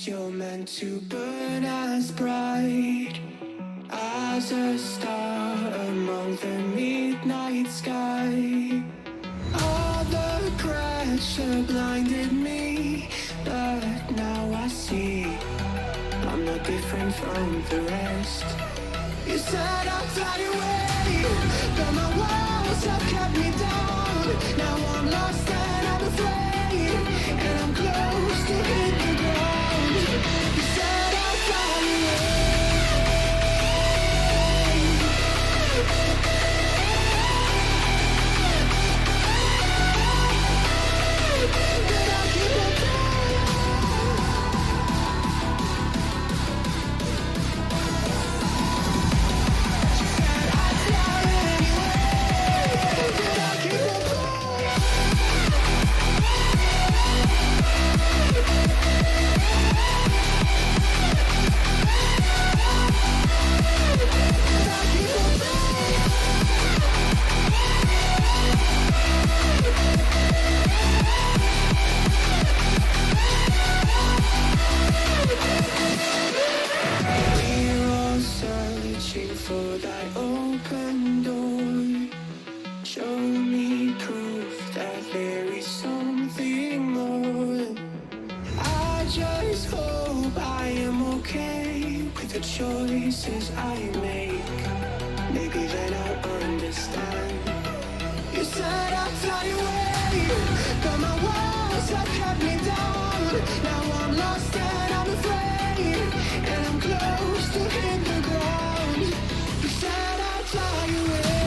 you're meant to burn as bright as a star among the midnight sky. All the pressure blinded me, but now I see I'm not different from the rest. You said I'd fly away, but my walls have kept me down. Now I'm lost and I'm afraid, and I'm close to hit the ground. You said I'd fly away, but I'll keep on flying. She said I'd fly anyway, but I'll keep on flying. But I'll keep on flying. We're all searching for that open door. Show me proof that there is something more. I just hope I am okay with the choices I make. Maybe then I'll understand. You said I'd fly away, but my walls have kept me down. Now I'm lost and I'm afraid, and I'm close to hit the ground. You said I'd fly away,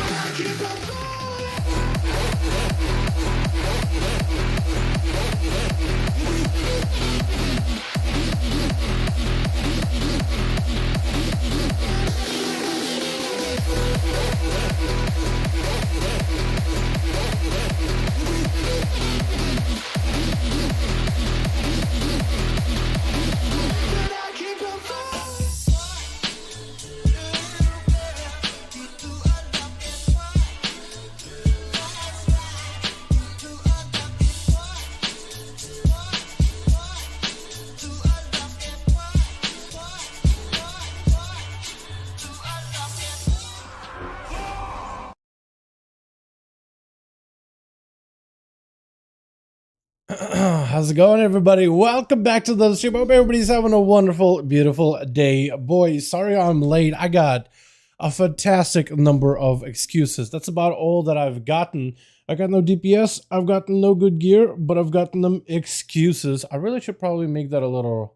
but I keep on falling. But I keep on falling. How's it going, everybody? Welcome back to the stream. Hope everybody's having a wonderful, beautiful day. Boys, sorry I'm late. I got a fantastic number of excuses. That's about all that I've gotten. I got no DPS, I've gotten no good gear, but I've gotten them excuses. I really should probably make that a little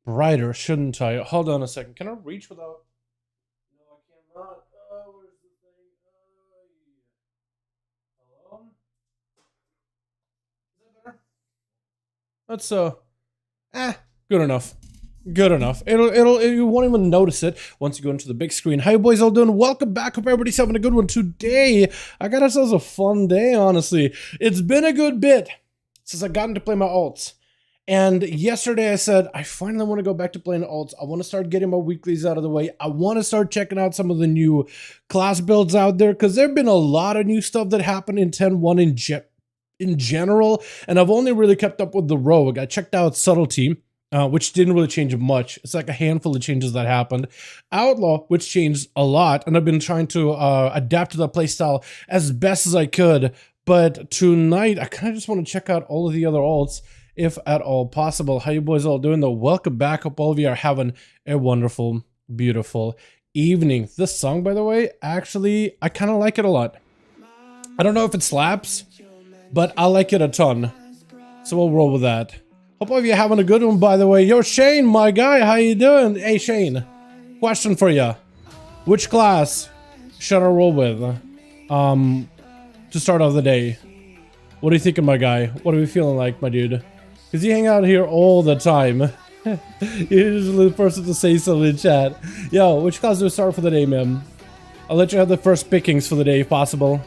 brighter, shouldn't I? Hold on a second. Can I reach without... No, I cannot. Where's the thing? Hello? Is that better? That's good enough. Good enough. You won't even notice it once you go into the big screen. How you boys all doing? Welcome back. Hope everybody's having a good one today. I got ourselves a fun day, honestly. It's been a good bit since I gotten to play my alts. And yesterday I said, I finally want to go back to playing alts. I want to start getting my weeklies out of the way. I want to start checking out some of the new class builds out there, because there have been a lot of new stuff that happened in 10.1 in general, and I've only really kept up with the rogue. I checked out subtlety, which didn't really change much. It's like a handful of changes that happened. Outlaw, which changed a lot, and I've been trying to adapt to that playstyle as best as I could. But tonight, I kind of just want to check out all of the other alts, if at all possible. How you boys all doing though? Welcome back. Hope all of you are having a wonderful, beautiful evening. This song, by the way, actually, I kind of like it a lot. I don't know if it slaps, but I like it a ton. So we'll roll with that. Hope all of you are having a good one, by the way. Yo, Shane, my guy, how you doing? Hey, Shane, question for you. Which class should I roll with to start off the day? What are you thinking, my guy? What are we feeling like, my dude? Because you hang out here all the time. You're usually the person to say something in chat. Yo, which class do we start for the day, man? I'll let you have the first pickings for the day, if possible.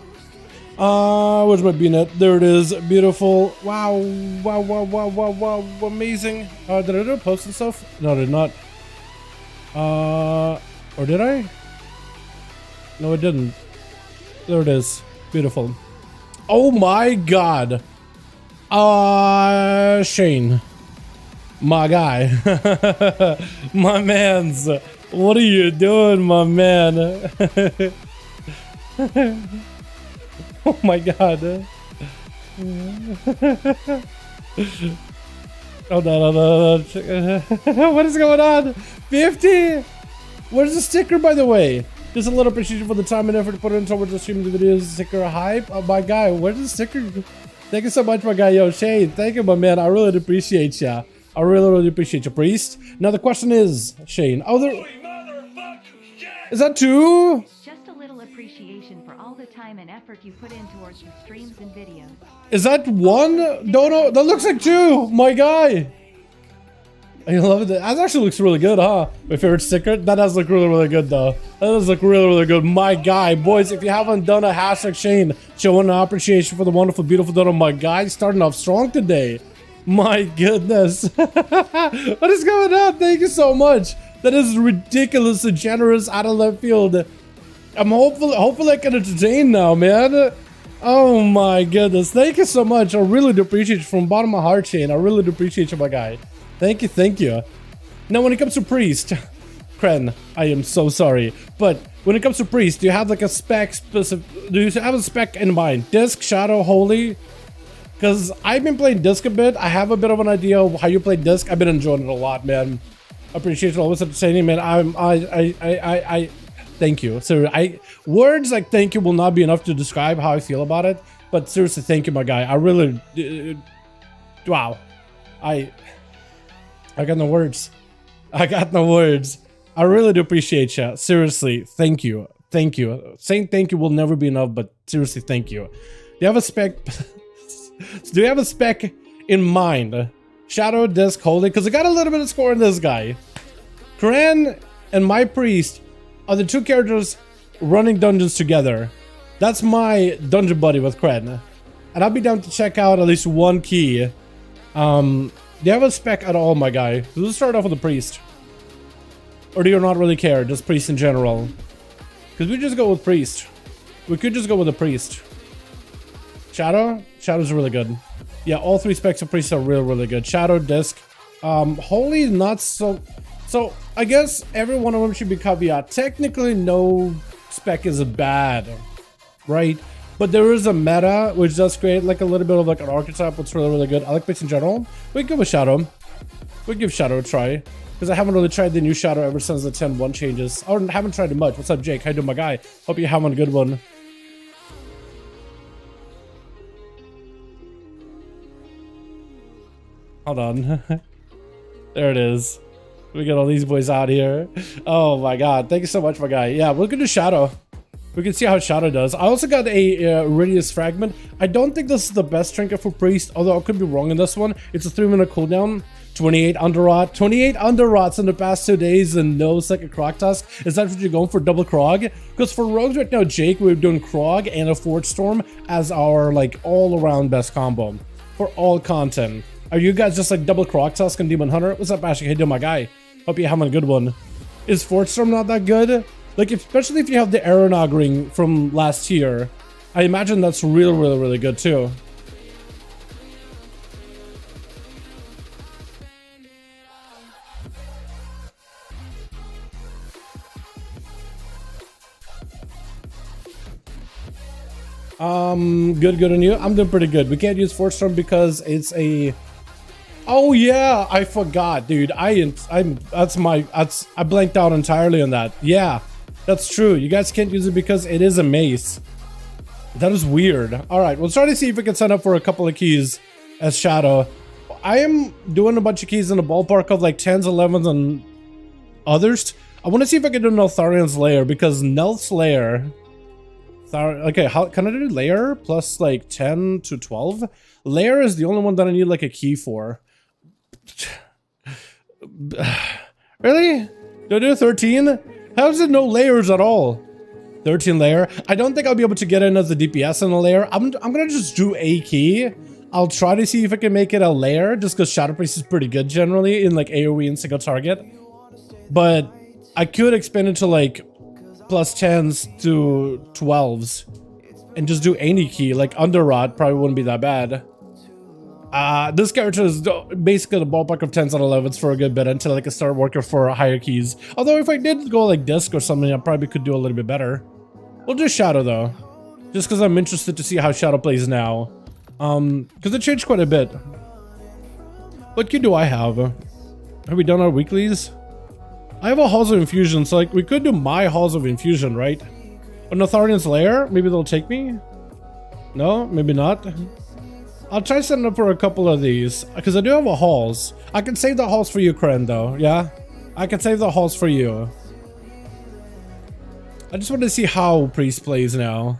Where's my B-net? There it is. Beautiful. Wow. Wow, wow, wow, wow, wow. Amazing. Did I do a post and stuff? No, I did not. Or did I? No, it didn't. There it is. Beautiful. Oh my god. Shane. My guy. My mans. What are you doing, my man? Oh my god. Hold on. What is going on? 50? Where's the sticker, by the way? Just a little appreciation for the time and effort to put in towards the streaming the videos. Sticker hype. Oh my guy, where's the sticker? Thank you so much, my guy. Yo, Shane, thank you, my man. I really appreciate ya. I really appreciate you, Priest. Now the question is, Shane. Oh, there. Is that two? Just a little appreciation for all the time and effort you put in towards the streams and videos. Is that one? No, that looks like two. My guy. I love it. That actually looks really good, huh? My favorite sticker. That does look really good, though. That does look really good. My guy, boys. If you haven't done a hashtag Shane showing an appreciation for the wonderful, beautiful done of my guy, starting off strong today. My goodness. What is going on? Thank you so much. That is ridiculously generous out of left field. I'm hopefully I can entertain now, man. Oh my goodness. Thank you so much. I really do appreciate you from the bottom of my heart, Shane. I really do appreciate you, my guy. Thank you. Now, when it comes to Priest, Kren, I am so sorry, but when it comes to Priest, do you have like a spec specific? Do you have a spec in mind? Disc, Shadow, Holy? Because I've been playing Disc a bit. I have a bit of an idea of how you play Disc. I've been enjoying it a lot, man. I appreciate it. Always entertaining, man. I thank you. So words like thank you will not be enough to describe how I feel about it. But seriously, thank you, my guy. I really, wow. I got no words. I really do appreciate you. Seriously, thank you. Saying thank you will never be enough, but seriously, thank you. Do you have a spec? Do you have a spec in mind? Shadow, Disc, Holy? Because I got a little bit of score in this guy. Kren and my Priest are the two characters running dungeons together. That's my dungeon buddy with Kren. And I'll be down to check out at least one key. Do you have a spec at all, my guy? Let's start off with the Priest. Or do you not really care? Just Priest in general? Because we just go with Priest. We could just go with the Priest. Shadow? Shadow's really good. Yeah, all three specs of Priest are really good. Shadow, Disc. Holy, not so... So, I guess every one of them should be caveat. Technically, no spec is bad. Right? But there is a meta, which does create like a little bit of like an archetype, which is really good. I like Priest in general. We can go with Shadow. We give Shadow a try. Because I haven't really tried the new Shadow ever since the 10.1 changes. I haven't tried it much. What's up, Jake? How you doing, my guy? Hope you're having a good one. Hold on. There it is. We get all these boys out here. Oh my god. Thank you so much, my guy. Yeah, we're gonna do Shadow. We can see how Shadow does. I also got a Radius Fragment. I don't think this is the best trinket for Priest, although I could be wrong in this one. It's a 3-minute cooldown. 28 underrot. 28 underrots in the past 2 days and no second Krog task. Is that what you're going for, double Krog? Because for rogues right now, Jake, we're doing Krog and a Forge Storm as our like all-around best combo for all content. Are you guys just like double Krog task and Demon Hunter? What's up, Ashley? Hey, doing, my guy? Hope you're having a good one. Is Forge Storm not that good? Like, especially if you have the Aeronog ring from last year, I imagine that's really good too. Good on you. I'm doing pretty good. We can't use Force Storm because it's a... Oh yeah, I forgot, dude. I blanked out entirely on that. Yeah, that's true. You guys can't use it because it is a mace. That is weird. All right, we'll try to see if we can sign up for a couple of keys as Shadow. I am doing a bunch of keys in the ballpark of like 10s, 11s, and others. I want to see if I can do Neltharian's Lair because Nelth's Lair... Okay, how can I do Lair plus like 10 to 12? Lair is the only one that I need like a key for. Really? Do I do 13? How is it no layers at all? 13 layer. I don't think I'll be able to get in as a DPS in a layer. I'm gonna just do a key. I'll try to see if I can make it a layer just because Shadow Priest is pretty good generally in like AoE and single target. But I could expand it to like plus 10s to 12s and just do any key, like under rot probably wouldn't be that bad. This character is basically the ballpark of 10s and 11s for a good bit until I can start working for higher keys. Although if I did go like disc or something, I probably could do a little bit better. We'll do Shadow though, just because I'm interested to see how Shadow plays now. Because it changed quite a bit. What key do I have? Have we done our weeklies? I have a Halls of Infusion, so like we could do my Halls of Infusion, right? But Notharian's Lair, maybe they'll take me? No, maybe not. I'll try setting up for a couple of these, because I do have a Halls. I can save the Halls for you, Kren, though, yeah? I can save the Halls for you. I just want to see how Priest plays now.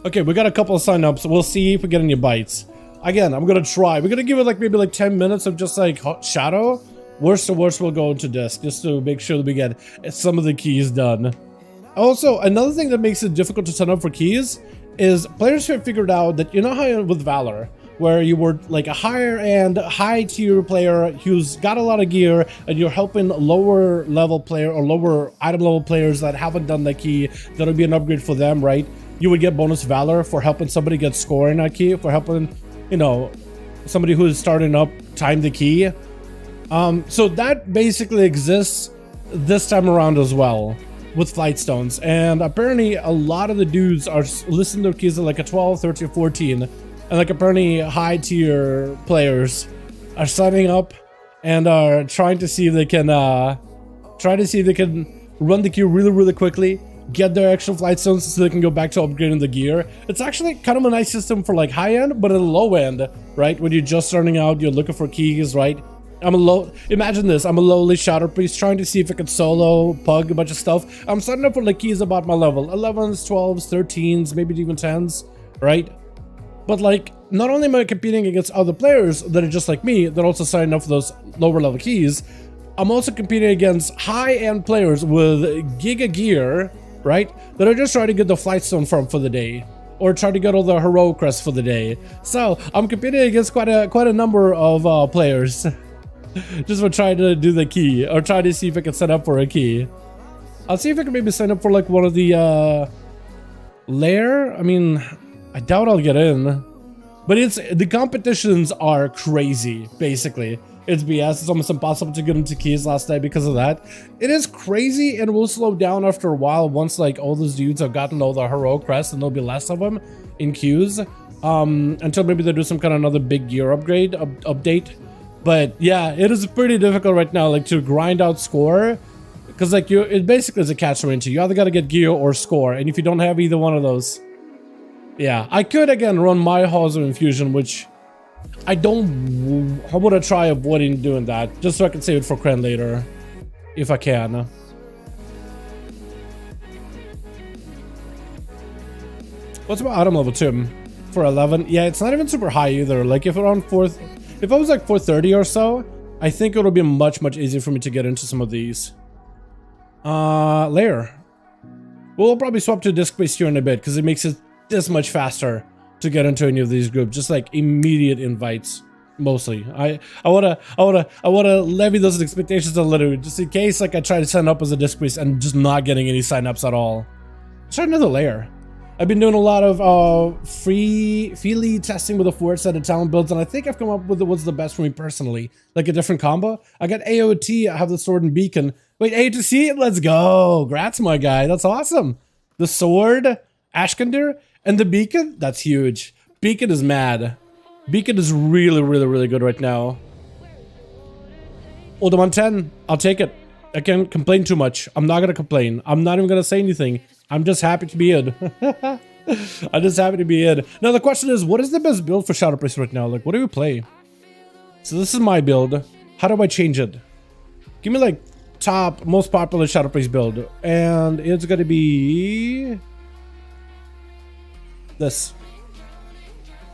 Okay, we got a couple of signups. We'll see if we get any bites. Again, I'm gonna try. We're gonna give it like maybe like 10 minutes of just like Shadow. Worst to worst, we'll go into disc just to make sure that we get some of the keys done. Also, another thing that makes it difficult to sign up for keys is players have figured out that, you know how with Valor, where you were like a higher end, high tier player who's got a lot of gear and you're helping lower level player or lower item level players that haven't done the key, that'll be an upgrade for them, right? You would get bonus Valor for helping somebody get score in that key, for helping, you know, somebody who's starting up time the key. So that basically exists this time around as well with Flightstones, and apparently a lot of the dudes are listing their keys at like a 12, 13, 14, and like apparently high tier players are signing up and are trying to see if they can run the key really quickly, get their extra Flightstones so they can go back to upgrading the gear. It's actually kind of a nice system for like high end, but at a low end, right? When you're just starting out, you're looking for keys, right? Imagine this, I'm a lowly Shadow Priest trying to see if I could solo, pug a bunch of stuff. I'm starting up for like keys about my level, 11s, 12s, 13s, maybe even 10s, right? But like, not only am I competing against other players that are just like me, that also signing up for those lower level keys, I'm also competing against high-end players with giga gear, right? That are just trying to get the Flightstone farm for the day, or try to get all the heroic crests for the day. So I'm competing against quite a number of players. Just for trying to do the key, or try to see if I can set up for a key. I'll see if I can maybe sign up for like one of the lair. I mean, I doubt I'll get in, but the competitions are crazy. Basically, it's BS. It's almost impossible to get into keys last night because of that. It is crazy, and will slow down after a while once like all those dudes have gotten all the heroic crests, and there'll be less of them in queues. Until maybe they do some kind of another big gear upgrade update. But yeah, it is pretty difficult right now, like to grind out score, because like it basically is a catch-22. You either got to get gear or score, and if you don't have either one of those, yeah, I could again run my Halls of Infusion, which I want to try avoiding doing that, just so I can save it for Kren later, if I can. What's my item level, Tim? For 11? Yeah, it's not even super high either. Like if around 4th. If I was like 430 or so, I think it would be much easier for me to get into some of these. Lair. We'll probably swap to disc-based here in a bit, because it makes it this much faster to get into any of these groups. Just like immediate invites, mostly. I wanna levy those expectations a little, just in case like I try to sign up as a disc-based and just not getting any sign-ups at all. Let's try another lair. I've been doing a lot of freely testing with the 4-set of talent builds, and I think I've come up with what's the best for me personally. Like a different combo. I got AOT, I have the sword and beacon. Wait, A2C? Let's go! Grats, my guy, that's awesome! The sword, Ashkandir, and the beacon? That's huge. Beacon is mad. Beacon is really good right now. Oldemon 10, I'll take it. I can't complain too much. I'm not gonna complain. I'm not even gonna say anything. I'm just happy to be in. I'm just happy to be in. Now the question is, what is the best build for Shadow Priest right now? Like, what do we play? So this is my build. How do I change it? Give me like top, most popular Shadow Priest build. And it's gonna be this.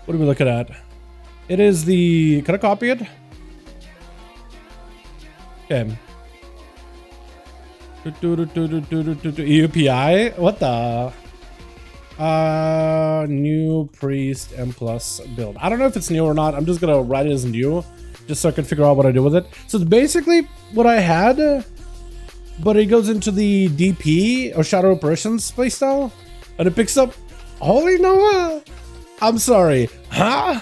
What are we looking at? It is the, can I copy it? Okay. EUPI? What the? New Priest M+ build. I don't know if it's new or not. I'm just gonna write it as new, just so I can figure out what I do with it. So it's basically what I had but it goes into the DP or Shadow Operations playstyle, and it picks up Holy Nova. I'm sorry, huh?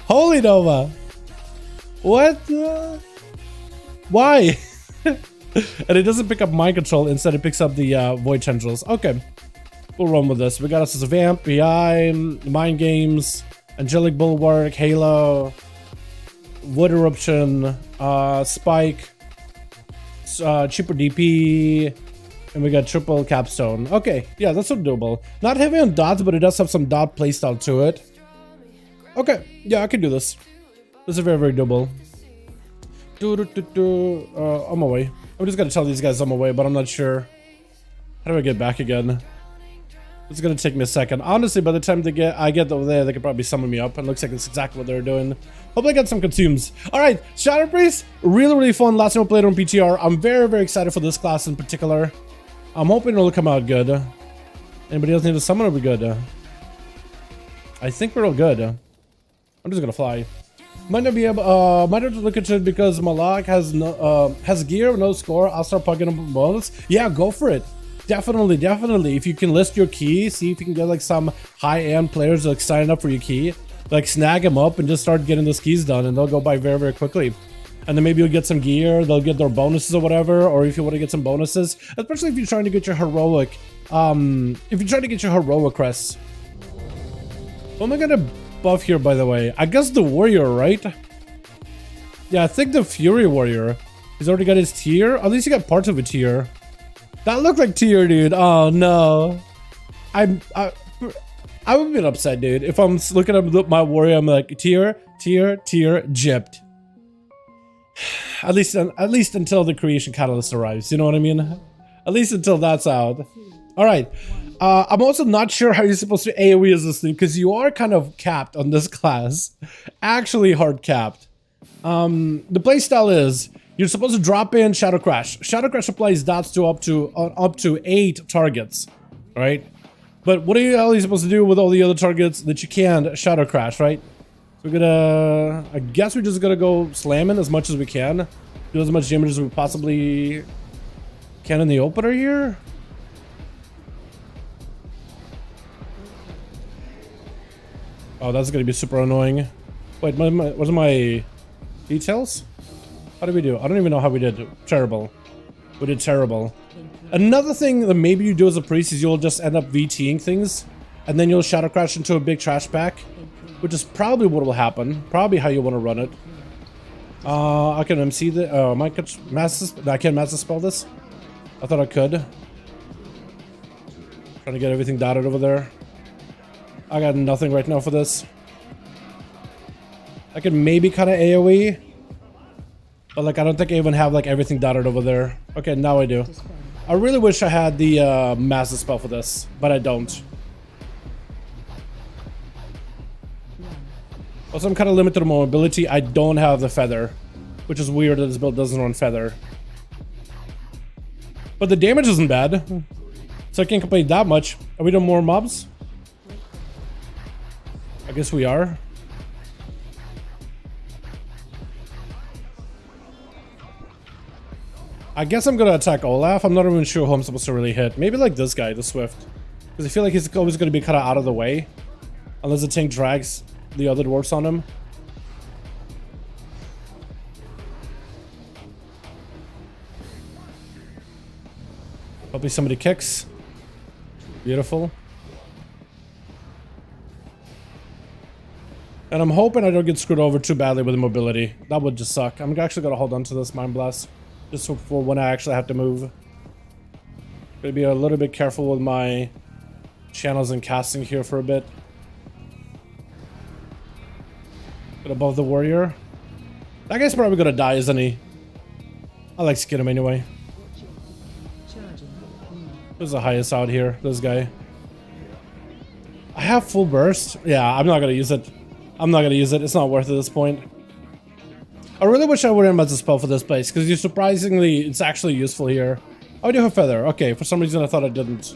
Holy Nova. What? Why? And it doesn't pick up Mind Control. Instead, it picks up the Void Tendrils. Okay, we'll run with this. We got us as a Vamp, PI, Mind Games, Angelic Bulwark, Halo, Wood Eruption, Spike, cheaper DP, and we got triple Capstone. Okay, yeah, that's sort of doable. Not heavy on dots, but it does have some dot playstyle to it. Okay, yeah, I can do this. This is very, very doable. On my way. I'm just gonna tell these guys on my way, but I'm not sure. How do I get back again? It's gonna take me a second. Honestly, by the time I get over there, they could probably summon me up. And it looks like it's exactly what they're doing. Hope I got some consumes. Alright, Shadow Priest, really, really fun. Last time I played on PTR. I'm very, very excited for this class in particular. I'm hoping it'll come out good. Anybody else need a summon or we good? I think we're all good. I'm just gonna fly. Might not be able, might have to look into it because Malak has no, has gear, no score. I'll start plugging up bonus. Yeah, go for it. Definitely, definitely. If you can list your key, see if you can get like some high-end players like signing up for your key, like snag them up and just start getting those keys done, and they'll go by very, very quickly. And then maybe you'll get some gear, they'll get their bonuses or whatever, or if you want to get some bonuses, especially if you're trying to get your heroic, if you're trying to get your heroic crests. What am I gonna buff here, by the way? I guess the warrior, right? Yeah, I think the fury warrior. He's already got his tier. At least he got parts of a tier. That looked like tier, dude. Oh no. I would be upset, dude. If I'm looking at my warrior, I'm like tier, gypped. At least until the creation catalyst arrives. You know what I mean? At least until that's out. All right. I'm also not sure how you're supposed to AoE as this thing, because you are kind of capped on this class. Actually hard capped. The playstyle is you're supposed to drop in Shadow Crash. Shadow Crash applies dots to up to 8 targets, right? But what are you supposed to do with all the other targets that you can't Shadow Crash, right? So we're gonna, I guess we're just gonna go slamming as much as we can. Do as much damage as we possibly can in the opener here. Oh, that's gonna be super annoying. Wait, what are my details? How did we do? I don't even know how we did. Terrible. We did terrible. Another thing that maybe you do as a priest is you'll just end up VTing things, and then you'll Shadow Crash into a big trash pack, which is probably what will happen. Probably how you want to run it. I can MC the. I can't master spell this. I thought I could. Trying to get everything dotted over there. I got nothing right now for this. I can maybe kind of AoE, but like I don't think I even have like everything dotted over there. Okay, now I do. I really wish I had the master spell for this, but I don't. Also, I'm kind of limited on mobility. I don't have the feather, which is weird that this build doesn't run feather. But the damage isn't bad, so I can't complain that much. Are we doing more mobs? I guess we are. I guess I'm gonna attack Olaf. I'm not even sure who I'm supposed to really hit. Maybe like this guy, the Swift. Because I feel like he's always gonna be kind of out of the way. Unless the tank drags the other dwarfs on him. Hopefully somebody kicks. Beautiful. And I'm hoping I don't get screwed over too badly with the mobility. That would just suck. I'm actually gonna hold on to this Mind Blast. Just for when I actually have to move. Gonna be a little bit careful with my channels and casting here for a bit. Get above the warrior. That guy's probably gonna die, isn't he? I like skin him anyway. Who's the highest out here? This guy. I have full burst. Yeah, I'm not gonna use it. I'm not gonna use it. It's not worth it at this point. I really wish I wouldn't have a spell for this place, because you're surprisingly, it's actually useful here. Oh, I do have feather. Okay, for some reason I thought I didn't.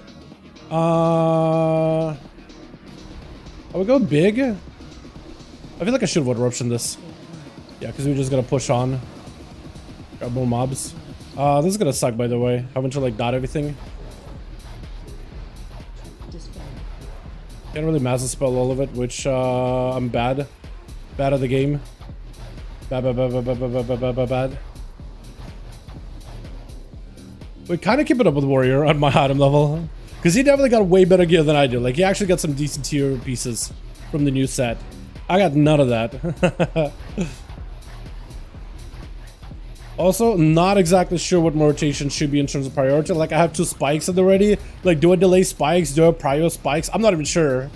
I would go big. I feel like I should wood eruption this. Yeah, because we're just gonna push on. Grab more mobs. This is gonna suck, by the way. Having to like dot everything. Can't really master spell all of it, which I'm bad. Bad at the game. Bad. We kind of keep it up with Warrior on my item level. Because he definitely got way better gear than I do. Like, he actually got some decent tier pieces from the new set. I got none of that. Also, not exactly sure what my rotation should be in terms of priority. Like, I have 2 spikes at the ready. Like, do I delay spikes? Do I prior spikes? I'm not even sure.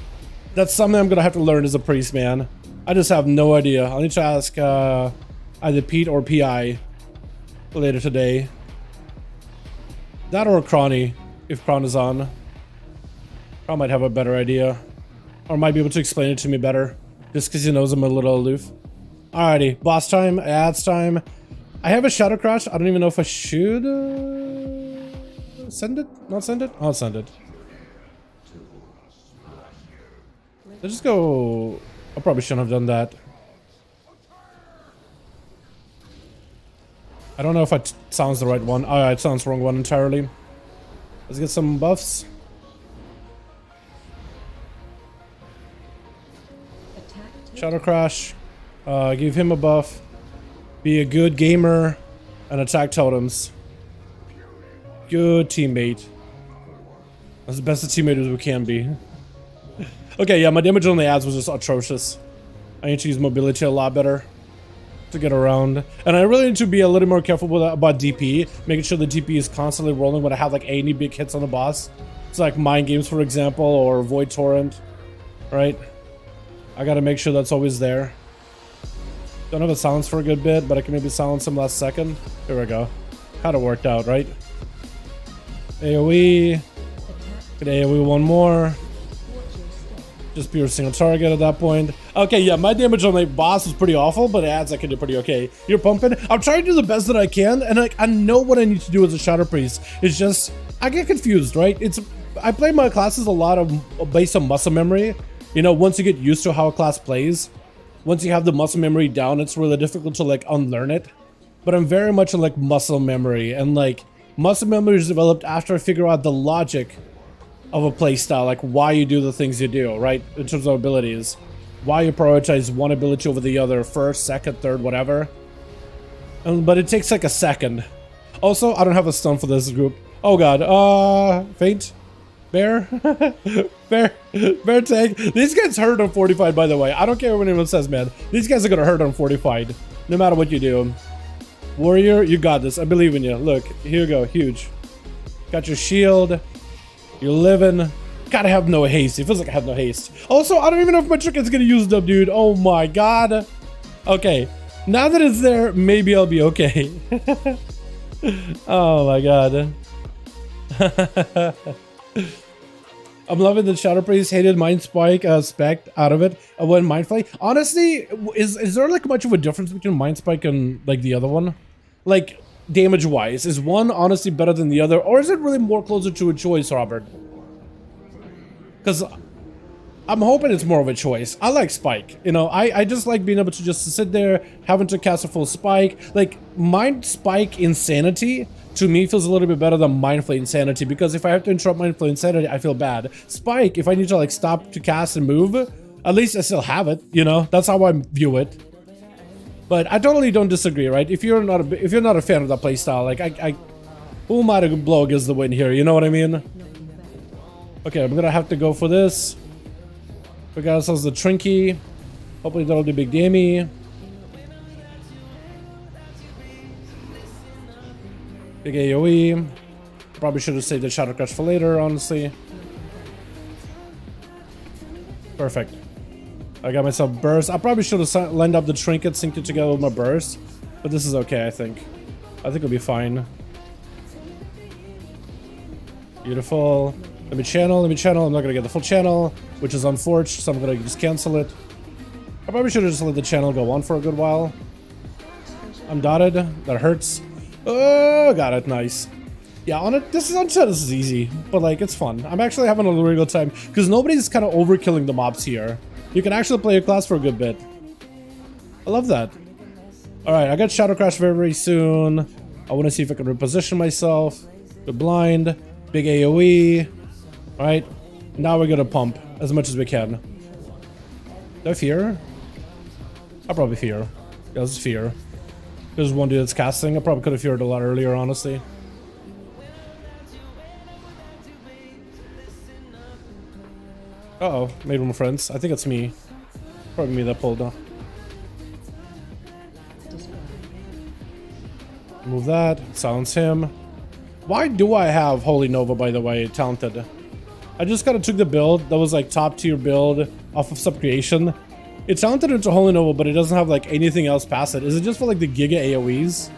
That's something I'm gonna have to learn as a priest, man. I just have no idea. I'll need to ask either Pete or PI later today. That or Cronny, if Cron is on. I might have a better idea. Or might be able to explain it to me better. Just because he knows I'm a little aloof. Alrighty, boss time, ads time. I have a Shadow Crash. I don't even know if I should send it? Not send it? I'll send it. Let's just go... I probably shouldn't have done that. I don't know if it sounds the right one. Oh, it sounds the wrong one entirely. Let's get some buffs. Shadow Crash. Give him a buff. Be a good gamer. And attack totems. Good teammate. That's the best a teammate as we can be. Okay, yeah, my damage on the ads was just atrocious. I need to use mobility a lot better to get around. And I really need to be a little more careful about DP. Making sure the DP is constantly rolling when I have like any big hits on the boss. It's like Mind Games, for example, or Void Torrent. Right? I gotta make sure that's always there. Don't have a silence for a good bit, but I can maybe silence him last second. There we go. Kinda worked out, right? AoE. Get AoE one more. Just pure single target at that point. Okay, yeah, my damage on the boss was pretty awful, but ads I can do pretty okay. You're pumping. I'm trying to do the best that I can, and like I know what I need to do as a Shadow Priest. It's just I get confused, right? I play my classes a lot of based on muscle memory. You know, once you get used to how a class plays, once you have the muscle memory down, it's really difficult to like unlearn it. But I'm very much in like muscle memory, and like muscle memory is developed after I figure out the logic of a playstyle, like why you do the things you do, right? In terms of abilities. Why you prioritize one ability over the other, first, second, third, whatever. But it takes like a second. Also, I don't have a stun for this group. Oh god, faint? Bear? Bear tank. These guys hurt on fortified, by the way. I don't care what anyone says, man. These guys are gonna hurt on fortified. No matter what you do. Warrior, you got this. I believe in you. Look, here you go. Huge. Got your shield. You're living. Gotta have no haste. It feels like I have no haste. Also, I don't even know if my trinket's gonna use them, dude. Oh my god. Okay. Now that it's there, maybe I'll be okay. Oh my god. I'm loving the Shadow Priest hated Mind Spike spec out of it. When Mind Flay. Honestly, is there like much of a difference between Mind Spike and like the other one? Like damage wise, is one honestly better than the other, or is it really more closer to a choice, Robert? Because I'm hoping it's more of a choice. I like Spike, you know. I just like being able to just sit there, having to cast a full Spike. Like Mind Spike Insanity to me feels a little bit better than Mind Flay Insanity, because if I have to interrupt Mind Flay Insanity, I feel bad. Spike, if I need to like stop to cast and move, at least I still have it, you know. That's how I view it. But I totally don't disagree, right? If you're not a fan of that playstyle, like who am I to blow against the wind here? You know what I mean? Okay, I'm gonna have to go for this. We got ourselves the Trinky. Hopefully that'll do big damage. Big AoE. Probably should have saved the Shadow Crash for later, honestly. Perfect. I got myself burst. I probably should have lined up the trinket, synced it together with my burst. But this is okay, I think. I think it'll be fine. Beautiful. Let me channel. I'm not gonna get the full channel, which is unfortunate, so I'm gonna just cancel it. I probably should have just let the channel go on for a good while. I'm dotted. That hurts. Oh, got it. Nice. Yeah, on it. This is easy, but like it's fun. I'm actually having a really good time because nobody's kind of overkilling the mobs here. You can actually play your class for a good bit. I love that. All right, I got Shadow Crash very, very soon. I want to see if I can reposition myself. The blind, big AoE. Alright, now we're gonna pump as much as we can. Do I fear? I probably fear. Yeah, let's fear. There's one dude that's casting. I probably could have feared a lot earlier, honestly. Uh-oh, made more friends. I think it's me. Probably me that pulled. Move that. Silence him. Why do I have Holy Nova, by the way, talented? I just kind of took the build that was like top tier build off of Subcreation. It's talented into Holy Nova, but it doesn't have like anything else past it. Is it just for like the Giga AoEs?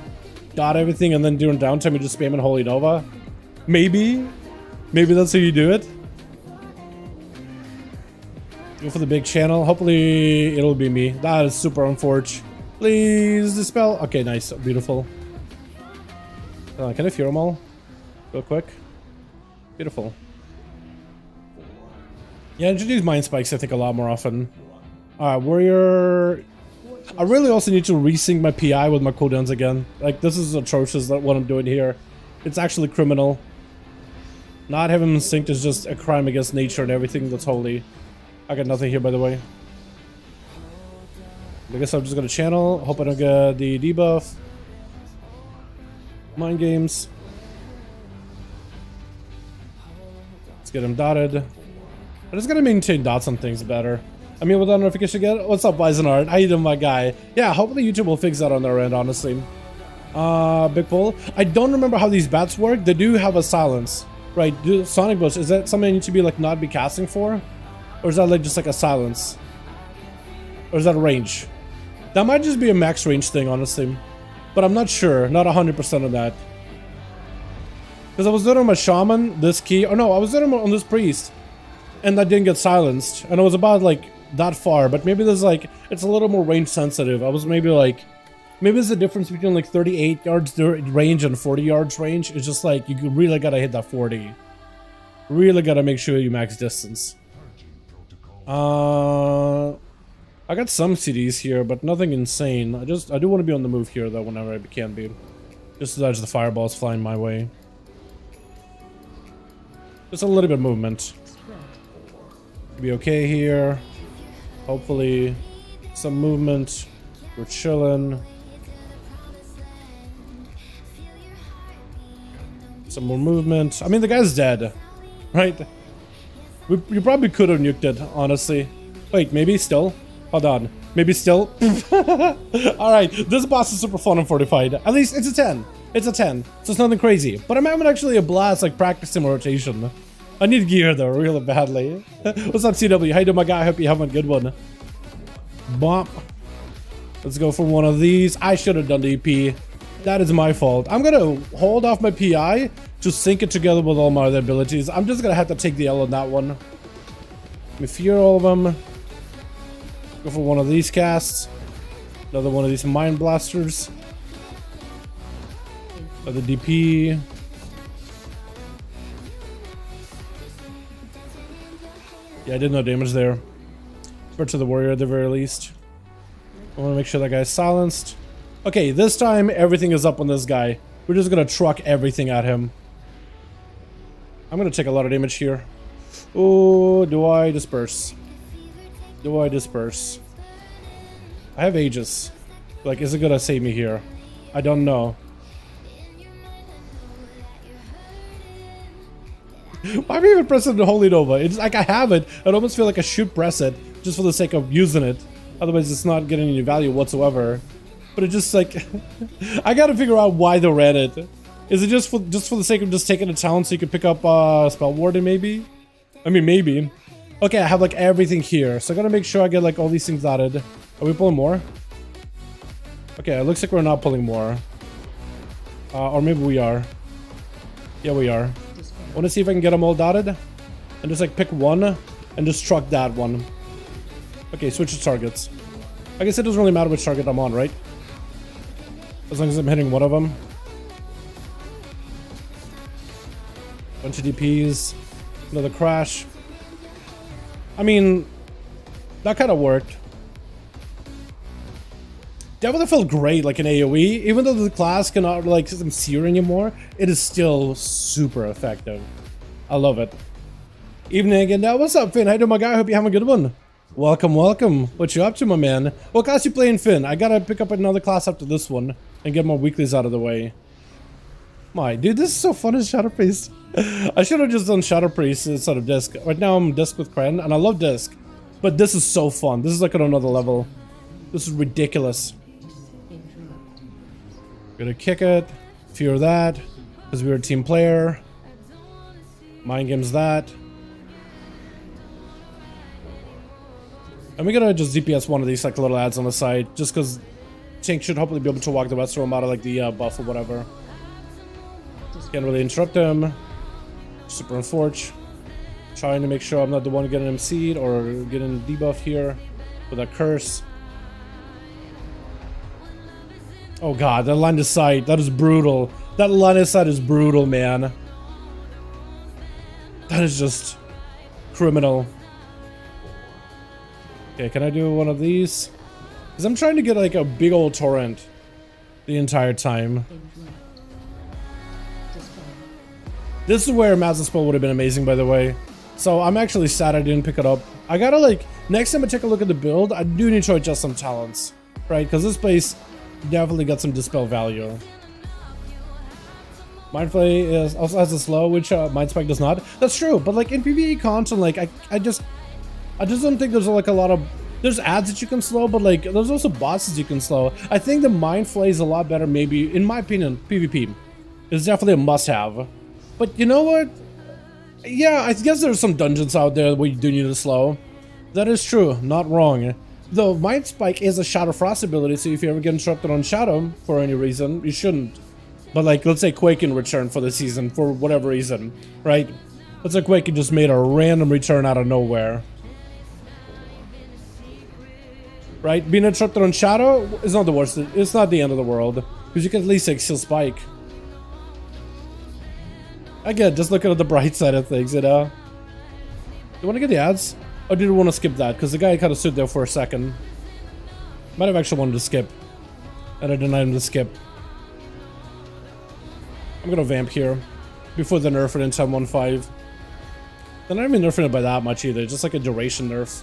Got everything and then during downtime you just spam in Holy Nova? Maybe? Maybe that's how you do it? Go for the big channel. Hopefully it'll be me. That is super unfortunate. Please dispel. Okay, nice. Beautiful. Can I fear them all? Real quick. Beautiful. Yeah, introduce mind spikes I think a lot more often. Warrior. I really also need to resync my PI with my cooldowns again. Like, this is atrocious what I'm doing here. It's actually criminal. Not having them synced is just a crime against nature and everything that's holy. I got nothing here, by the way. I guess I'm just gonna channel. Hope I don't get the debuff. Mind games. Let's get him dotted. I just gotta maintain dots on things better. I mean, what notification again? What's up, Weisenart? How you doing, my guy? Yeah, hopefully YouTube will fix that on their end, honestly. Big pull. I don't remember how these bats work. They do have a silence, right? Sonic Bush, is that something I need to be like not be casting for? Or is that like just like a silence? Or is that a range? That might just be a max range thing, honestly. But I'm not sure. Not 100% of that. Because I was doing on my shaman, this key. Oh no, I was doing on this priest. And that didn't get silenced. And it was about like that far. But maybe there's like, it's a little more range sensitive. I was maybe like, maybe there's a difference between like 38 yards range and 40 yards range. It's just like, you really gotta hit that 40. Really gotta make sure you max distance. I got some CDs here, but nothing insane. I do want to be on the move here though, whenever I can be. Just to dodge the fireballs flying my way. Just a little bit of movement. Be okay here. Hopefully, some movement. We're chilling. Some more movement. I mean, the guy's dead, right? You probably could have nuked it, honestly. Wait, maybe still? Hold on. Maybe still? Alright, this boss is super fun and fortified. At least it's a 10. It's a 10. So it's nothing crazy. But I'm having actually a blast, like, practicing rotation. I need gear, though, really badly. What's up, CW? How you doing, my guy? I hope you have a good one. Bump. Let's go for one of these. I should have done the EP. That is my fault. I'm gonna hold off my PI to sync it together with all my other abilities. I'm just gonna have to take the L on that one. Let me fear all of them. Go for one of these casts. Another one of these Mind Blasters. Another DP. Yeah, I did no damage there. But to the warrior at the very least. I want to make sure that guy's silenced. Okay, this time everything is up on this guy. We're just gonna truck everything at him. I'm gonna take a lot of damage here. Oh, do I disperse? Do I disperse? I have Aegis. Like, is it gonna save me here? I don't know. Why am I even pressing the Holy Nova? It's like I have it. I almost feel like I should press it just for the sake of using it. Otherwise, it's not getting any value whatsoever. But it just like I gotta figure out why they ran it. Is it just for the sake of just taking a town so you can pick up Spell Warden maybe? I mean maybe. Okay, I have like everything here, so I gotta make sure I get like all these things added. Are we pulling more? Okay, it looks like we're not pulling more. Or maybe we are. Yeah, we are. I want to see if I can get them all dotted and just like pick one and just truck that one. Okay, switch to targets. I guess it doesn't really matter which target I'm on, right? As long as I'm hitting one of them. Bunch of DPs. Another crash. I mean, that kind of worked. definitely felt great like in AoE. Even though the class cannot like sear anymore, it is still super effective. I love it. Evening again. Now, what's up, Finn? How you doing, my guy? I hope you have a good one. Welcome, welcome. What you up to, my man? What class you playing, Finn? I gotta pick up another class after this one and get my weeklies out of the way. My dude, this is so fun as Shadow Priest. I should have just done Shadow Priest instead of Disc. Right now I'm Disc with Kren, and I love Disc. But this is so fun. This is like on another level. This is ridiculous. Gonna kick it. Fear that. Because we're a team player. Mind games that. And we're gonna just DPS one of these like little ads on the side. Just because Tink should hopefully be able to walk the rest of them out of like the buff or whatever. Can't really interrupt them. Super unfortunate. Trying to make sure I'm not the one getting MC'd or getting debuff here with a curse. Oh god, that line of sight, that is brutal. That line of sight is brutal, man. That is just criminal. Okay, can I do one of these? Because I'm trying to get like a big old torrent the entire time. This is where Master Spell would have been amazing, by the way. So I'm actually sad I didn't pick it up. I gotta like, next time I take a look at the build, I do need to adjust some talents, right? Because this place definitely got some dispel value. Mind Flay also has a slow, which Mind Spike does not. That's true, but like in PvE content, like I just don't think there's like a lot of, there's ads that you can slow, but like there's also bosses you can slow. I think the Mind Flay is a lot better, maybe in my opinion. PvP is definitely a must-have. But you know what? Yeah, I guess there's some dungeons out there where you do need to slow. That is true, not wrong. Though Mind Spike is a Shadow Frost ability, so if you ever get interrupted on Shadow for any reason, you shouldn't. But like, let's say Quaken return for the season for whatever reason, right? Let's say Quaken just made a random return out of nowhere. Right? Being interrupted on Shadow is not the worst. It's not the end of the world. Because you can at least like, still spike. Again, just looking at the bright side of things, you know? Do you want to get the ads? Or do you want to skip that? Because the guy kind of stood there for a second. Might have actually wanted to skip. And I denied him to skip. I'm gonna vamp here. Before the nerf it in 10.15. They're not even nerfing it by that much either. Just like a duration nerf.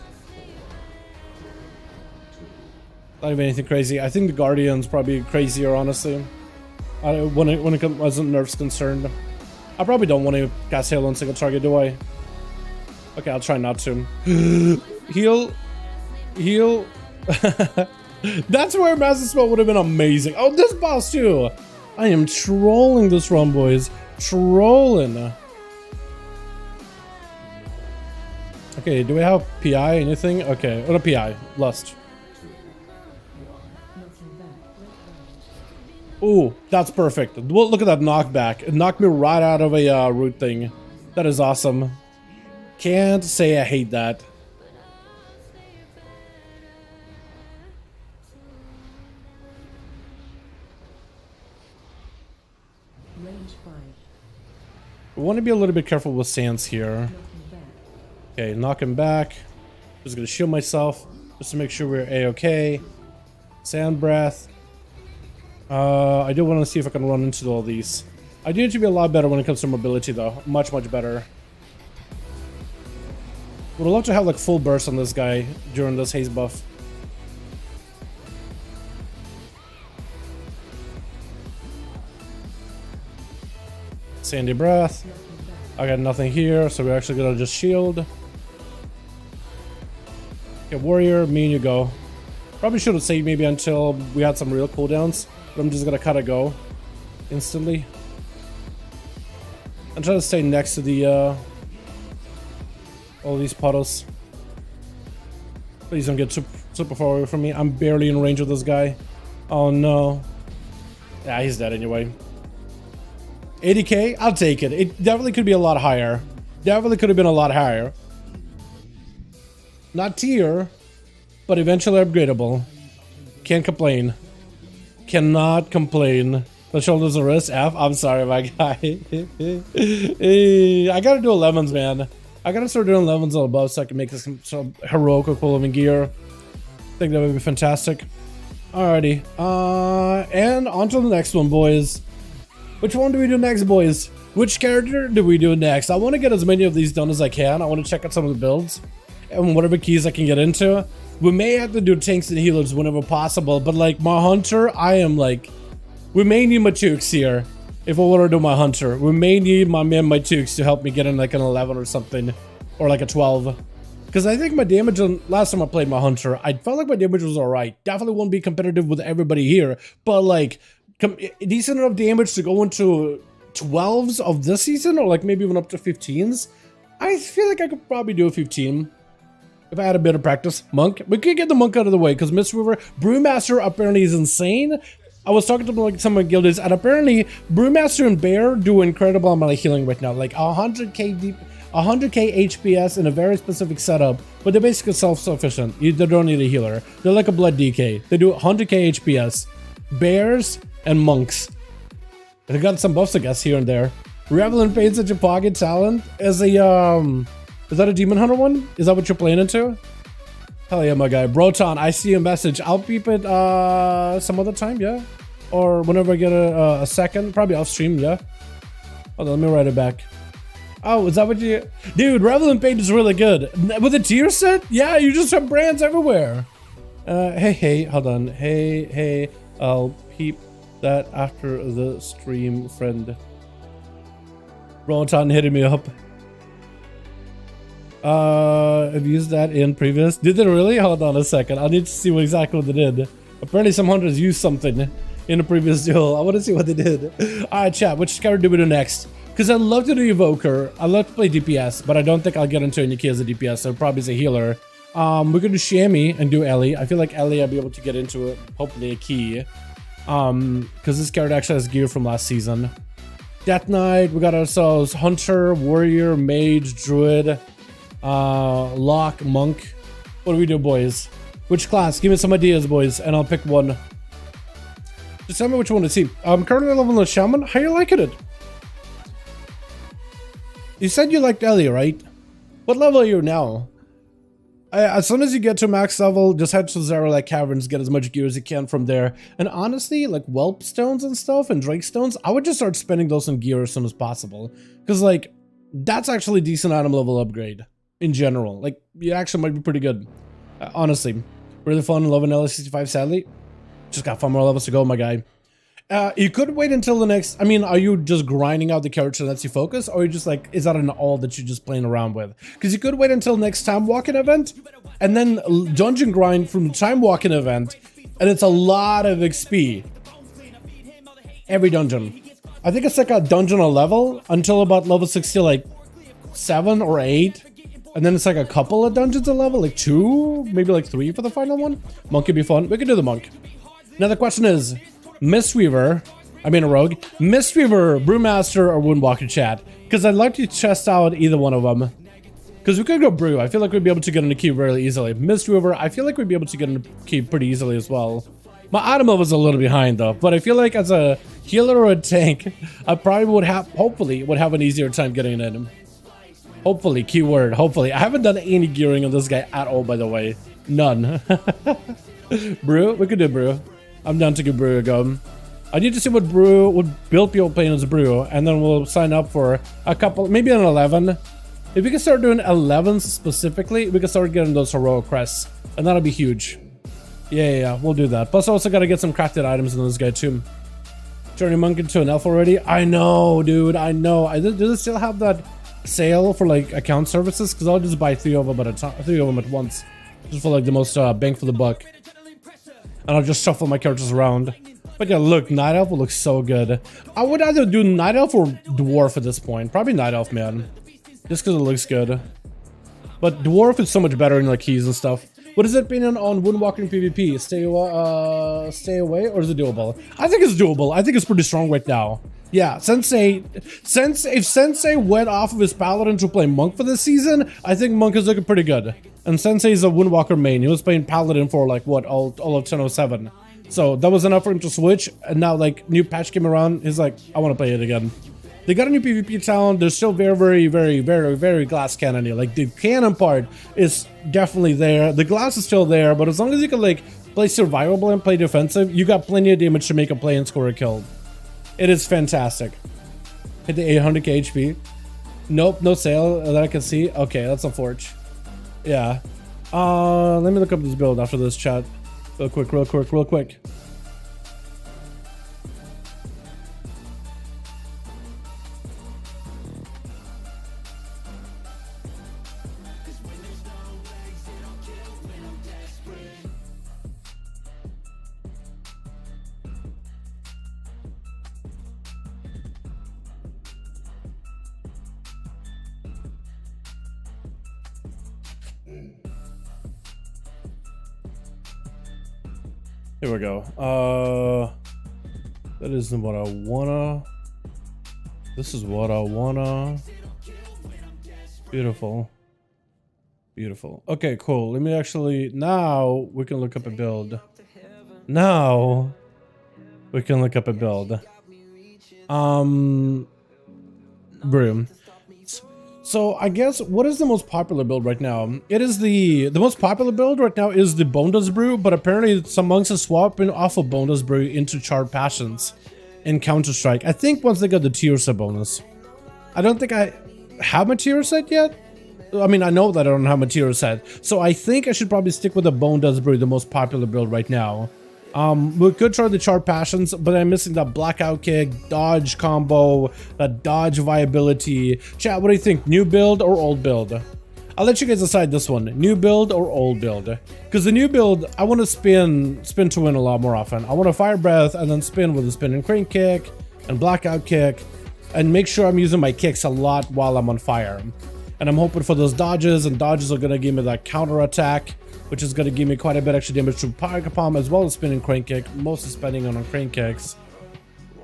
Not even anything crazy. I think the Guardian's probably crazier, honestly. When it wasn't nerf's concerned. I probably don't want to cast Hail on single target, do I? Okay, I'll try not to. Heal. Heal. That's where Master Spell would have been amazing. Oh, this boss too. I am trolling this run, boys. Trolling. Okay, do we have PI? Anything? Okay, what a PI? Lust. Ooh, that's perfect. Well, look at that knockback. It knocked me right out of a root thing. That is awesome. Can't say I hate that. We want to be a little bit careful with sands here. Okay, knock him back. Just gonna shield myself just to make sure we're a-okay. Sand breath. I do want to see if I can run into all these. I do need to be a lot better when it comes to mobility though. Much, much better. Would love to have like full burst on this guy during this haze buff. Sandy breath. I got nothing here, so we're actually gonna just shield. Okay, warrior, me and you go. Probably should have saved maybe until we had some real cooldowns, but I'm just gonna kind of go instantly. I'm trying to stay next to the all these puddles. Please don't get super far away from me. I'm barely in range of this guy. Oh no. Yeah, he's dead anyway. 80k? I'll take it. It definitely could be a lot higher. Definitely could have been a lot higher. Not tier, but eventually upgradable. Can't complain. Cannot complain. The shoulders and wrists, F. I'm sorry, my guy. I gotta do 11s, man. I gotta start doing 11s and above so I can make some heroic equivalent gear. I think that would be fantastic. Alrighty. And on to the next one, boys. Which one do we do next, boys? Which character do we do next? I want to get as many of these done as I can. I want to check out some of the builds and whatever keys I can get into. We may have to do tanks and healers whenever possible, but like my hunter, I am like, we may need my tukes here. If I want to do my hunter, we may need my tukes to help me get in like an 11 or something, or like a 12. Because I think my damage on last time I played my hunter, I felt like my damage was alright. Definitely won't be competitive with everybody here, but like decent enough damage to go into 12s of this season, or like maybe even up to 15s. I feel like I could probably do a 15 if I had a bit of practice. Monk, we could get the monk out of the way because Mistweaver, Brewmaster apparently is insane. I was talking to like some of my guildies, and apparently Brewmaster and Bear do incredible amount of healing right now, like 100k deep, 100k HPS in a very specific setup, but they're basically self-sufficient. They don't need a healer. They're like a blood DK. They do 100k HPS. Bears and monks. They got some buffs, I guess, here and there. Revelant Pain's such a pocket talent. Is a is that a Demon Hunter one? Is that what you're playing into? Hell yeah, my guy. Broton, I see a message. I'll beep it some other time, yeah? Or whenever I get a second. Probably off stream, yeah? Hold on, let me write it back. Oh, is that what you... Dude, Revelant Paint is really good. With a tier set? Yeah, you just have brands everywhere. Hey, hold on. Hey, I'll peep that after the stream, friend. Broton hitting me up. I've used that in previous. Did they really? Hold on a second. I need to see exactly what they did. Apparently some hunters used something in a previous duel. I want to see what they did. Alright, chat. Which character do we do next? Because I love to do Evoker. I love to play DPS, but I don't think I'll get into any key as a DPS, so probably as a healer. We're going to do Shammy and do Ellie. I feel like Ellie I'll be able to get into it. Hopefully a key. Because this character actually has gear from last season. Death Knight. We got ourselves Hunter, Warrior, Mage, Druid. Lock, Monk. What do we do, boys? Which class? Give me some ideas, boys, and I'll pick one. Just tell me which one to see. I'm currently leveling the Shaman. How you liking it? You said you liked Ellie, right? What level are you now? As soon as you get to max level, just head to Zarelak Caverns, get as much gear as you can from there. And honestly, like Whelp Stones and stuff, and Drake Stones, I would just start spending those on gear as soon as possible. Because, like, that's actually a decent item level upgrade. In general, like, you actually might be pretty good. Honestly, really fun, loving L65, sadly. Just got 5 more levels to go, my guy. You could wait until the next, I mean, are you just grinding out the character that lets you focus? Or are you just like, is that an all that you're just playing around with? Because you could wait until next time walking event, and then dungeon grind from time walking event, and it's a lot of XP. Every dungeon. I think it's like a dungeon a level until about level 60, like 7 or 8. And then it's like a couple of dungeons a level, like 2, maybe like 3 for the final one. Monk could be fun. We could do the monk. Now the question is, Mistweaver, I mean a rogue, Mistweaver, Brewmaster, or Woundwalker, chat. Because I'd like to test out either one of them. Because we could go Brew. I feel like we'd be able to get in the key really easily. Mistweaver, I feel like we'd be able to get in the key pretty easily as well. My item level is a little behind though, but I feel like as a healer or a tank, I probably would have, hopefully, would have an easier time getting in him. Hopefully, keyword, hopefully. I haven't done any gearing on this guy at all, by the way. None. Brew? We could do Brew. I'm down to give Brew a go. I need to see what build people playing as Brew, and then we'll sign up for a couple, maybe an 11. If we can start doing 11s specifically, we can start getting those heroic crests, and that'll be huge. Yeah, we'll do that. Plus, I also got to get some crafted items in this guy, too. Turning Monk into an elf already? I know, dude, I know. Do they still have that sale for like account services? Because I'll just buy 3 of them at once, just for like the most bang for the buck, and I'll just shuffle my characters around. But yeah, look, Night Elf will look so good. I would either do Night Elf or Dwarf at this point. Probably Night Elf, man, just because it looks good. But Dwarf is so much better in like keys and stuff. What is it opinion on Woundwalker PvP? Stay away, or is it doable? I think it's doable. I think it's pretty strong right now. Yeah, if Sensei went off of his Paladin to play Monk for this season, I think Monk is looking pretty good. And Sensei's a Woundwalker main. He was playing Paladin for like, what, all of 1007. So that was enough for him to switch, and now like new patch came around, he's like, I want to play it again. They got a new PvP talent. They're still very glass cannony. Like the cannon part is definitely there. The glass is still there, but as long as you can like play survivable and play defensive, you got plenty of damage to make a play and score a kill. It is fantastic. Hit the 800k HP. Nope, no sale that I can see. Okay, that's a forge. Yeah. Let me look up this build after this chat. Real quick. Here we go. That isn't what I wanna. This is what I wanna. Beautiful. Beautiful. Okay, cool. Let me actually, now we can look up a build. Now we can look up a build. Brew. So I guess what is the most popular build right now? It is the most popular build right now is the Boneless Brew, but apparently some monks are swapping off of Boneless Brew into Charred Passions in Counter-Strike. I think once they got the tier set bonus. I don't think I have my tier set yet. I mean, I know that I don't have my tier set, so I think I should probably stick with the Boneless Brew, the most popular build right now. We could try the Charred Passions, but I'm missing that blackout kick, dodge combo, that dodge viability. Chat, what do you think? New build or old build? I'll let you guys decide this one. New build or old build? Because the new build, I want to spin to win a lot more often. I want to fire breath and then spin with a spin and crane kick and blackout kick and make sure I'm using my kicks a lot while I'm on fire. And I'm hoping for those dodges, and dodges are going to give me that counter attack, which is going to give me quite a bit extra damage to power palm as well as spinning crane kick, mostly spending on crane kicks.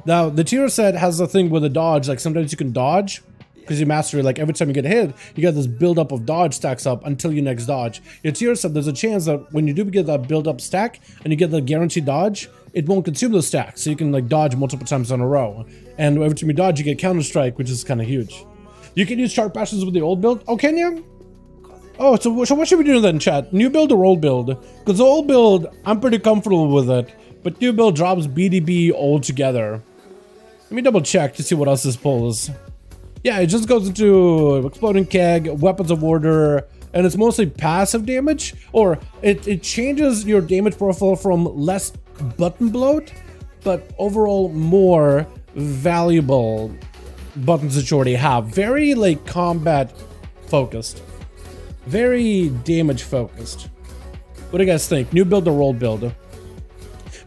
Now, the tier set has a thing with a dodge, like sometimes you can dodge because you master it, like every time you get hit, you get this build up of dodge stacks up until your next dodge. Your tier set, there's a chance that when you do get that build up stack and you get the guaranteed dodge, it won't consume the stack, so you can like dodge multiple times in a row. And every time you dodge, you get counter strike, which is kind of huge. You can use Charred Passions with the old build. Oh, can you? Oh, so what should we do then, chat? New build or old build? Because the old build, I'm pretty comfortable with it, but new build drops BDB altogether. Let me double check to see what else this pulls. Yeah, it just goes into Exploding Keg, Weapons of Order, and it's mostly passive damage, or it changes your damage profile from less button bloat, but overall more valuable buttons that you already have. Very like combat focused. Very damage focused. What do you guys think? New build or old build?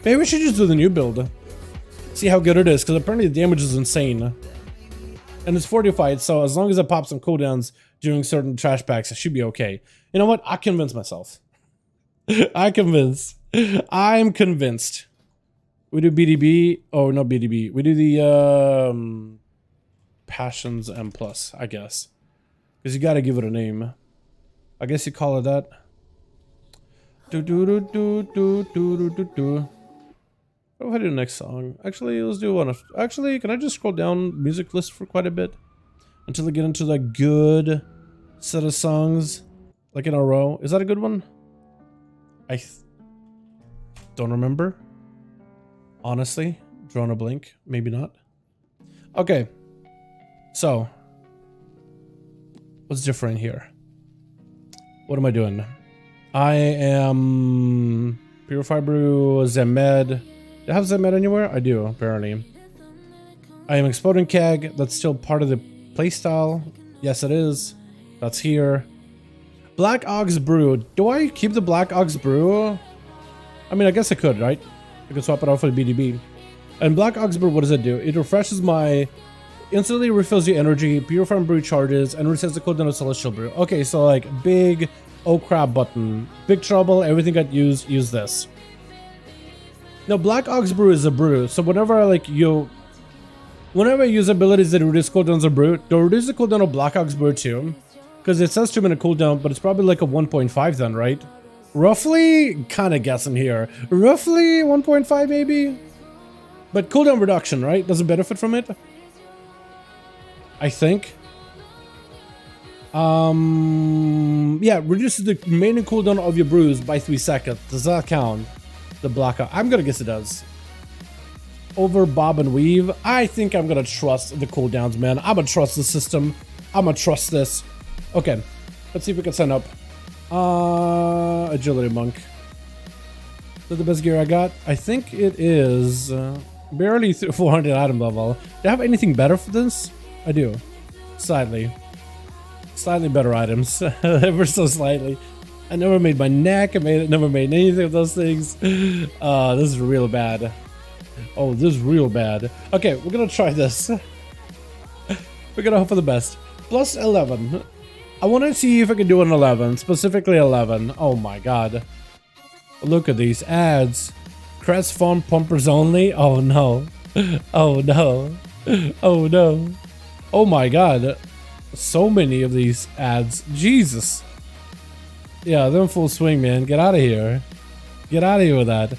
Maybe we should just do the new build. See how good it is, because apparently the damage is insane. And it's fortified, so as long as it pops some cooldowns during certain trash packs, it should be okay. You know what? I convinced myself. I'm convinced. We do BDB. Oh, not BDB. We do the Passions M+, I guess. Because you gotta give it a name. I guess you call it that. What if I do the next song? Actually, let's do one. Actually, can I just scroll down music list for quite a bit? Until I get into the good set of songs. Like in a row. Is that a good one? I don't remember. Honestly. Drawing a blink. Maybe not. Okay. So. What's different here? What am I doing? I am Purify Brew, Zemed. Do I have Zemed anywhere? I do, apparently. I am Exploding Keg. That's still part of the playstyle. Yes, it is. That's here. Black Ox Brew. Do I keep the Black Ox Brew? I mean, I guess I could, right? I could swap it out for the BDB. And Black Ox Brew, what does it do? It refreshes my... Instantly refills your energy, Purify Brew charges, and resets the cooldown of Celestial Brew. Okay, so like big oh crap button. Big trouble, everything got used, use this. Now Black Ox Brew is a brew, so whenever I use abilities that reduce cooldowns of brew, they'll reduce the cooldown of Black Ox Brew too. Because it says 2-minute cooldown, but it's probably like a 1.5 then, right? Roughly, kinda guessing here. Roughly 1.5 maybe? But cooldown reduction, right? Does it benefit from it? I think. Yeah, reduces the remaining cooldown of your brews by 3 seconds. Does that count? The blackout. I'm gonna guess it does. Over bob and weave. I think I'm gonna trust the cooldowns, man. I'm gonna trust the system. I'm gonna trust this. Okay, let's see if we can sign up. Agility monk. Is that the best gear I got? I think it is. Barely 400 item level. Do I have anything better for this? I do. Slightly better items. Ever so slightly. I never made my neck. Never made anything of those things. This is real bad. Oh, this is real bad. Okay, we're gonna try this. We're gonna hope for the best. Plus 11. I want to see if I can do an 11. Specifically 11. Oh my god. Look at these ads. Crest farm pumpers only. Oh no. Oh no. Oh no. Oh my god. So many of these ads. Jesus. Yeah, they're in full swing, man. Get out of here. Get out of here with that.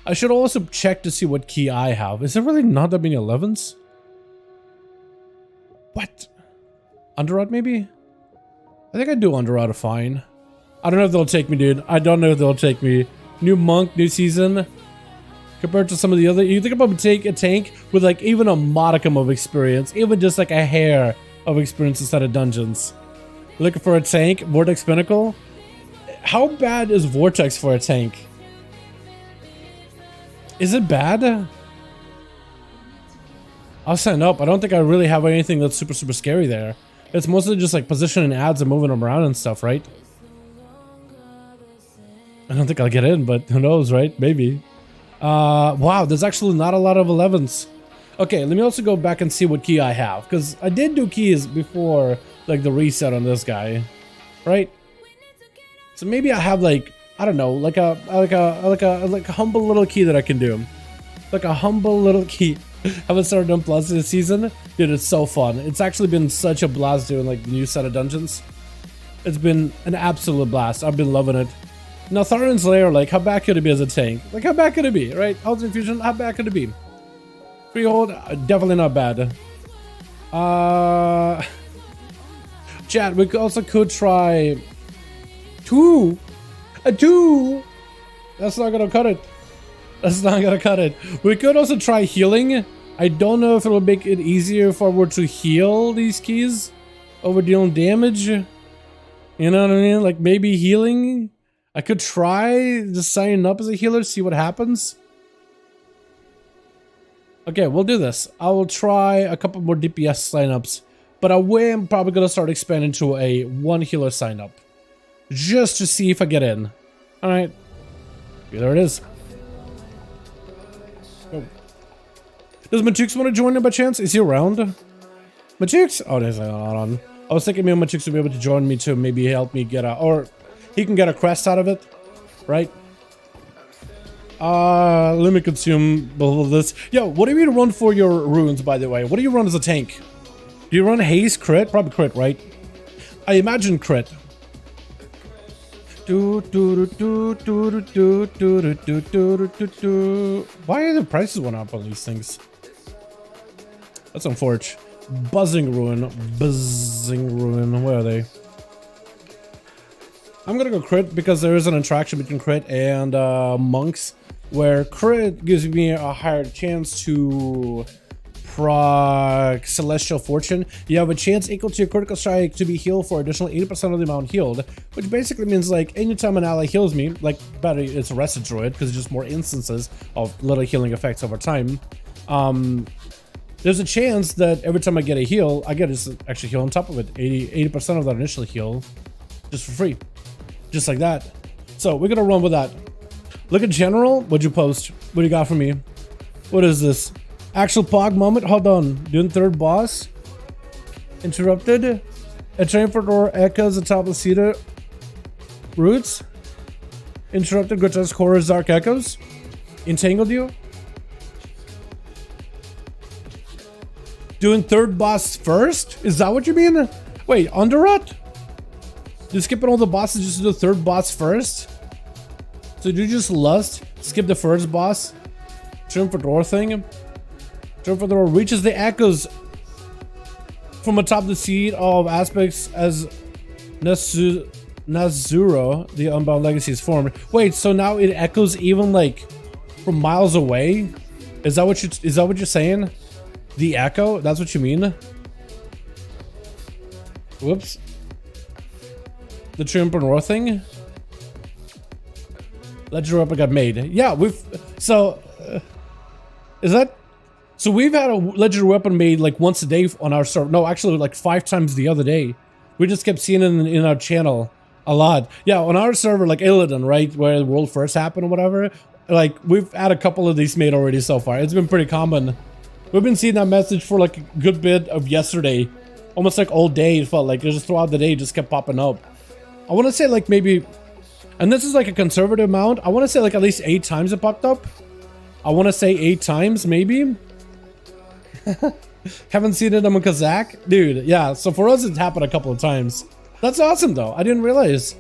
I should also check to see what key I have. Is there really not that many 11s? What? Underrot maybe? I think I do Underrot fine. I don't know if they'll take me, dude. I don't know if they'll take me. New monk, new season. Compared to some of the other, you think I'm gonna take a tank with like even a modicum of experience, even just like a hair of experience inside of dungeons. Looking for a tank, Vortex Pinnacle. How bad is Vortex for a tank? Is it bad? I'll sign up. I don't think I really have anything that's super scary there. It's mostly just like positioning ads and moving them around and stuff, right? I don't think I'll get in, but who knows, right? Maybe. Wow, there's actually not a lot of 11s. Okay, let me also go back and see what key I have, because I did do keys before, like the reset on this guy, right? So maybe I have like, I don't know, like a humble little key that I can do, like a humble little key. Haven't started on Plus this season, dude. It's so fun. It's actually been such a blast doing like the new set of dungeons. It's been an absolute blast. I've been loving it. Now, Tharan's Lair, like, how bad could it be as a tank? Like, how bad could it be, right? House Infusion, how bad could it be? Freehold, definitely not bad. Chat, we also could try... A two! That's not gonna cut it. That's not gonna cut it. We could also try healing. I don't know if it'll make it easier if I were to heal these keys over dealing damage. You know what I mean? Like, maybe healing... I could try just signing up as a healer, see what happens. Okay, we'll do this. I will try a couple more DPS signups, but I'm probably gonna start expanding to a 1 healer signup, just to see if I get in. All right, there it is. Oh. Does Machux want to join in by chance? Is he around? Machux? Oh, there's not on. I was thinking maybe Machux would be able to join me to maybe help me get a, or he can get a crest out of it, right? Let me consume both of this. Yo, what do you run for your runes, by the way? What do you run as a tank? Do you run haste, crit? Probably crit, right? I imagine crit. Why are the prices went up on these things? That's unfortunate. Buzzing ruin. Buzzing ruin. Where are they? I'm gonna go crit because there is an interaction between crit and monks, where crit gives me a higher chance to proc Celestial Fortune. You have a chance equal to your critical strike to be healed for additional 80% of the amount healed, which basically means like anytime an ally heals me, like better it's a rested druid because it's just more instances of little healing effects over time. There's a chance that every time I get a heal, I get to actually heal on top of it. 80% of that initial heal just for free. Just like that. So we're gonna run with that. Look at general. What'd you post? What do you got for me? What is this? Actual pog moment? Hold on. Doing third boss. Interrupted. A train for door echoes atop of cedar roots. Interrupted grotesque horrors dark echoes. Entangled you. Doing third boss first? Is that what you mean? Wait, Underrot? You're skipping all the bosses just to do the third boss first? So do you just lust? Skip the first boss? Trim for door thing? Turn for the road reaches the echoes from atop the seat of aspects as Nazuro, the Unbound Legacy, is formed. Wait, so now it echoes even like from miles away? Is that what you're saying? The echo? That's what you mean? Whoops. The Triumph North thing? Legendary weapon got made. Yeah, is that? So we've had a legendary weapon made like once a day on our server. No, actually like 5 times the other day. We just kept seeing it in our channel a lot. Yeah, on our server, like Illidan, right, where the world first happened or whatever. Like we've had a couple of these made already so far. It's been pretty common. We've been seeing that message for like a good bit of yesterday. Almost like all day it felt like. Just throughout the day it just kept popping up. I want to say like maybe, and this is like a conservative amount, I want to say like at least 8 times it popped up. I want to say 8 times maybe. Haven't seen it on Kazakh? Dude, yeah, so for us it's happened a couple of times. That's awesome though, I didn't realize.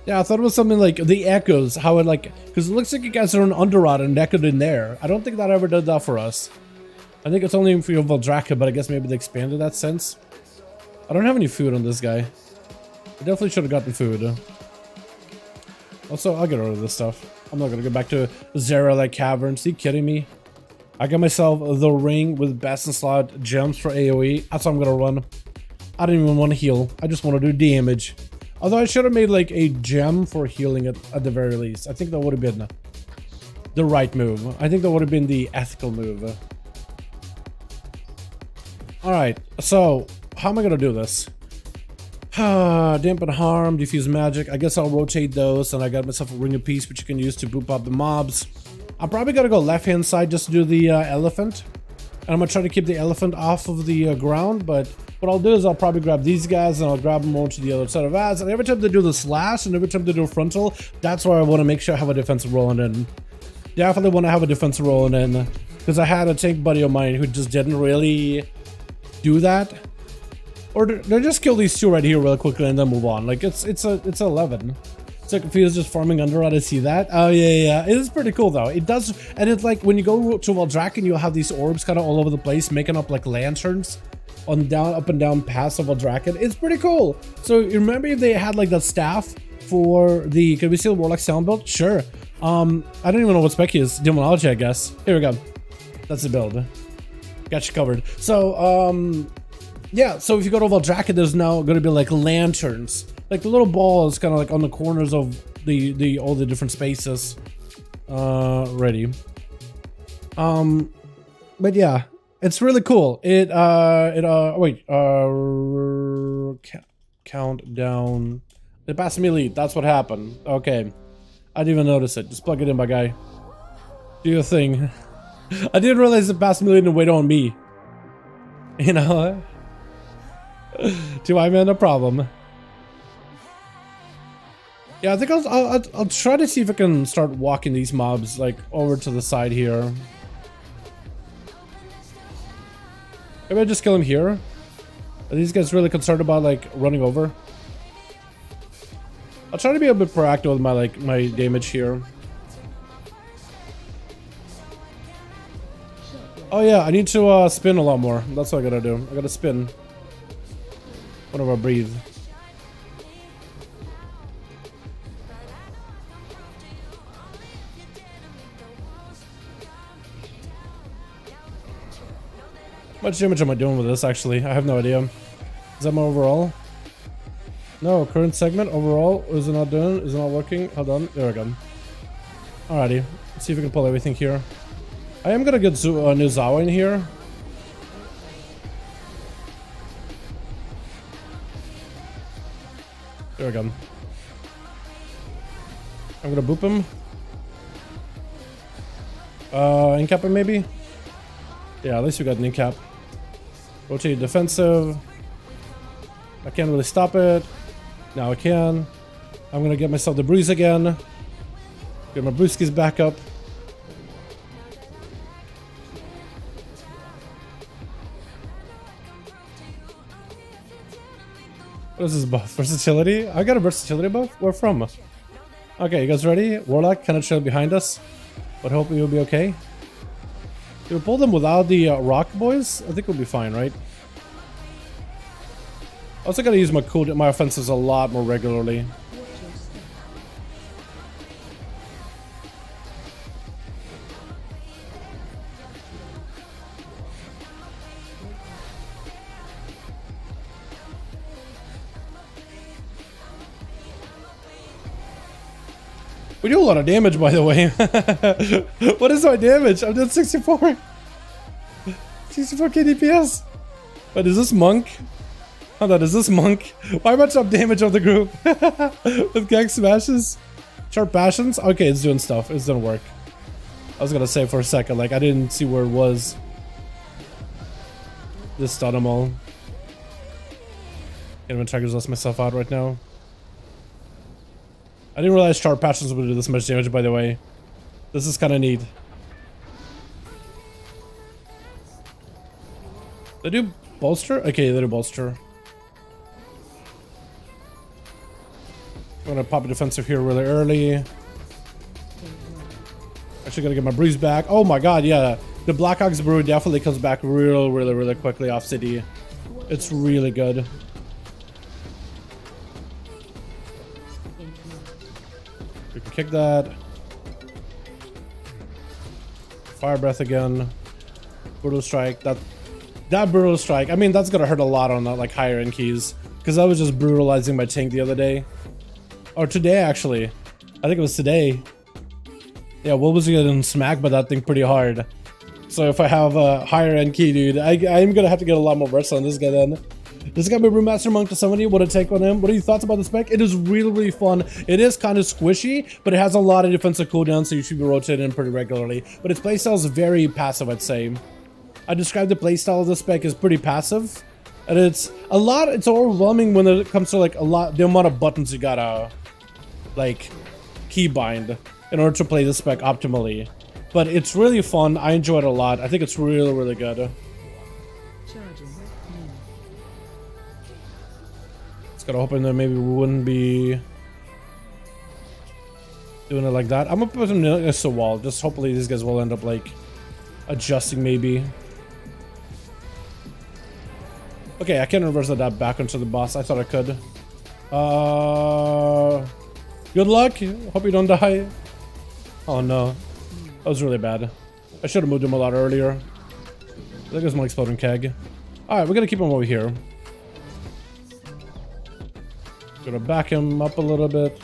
Yeah, I thought it was something like the echoes, how it like, because it looks like you guys are an Underrod and echoed in there. I don't think that ever did that for us. I think it's only for your Valdraka, but I guess maybe they expanded that sense. I don't have any food on this guy. I definitely should have gotten food. Also, I'll get rid of this stuff. I'm not gonna go back to Zera-like caverns. Are you kidding me? I got myself the ring with best in slot gems for AoE. That's what I'm gonna run. I don't even want to heal. I just want to do damage. Although I should have made like a gem for healing it at the very least. I think that would have been the right move. I think that would have been the ethical move. Alright, so how am I gonna do this? Dampen harm, diffuse magic. I guess I'll rotate those, and I got myself a ring of peace which you can use to boop up the mobs. I'm probably gonna go left hand side just to do the elephant. And I'm gonna try to keep the elephant off of the ground, but what I'll do is I'll probably grab these guys and I'll grab them over to the other side of ads. And every time they do the slash and every time they do a frontal, that's where I want to make sure I have a defensive rolling in. Definitely want to have a defensive rolling in, because I had a tank buddy of mine who just didn't really do that. Or they just kill these 2 right here really quickly and then move on. Like it's 11. So confused, just farming Underrod. I see that. Oh yeah. It is pretty cool though. It does, and it's like when you go to Valdraken, you'll have these orbs kind of all over the place, making up like lanterns on up and down paths of Valdraken. It's pretty cool. So you remember if they had like that staff for the, could we see the Warlock sound build? Sure. I don't even know what spec he is. Demonology, I guess. Here we go. That's the build. Got you covered. So yeah, so if you go to Valdraken, there's now going to be like lanterns, like the little balls kind of like on the corners of the all the different spaces. Ready. But yeah, it's really cool. Countdown. They passed me lead. That's what happened. Okay, I didn't even notice it. Just plug it in, my guy. Do your thing. I didn't realize it passed me lead and wait on me. You know. Do I man a problem? Yeah, I think I'll try to see if I can start walking these mobs like over to the side here. Maybe I just kill him here. Are these guys really concerned about like running over? I'll try to be a bit proactive with my damage here. Oh yeah, I need to spin a lot more. That's what I gotta do. I gotta spin. Whenever I breathe. How much damage am I doing with this actually? I have no idea. Is that my overall? No, current segment overall. Is it not doing? Is it not working? Hold on. There we go. Alrighty. Let's see if we can pull everything here. I am gonna get Nuzawa in here. There we go. I'm gonna boop him. Incap him maybe? Yeah, at least we got an incap. Rotate defensive. I can't really stop it. Now I can. I'm gonna get myself the bruise again. Get my brewskis back up. What is this buff? Versatility? I got a versatility buff? Where from? Okay, you guys ready? Warlock kind of chill behind us, but hope you'll be okay. Can we pull them without the rock boys? I think we'll be fine, right? Also gotta use my offenses a lot more regularly. We do a lot of damage, by the way. What is my damage? I'm doing 64. 64 KDPS. But is this monk? Hold on, is this monk? Why much up damage of the group? With gang smashes? Sharp passions? Okay, it's doing stuff. It's doing work. I was gonna say for a second, like, I didn't see where it was. Just stun them all. Can't even try to exhaust myself out right now. I didn't realize sharp passions would do this much damage, by the way. This is kind of neat. They do bolster? Okay, they do bolster. I'm gonna pop a defensive here really early. Actually gonna get my breeze back. Oh my god, yeah. The Black Ox Brew definitely comes back really quickly off city. It's really good. We can kick that. Fire breath again. Brutal strike. That brutal strike. I mean, that's gonna hurt a lot on like higher end keys, because I was just brutalizing my tank the other day, or today actually. I think it was today. Yeah, Will was getting smacked by that thing pretty hard. So if I have a higher end key, dude, I'm gonna have to get a lot more bursts on this guy then. This guy be Brewmaster Monk to 70. What a take on him. What are your thoughts about the spec? It is really fun. It is kind of squishy, but it has a lot of defensive cooldowns, so you should be rotating pretty regularly. But its playstyle is very passive, I'd say. I describe the playstyle of the spec as pretty passive, and it's overwhelming when it comes to like the amount of buttons you gotta like keybind in order to play the spec optimally. But it's really fun. I enjoy it a lot. I think it's really good. Just gotta hope that maybe we wouldn't be doing it like that. I'm gonna put them next to the wall. Just hopefully these guys will end up like adjusting maybe. Okay, I can reverse that back onto the boss. I thought I could. Good luck. Hope you don't die. Oh no. That was really bad. I should have moved him a lot earlier. There goes my exploding keg. Alright, we're gonna keep him over here. Gonna back him up a little bit.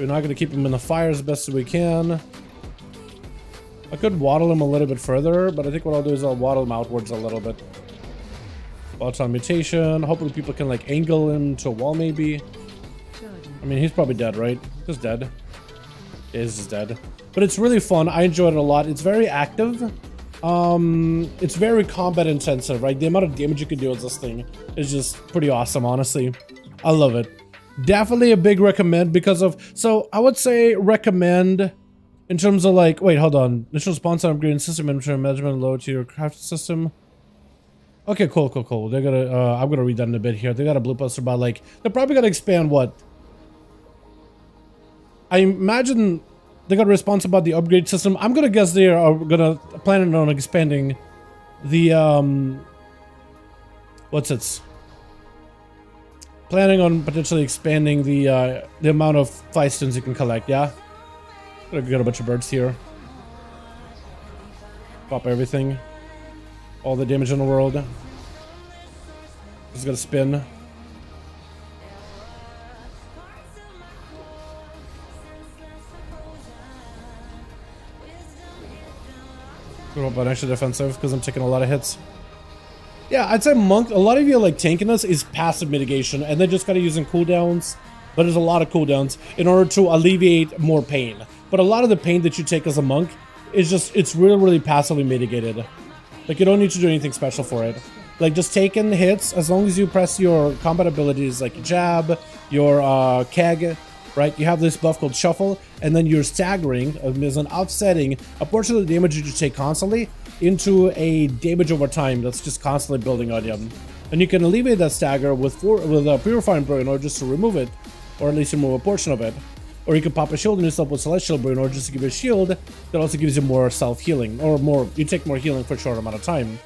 We're not gonna keep him in the fire as best as we can. I could waddle him a little bit further, but I think what I'll do is I'll waddle him outwards a little bit. Watch on mutation. Hopefully people can like angle him to a wall maybe. I mean, he's probably dead, right? He's dead. Yeah, he's just dead. But it's really fun. I enjoyed it a lot. It's very active. It's very combat intensive, right? The amount of damage you can do with this thing is just pretty awesome, honestly. I love it. Definitely a big recommend because of... So, I would say recommend in terms of like... Wait, hold on. Initial response on upgrading system inventory management low to your craft system. Okay, cool. They're gonna... I'm gonna read that in a bit here. They got a blue poster about like... They're probably gonna expand what? I imagine... They got a response about the upgrade system. I'm gonna guess they are gonna planning on expanding the planning on potentially expanding the amount of fly stones you can collect. Yeah, gonna get a bunch of birds here. Pop everything, all the damage in the world. Just gonna spin. But actually defensive because I'm taking a lot of hits. Yeah, I'd say Monk, a lot of you like tanking us is passive mitigation, and they just gotta using cooldowns, but there's a lot of cooldowns in order to alleviate more pain. But a lot of the pain that you take as a Monk is just, it's really passively mitigated. Like you don't need to do anything special for it. Like just taking hits, as long as you press your combat abilities like your jab, your keg, right? You have this buff called Shuffle, and then you're staggering, as an offsetting a portion of the damage that you take constantly into a damage over time that's just constantly building on you. And you can alleviate that stagger with Purifying Brew in order just to remove it, or at least remove a portion of it. Or you can pop a shield on yourself with Celestial Brew in order just to give you a shield that also gives you more self-healing, or more, you take more healing for a short amount of time.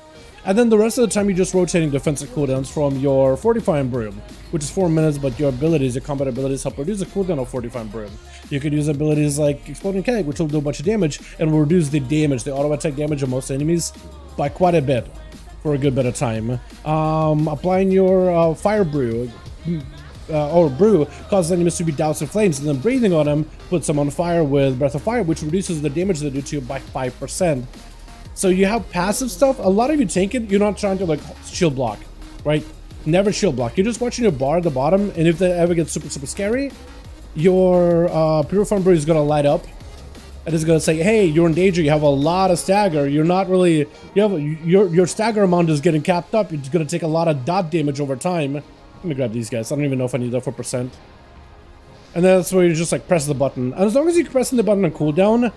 And then the rest of the time you're just rotating defensive cooldowns from your Fortifying Brew, which is 4 minutes, but your abilities, your combat abilities help reduce the cooldown of Fortifying Brew. You could use abilities like Exploding Keg, which will do a bunch of damage and will reduce the damage, the auto attack damage of most enemies by quite a bit for a good bit of time. Applying your Fire Brew, or brew, causes enemies to be doused in flames, and then breathing on them puts them on fire with Breath of Fire, which reduces the damage they do to you by 5%. So you have passive stuff. A lot of you tanking, you're not trying to like shield block, right? Never shield block. You're just watching your bar at the bottom, and if they ever get super scary, your Purifying Brew is gonna light up, and it's gonna say, "Hey, you're in danger. You have a lot of stagger. You're not really. You have your stagger amount is getting capped up. It's gonna take a lot of dot damage over time." Let me grab these guys. I don't even know if I need that for percent. And then that's where you just like press the button, and as long as you're pressing the button on cooldown.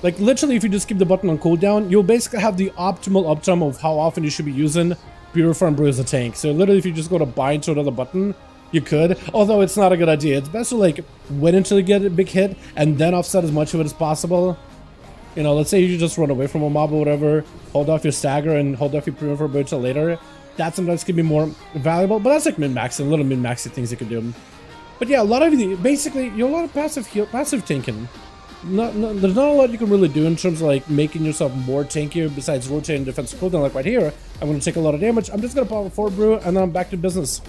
Like, literally, if you just keep the button on cooldown, you'll basically have the optimal uptime of how often you should be using Purifying Brew as a tank. So, literally, if you just go to bind to another button, you could. Although, it's not a good idea. It's best to, like, wait until you get a big hit and then offset as much of it as possible. You know, let's say you just run away from a mob or whatever, hold off your stagger and hold off your Purifying Brew till later. That sometimes can be more valuable, but that's like min-maxing, little min-maxing things you can do. But yeah, a lot of you, basically, you're a lot of passive tanking. There's not a lot you can really do in terms of like making yourself more tankier besides rotating defensive cooldown. Like right here, I'm going to take a lot of damage. I'm just going to pop a 4 brew and then I'm back to business.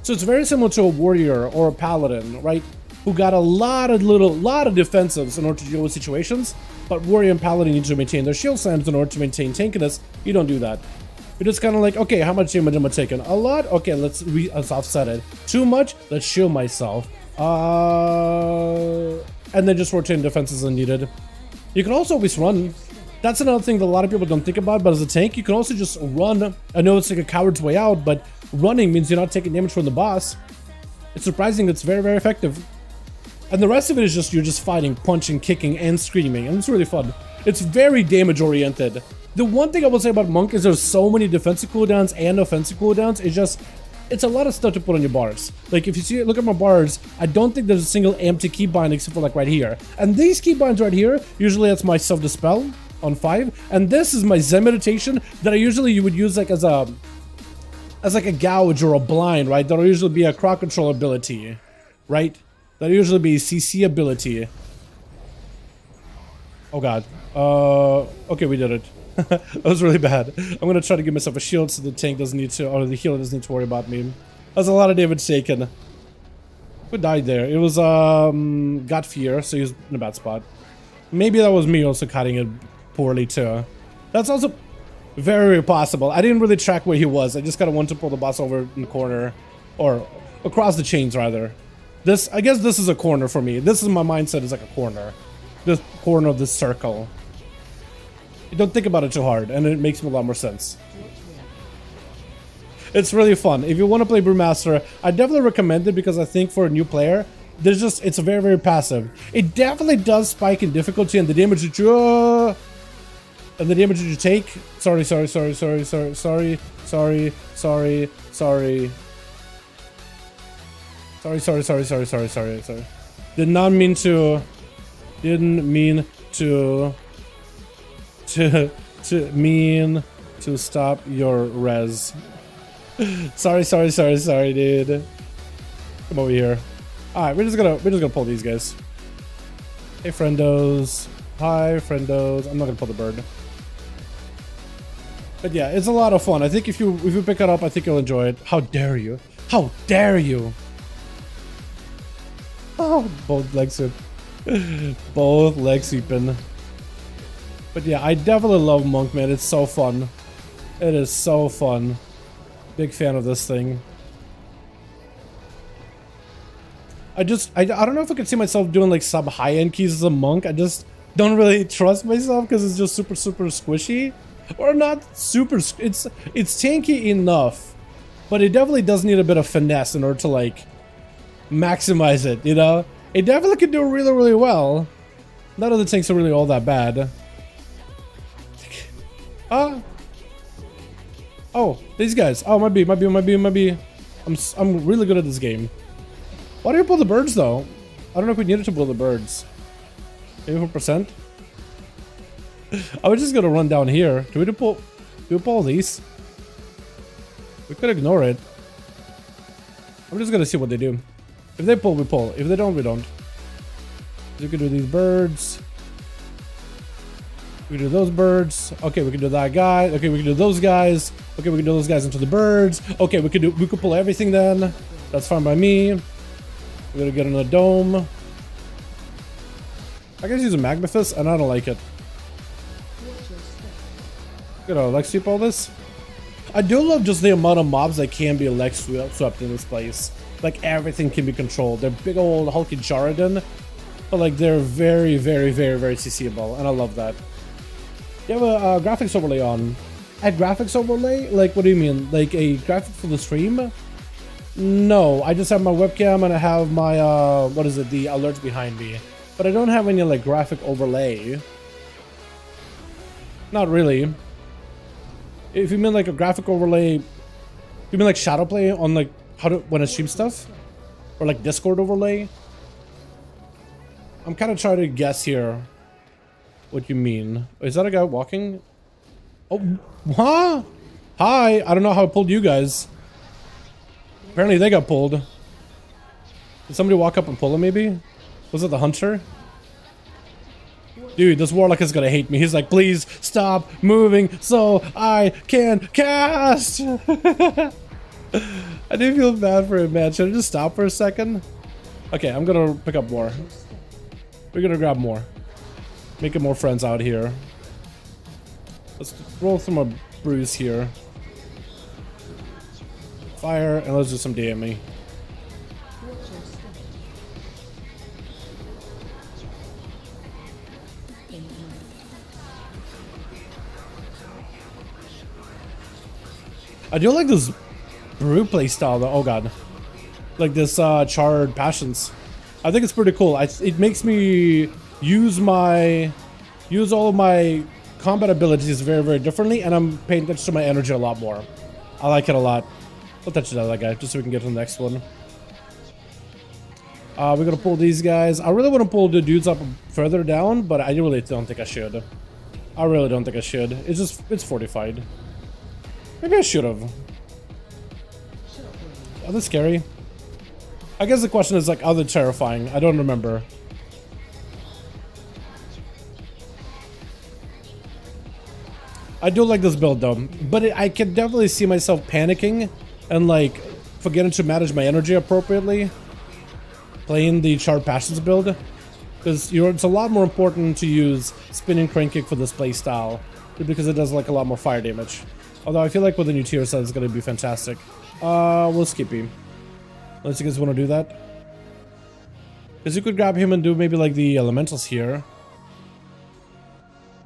So it's very similar to a warrior or a paladin, right? Who got a lot of defensives in order to deal with situations. But warrior and paladin need to maintain their shield slams in order to maintain tankiness. You don't do that. You're just kind of like, okay, how much damage am I taking? A lot? Okay, let's offset it. Too much? Let's shield myself. And then just rotating defenses as needed. You can also always run. That's another thing that a lot of people don't think about, but as a tank, you can also just run. I know it's like a coward's way out, but running means you're not taking damage from the boss. It's surprising it's very, very effective. And the rest of it is just, you're just fighting, punching, kicking, and screaming, and it's really fun. It's very damage-oriented. The one thing I will say about Monk is there's so many defensive cooldowns and offensive cooldowns, it's a lot of stuff to put on your bars. Like, if you see, look at my bars, I don't think there's a single empty keybind except for like right here. And these keybinds right here, usually that's my self-dispel on 5. And this is my Zen meditation that you would use like as like a gouge or a blind, right? That'll usually be a crowd control ability, right? That'll usually be a CC ability. Oh god. Okay, we did it. That was really bad. I'm gonna try to give myself a shield so the tank doesn't need to, or the healer doesn't need to worry about me. That's a lot of damage taken. Who died there? It was, got fear, so he was in a bad spot. Maybe that was me also cutting it poorly too. That's also very, very possible. I didn't really track where he was. I just kind of wanted to pull the boss over in the corner, or across the chains rather. I guess this is a corner for me. This is my mindset, is like a corner. This corner of this circle. You don't think about it too hard, and it makes a lot more sense. It's really fun. If you want to play Brewmaster, I definitely recommend it because I think for a new player, it's very, very passive. It definitely does spike in difficulty, and the damage that you take. Sorry. Didn't mean to stop your res. Sorry, dude. Come over here. Alright, we're just gonna pull these guys. Hey, friendos. Hi, friendos. I'm not gonna pull the bird. But yeah, it's a lot of fun. I think if you pick it up, I think you'll enjoy it. How dare you? How dare you? Oh, both legs sweep. Both legs sweeping. But yeah, I definitely love Monk, man. It's so fun. It is so fun. Big fan of this thing. I don't know if I could see myself doing like sub high-end keys as a Monk. I just don't really trust myself because it's just super squishy. Or not super, it's tanky enough. But it definitely does need a bit of finesse in order to like maximize it, you know? It definitely could do really, really well. None of the tanks are really all that bad. Oh, these guys. Oh, might be. I'm really good at this game. Why do you pull the birds though? I don't know if we needed to pull the birds. Maybe 4%. I was just gonna run down here. Do we pull these? We could ignore it. I'm just gonna see what they do. If they pull, we pull. If they don't, we don't. We can do these birds. We can do those birds. Okay, we can do that guy. Okay, we can do those guys. Okay, we can do those guys into the birds. Okay, we could pull everything then. That's fine by me. We're gonna get in a dome. I guess use a magma fist, and I don't like it. Gonna leg sweep all this. I do love just the amount of mobs that can be leg swept in this place. Like everything can be controlled. They're big old hulky Jaredon, but like they're very, very, very, very CCable, and I love that. You have a graphics overlay on. A graphics overlay? Like, what do you mean? Like a graphic for the stream? No, I just have my webcam and I have my, what is it, the alerts behind me. But I don't have any, like, graphic overlay. Not really. If you mean, like, a graphic overlay, you mean, like, shadow play on, like, when I stream stuff? Or, like, Discord overlay? I'm kind of trying to guess here what you mean. Is that a guy walking? Oh, huh? Hi, I don't know how I pulled you guys. Apparently they got pulled. Did somebody walk up and pull him maybe? Was it the hunter? Dude, this warlock is gonna hate me. He's like, please stop moving so I can cast! I do feel bad for him, man. Should I just stop for a second? Okay, I'm gonna pick up more. We're gonna grab more. Making more friends out here. Let's roll through my brews here. Fire, and let's do some DME. I do like this brew playstyle though. Oh god. Like this charred passions. I think it's pretty cool. It makes me use all of my combat abilities very, very differently, and I'm paying attention to my energy a lot more. I like it a lot. We'll touch that guy just so we can get to the next one. We're gonna pull these guys. I really want to pull the dudes up further down, but I really don't think I should. I really don't think I should. It's fortified. Maybe I should have. Are they scary? I guess the question is like, are they terrifying? I don't remember. I do like this build though, but I can definitely see myself panicking and like forgetting to manage my energy appropriately playing the Charred Passions build, because it's a lot more important to use spinning crane kick for this play style because it does like a lot more fire damage. Although I feel like with the new tier set it's gonna be fantastic. We'll skip him unless you guys want to do that, because you could grab him and do maybe like the elementals here.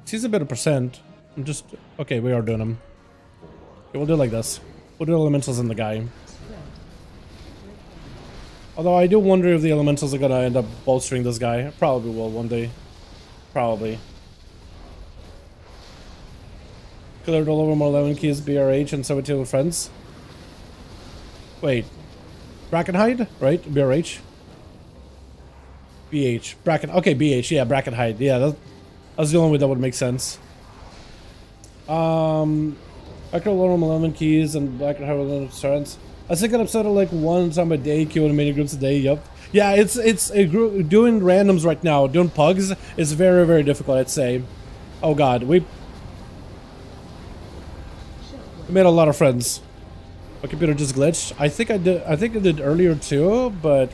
He's a bit of percent. I'm just okay. We are doing them. Okay, we'll do it like this. We'll do elementals in the guy. Although I do wonder if the elementals are gonna end up bolstering this guy. Probably will one day. Probably. Colored all over more 11 keys, BRH, and 17 with friends. Wait. Bracket hide? Right? BRH? BH. Bracket. Okay, BH. Yeah, bracket hide. Yeah, that's the only way that would make sense. I could learn 11 keys and I could have 11 turns. I think I'm upset like one time a day, queuing mini groups a day. Yep. Yeah, it's a group doing randoms right now. Doing pugs is very, very difficult, I'd say. Oh god, we made a lot of friends. My computer just glitched. I think I did earlier too, but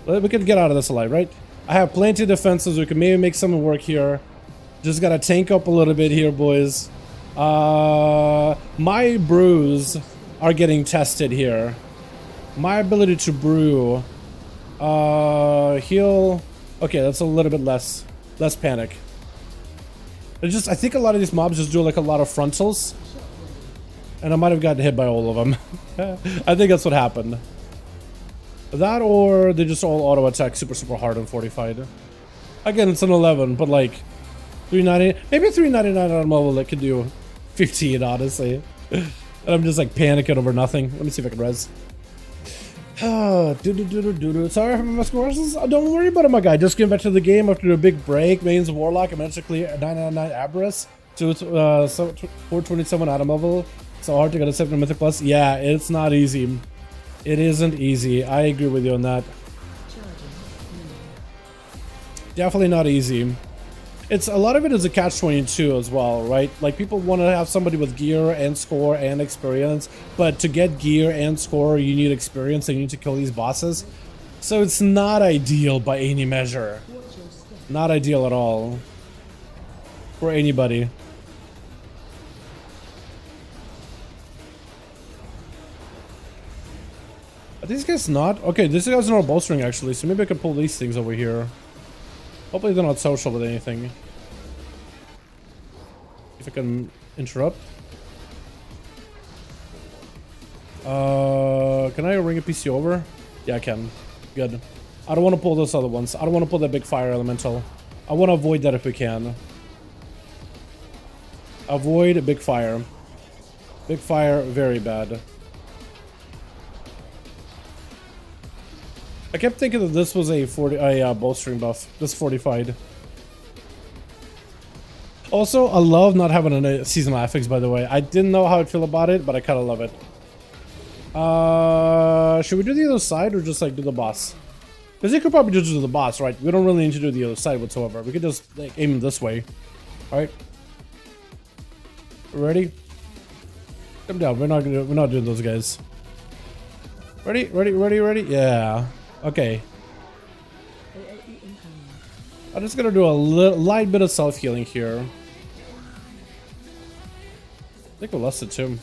we can get out of this alive, right? I have plenty of defenses. We can maybe make something work here. Just gotta tank up a little bit here, boys. My brews are getting tested here. My ability to brew, heal. Okay, that's a little bit less panic. I think a lot of these mobs just do like a lot of frontals, and I might have gotten hit by all of them. I think that's what happened. That, or they just all auto attack super hard and fortified. Again, it's an 11, but like 390, maybe 399 on a mobile that could do 15, honestly. And I'm just like panicking over nothing. Let me see if I can res. Sorry for my scores. Don't worry about it, my guy. Just getting back to the game after a big break. Mains of Warlock. I managed to clear 999 Aberrus to 427 item level. So hard to get a 7 Mythic Plus. Yeah, it's not easy. It isn't easy. I agree with you on that. Definitely not easy. It's a lot of it is a catch-22 as well, right? Like people want to have somebody with gear and score and experience, but to get gear and score, you need experience and you need to kill these bosses. So it's not ideal by any measure. Not ideal at all for anybody. Are these guys not? Okay, these guys are not bolstering actually, so maybe I can pull these things over here. Hopefully they're not social with anything. If I can interrupt. Can I ring a PC over? Yeah, I can. Good. I don't want to pull those other ones. I don't want to pull that big fire elemental. I want to avoid that if we can. Avoid a big fire. Big fire, very bad. I kept thinking that this was a bolstering buff. This fortified. Also, I love not having a seasonal affix, by the way. I didn't know how I'd feel about it, but I kind of love it. Should we do the other side or just like do the boss? Because you could probably just do the boss, right? We don't really need to do the other side whatsoever. We could just like, aim this way. Alright. Ready? Come down. We're not doing those guys. Ready? Ready? Ready? Ready? Yeah. Okay. I'm just gonna do a light bit of self-healing here. I think we lost it too.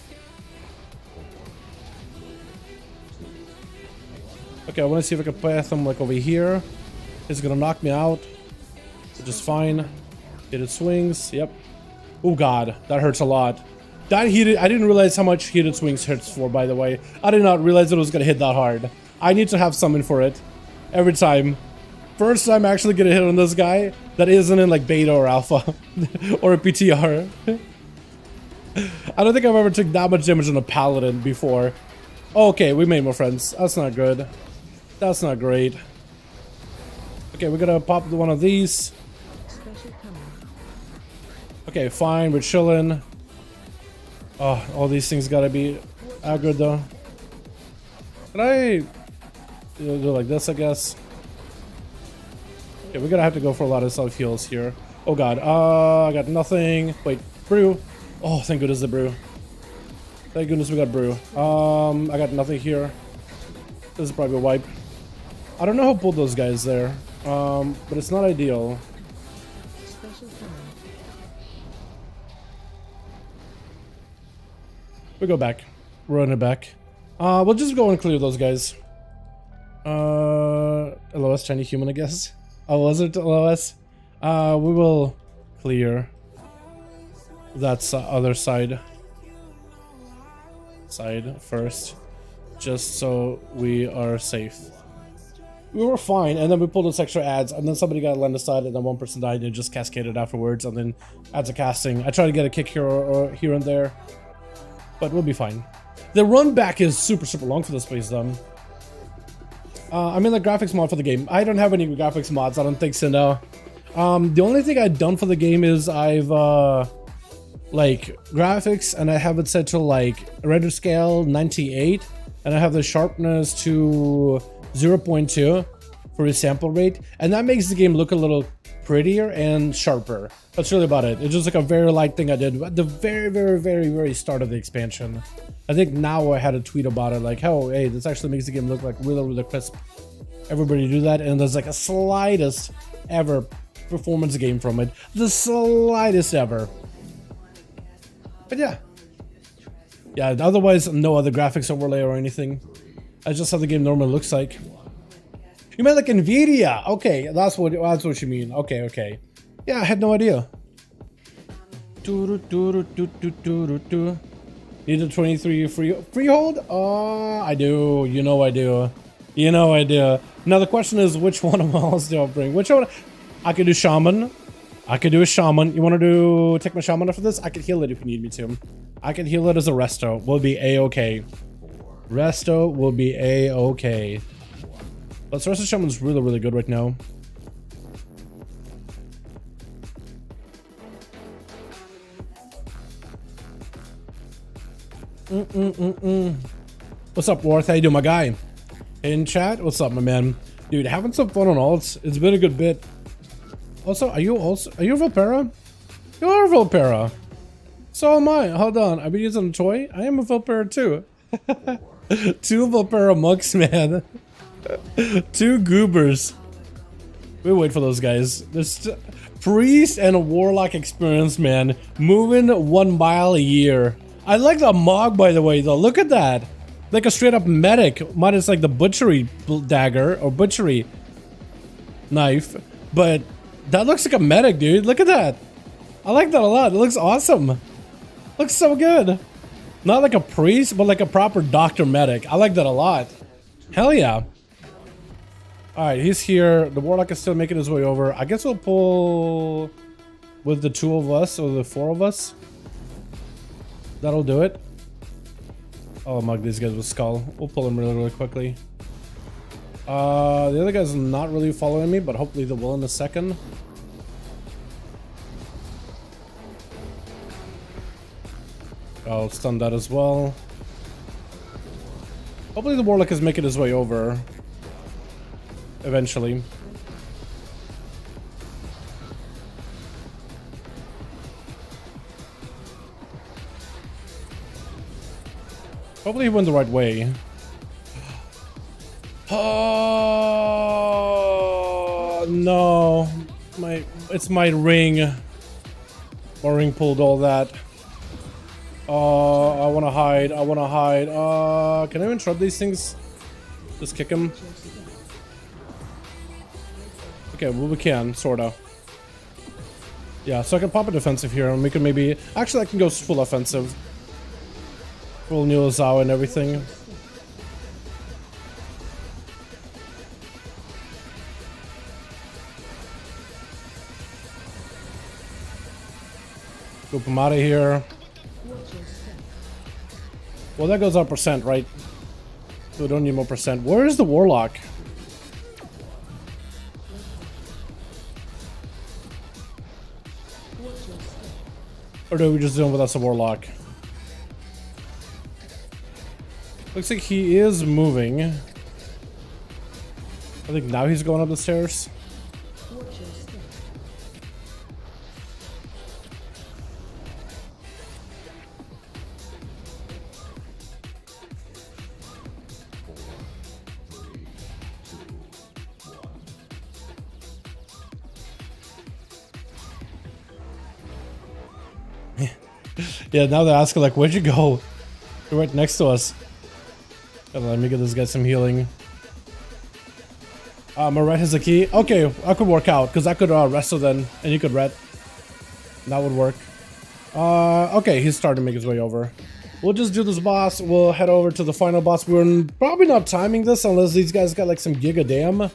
Okay, I want to see if I can path him like over here. He's gonna knock me out, which is fine. Hit it swings. Yep. Oh god, that hurts a lot. That heated. I didn't realize how much heated swings hurts for. By the way, I did not realize it was gonna hit that hard. I need to have summon for it every time. First time actually get a hit on this guy that isn't in like beta or alpha or a PTR. I don't think I've ever took that much damage on a paladin before. Okay, we made more friends. That's not good. That's not great. Okay, we're gonna pop one of these. Okay, fine, we're chilling. Oh, all these things gotta be aggroed though. Can I do like this, I guess? Okay, we're gonna have to go for a lot of self heals here. Oh god, I got nothing. Wait, brew. Oh, thank goodness the brew. Thank goodness we got brew. I got nothing here. This is probably a wipe. I don't know who pulled those guys there, but it's not ideal. We go back. We're running it back. We'll just go and clear those guys. LOS Chinese human, I guess. Oh, was it LOS? We will clear that other side first, just so we are safe. We were fine, and then we pulled those extra ads, and then somebody got land aside, and then one person died, and it just cascaded afterwards, and then adds a casting. I tried to get a kick here or here and there, but we'll be fine. The run back is super long for this place, though. I'm in the graphics mod for the game. I don't have any graphics mods. I don't think so, no. The only thing I've done for the game is I've like graphics, and I have it set to like render scale 98, and I have the sharpness to 0.2 for the sample rate, and that makes the game look a little prettier and sharper. That's really about it. It's just like a very light thing I did at the very start of the expansion. I think now I had a tweet about it, like, oh, hey, this actually makes the game look like really crisp. Everybody do that, and there's like a slightest ever performance gain from it. The slightest ever. But yeah. Yeah, otherwise, no other graphics overlay or anything. That's just how the game normally looks like. You meant like NVIDIA? Okay, that's what you mean. Okay. Yeah, I had no idea. Need a 23 freehold? I do. You know I do. Now the question is, which one of else do I bring? Which one? I could do shaman. I could do a shaman. You want to take my shaman after this? I could heal it if you need me to. I can heal it as a resto. We'll be a-okay. Resto will be a-okay. But Resto Shaman's really, really good right now. What's up, Worth? How you doing, my guy? In chat? What's up, my man? Dude, having some fun on alts. It's been a good bit. Also, are you Volpera? You are Volpera. So am I. Hold on. I've been using a toy. I am a Volpera too. Two Volpera monks, man. Two goobers. We wait for those guys. There's priest and a warlock experience, man. Moving 1 mile a year. I like the mog, by the way, though. Look at that. Like a straight up medic. Minus like the butchery dagger or butchery knife. But that looks like a medic, dude. Look at that. I like that a lot. It looks awesome. Looks so good. Not like a priest, but like a proper doctor medic. I like that a lot. Hell yeah. Alright, he's here. The warlock is still making his way over. I guess we'll pull with the 2 of us or the 4 of us. That'll do it. I'll mug these guys with skull. We'll pull them really, really quickly. The other guy's not really following me, but hopefully they will in a second. I'll stun that as well. Hopefully the warlock is making his way over. Eventually. Hopefully he went the right way. Oh no. It's my ring. My ring pulled all that. I wanna hide. Can I even trap these things? Just kick him. Okay, well we can, sorta. Yeah, so I can pop a defensive here and we can maybe... Actually, I can go full offensive. Full Neo Zao and everything. Scoop him out of here. Well, that goes up percent, right? So we don't need more percent. Where is the warlock? Or do we just do him with us a warlock? Looks like he is moving. I think now he's going up the stairs. Yeah, now they're asking like, where'd you go? You're right next to us. Let me get this guy some healing. My red has a key. Okay, I could work out because I could wrestle then, and you could red. That would work. Okay, he's starting to make his way over. We'll just do this boss. We'll head over to the final boss. We're probably not timing this unless these guys got like some giga damn.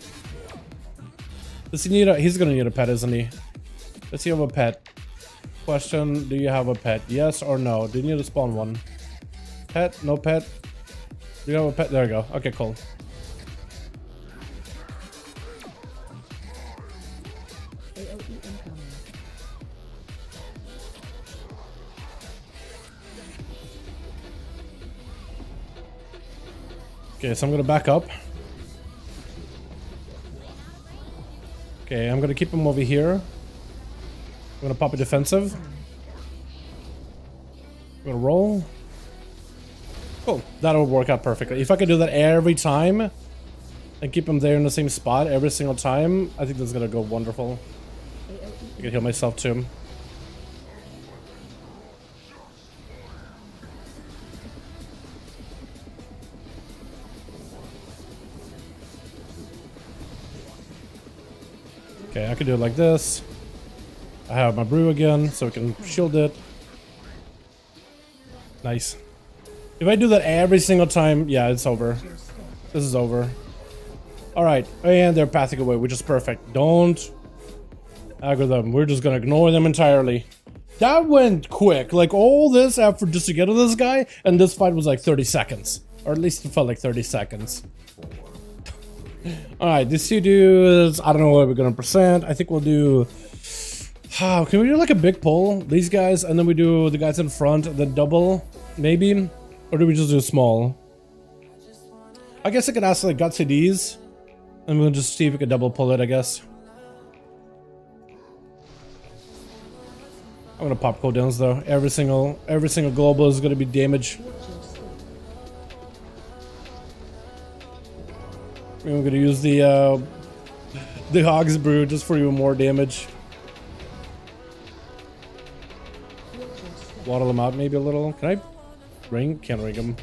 Does he need a? He's gonna need a pet, isn't he? Does he have a pet? Question: do you have a pet? Yes or no? Do you need to spawn one? Pet? No pet? Do you have a pet? There we go. Okay, cool. Okay, so I'm gonna back up. Okay, I'm gonna keep him over here. I'm gonna pop a defensive. I'm gonna roll. Cool. That'll work out perfectly. If I could do that every time and keep him there in the same spot every single time, I think that's gonna go wonderful. I can heal myself too. Okay, I can do it like this. I have my brew again, so we can shield it. Nice. If I do that every single time, yeah, it's over. This is over. Alright, and they're pathing away, which is perfect. Don't aggro them. We're just gonna ignore them entirely. That went quick. Like, all this effort just to get to this guy, and this fight was like 30 seconds. Or at least it felt like 30 seconds. Alright, these two dudes, I don't know what we're gonna present. I think we'll do... can we do like a big pull? These guys, and then we do the guys in front, the double, maybe? Or do we just do small? I guess I could ask like gutsy these, and we'll just see if we can double pull it, I guess. I'm gonna pop cooldowns though. Every single global is gonna be damage. I'm gonna use the Hog's Brew just for even more damage. Waddle them out maybe a little. Can I ring? Can't ring them.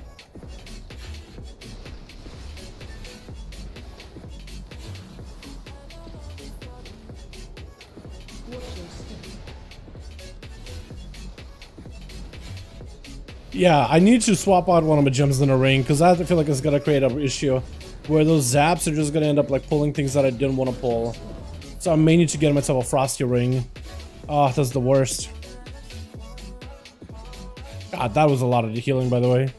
Yeah, I need to swap out one of my gems in a ring because I feel like it's gonna create an issue where those zaps are just gonna end up like pulling things that I didn't want to pull. So I may need to get myself a frosty ring. Oh, that's the worst. God, that was a lot of healing, by the way.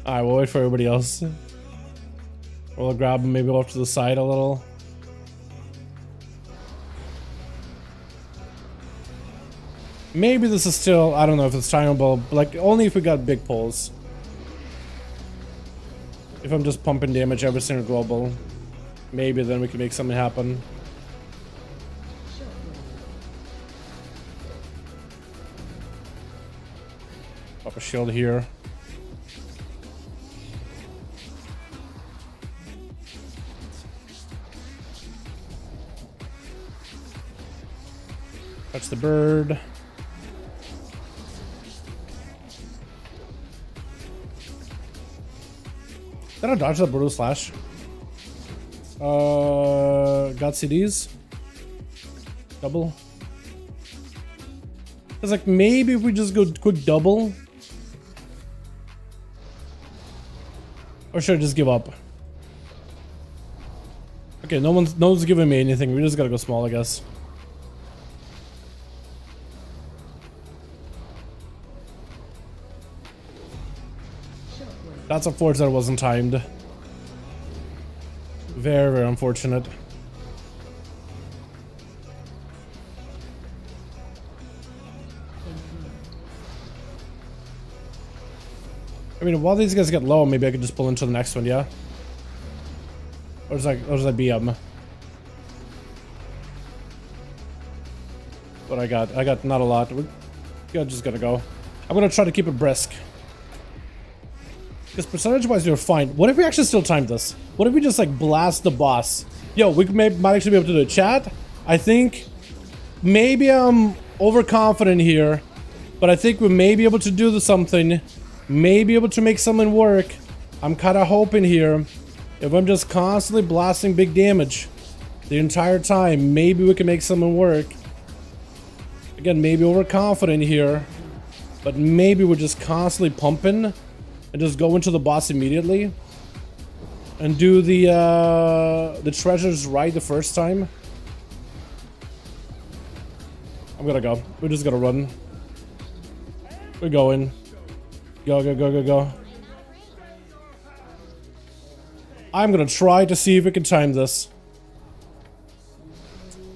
Alright, we'll wait for everybody else. We'll grab them maybe off to the side a little. Maybe this is still, I don't know if it's timeable, but like only if we got big pulls. If I'm just pumping damage every single global, maybe then we can make something happen. Pop a shield here. Touch the bird. Did I dodge that brutal slash? Got CDs. Double. It's like maybe if we just go quick double. Or should I just give up? Okay, no one's giving me anything. We just gotta go small, I guess. That's unfortunate that it wasn't timed. Very, very unfortunate. I mean, while these guys get low, maybe I could just pull into the next one, yeah? Or does that BM? What I got not a lot. We're just gonna go. I'm gonna try to keep it brisk. Because percentage-wise, you're fine. What if we actually still timed this? What if we just, like, blast the boss? Yo, we might actually be able to do a chat. I think maybe I'm overconfident here, but I think we may be able to do something. May be able to make something work. I'm kind of hoping here. If I'm just constantly blasting big damage the entire time, maybe we can make something work. Again, maybe overconfident here, but maybe we're just constantly pumping and just go into the boss immediately and do the treasures right the first time. I'm gonna go. We're just gonna run. We're going. Go, go, go, go, go. I'm gonna try to see if we can time this.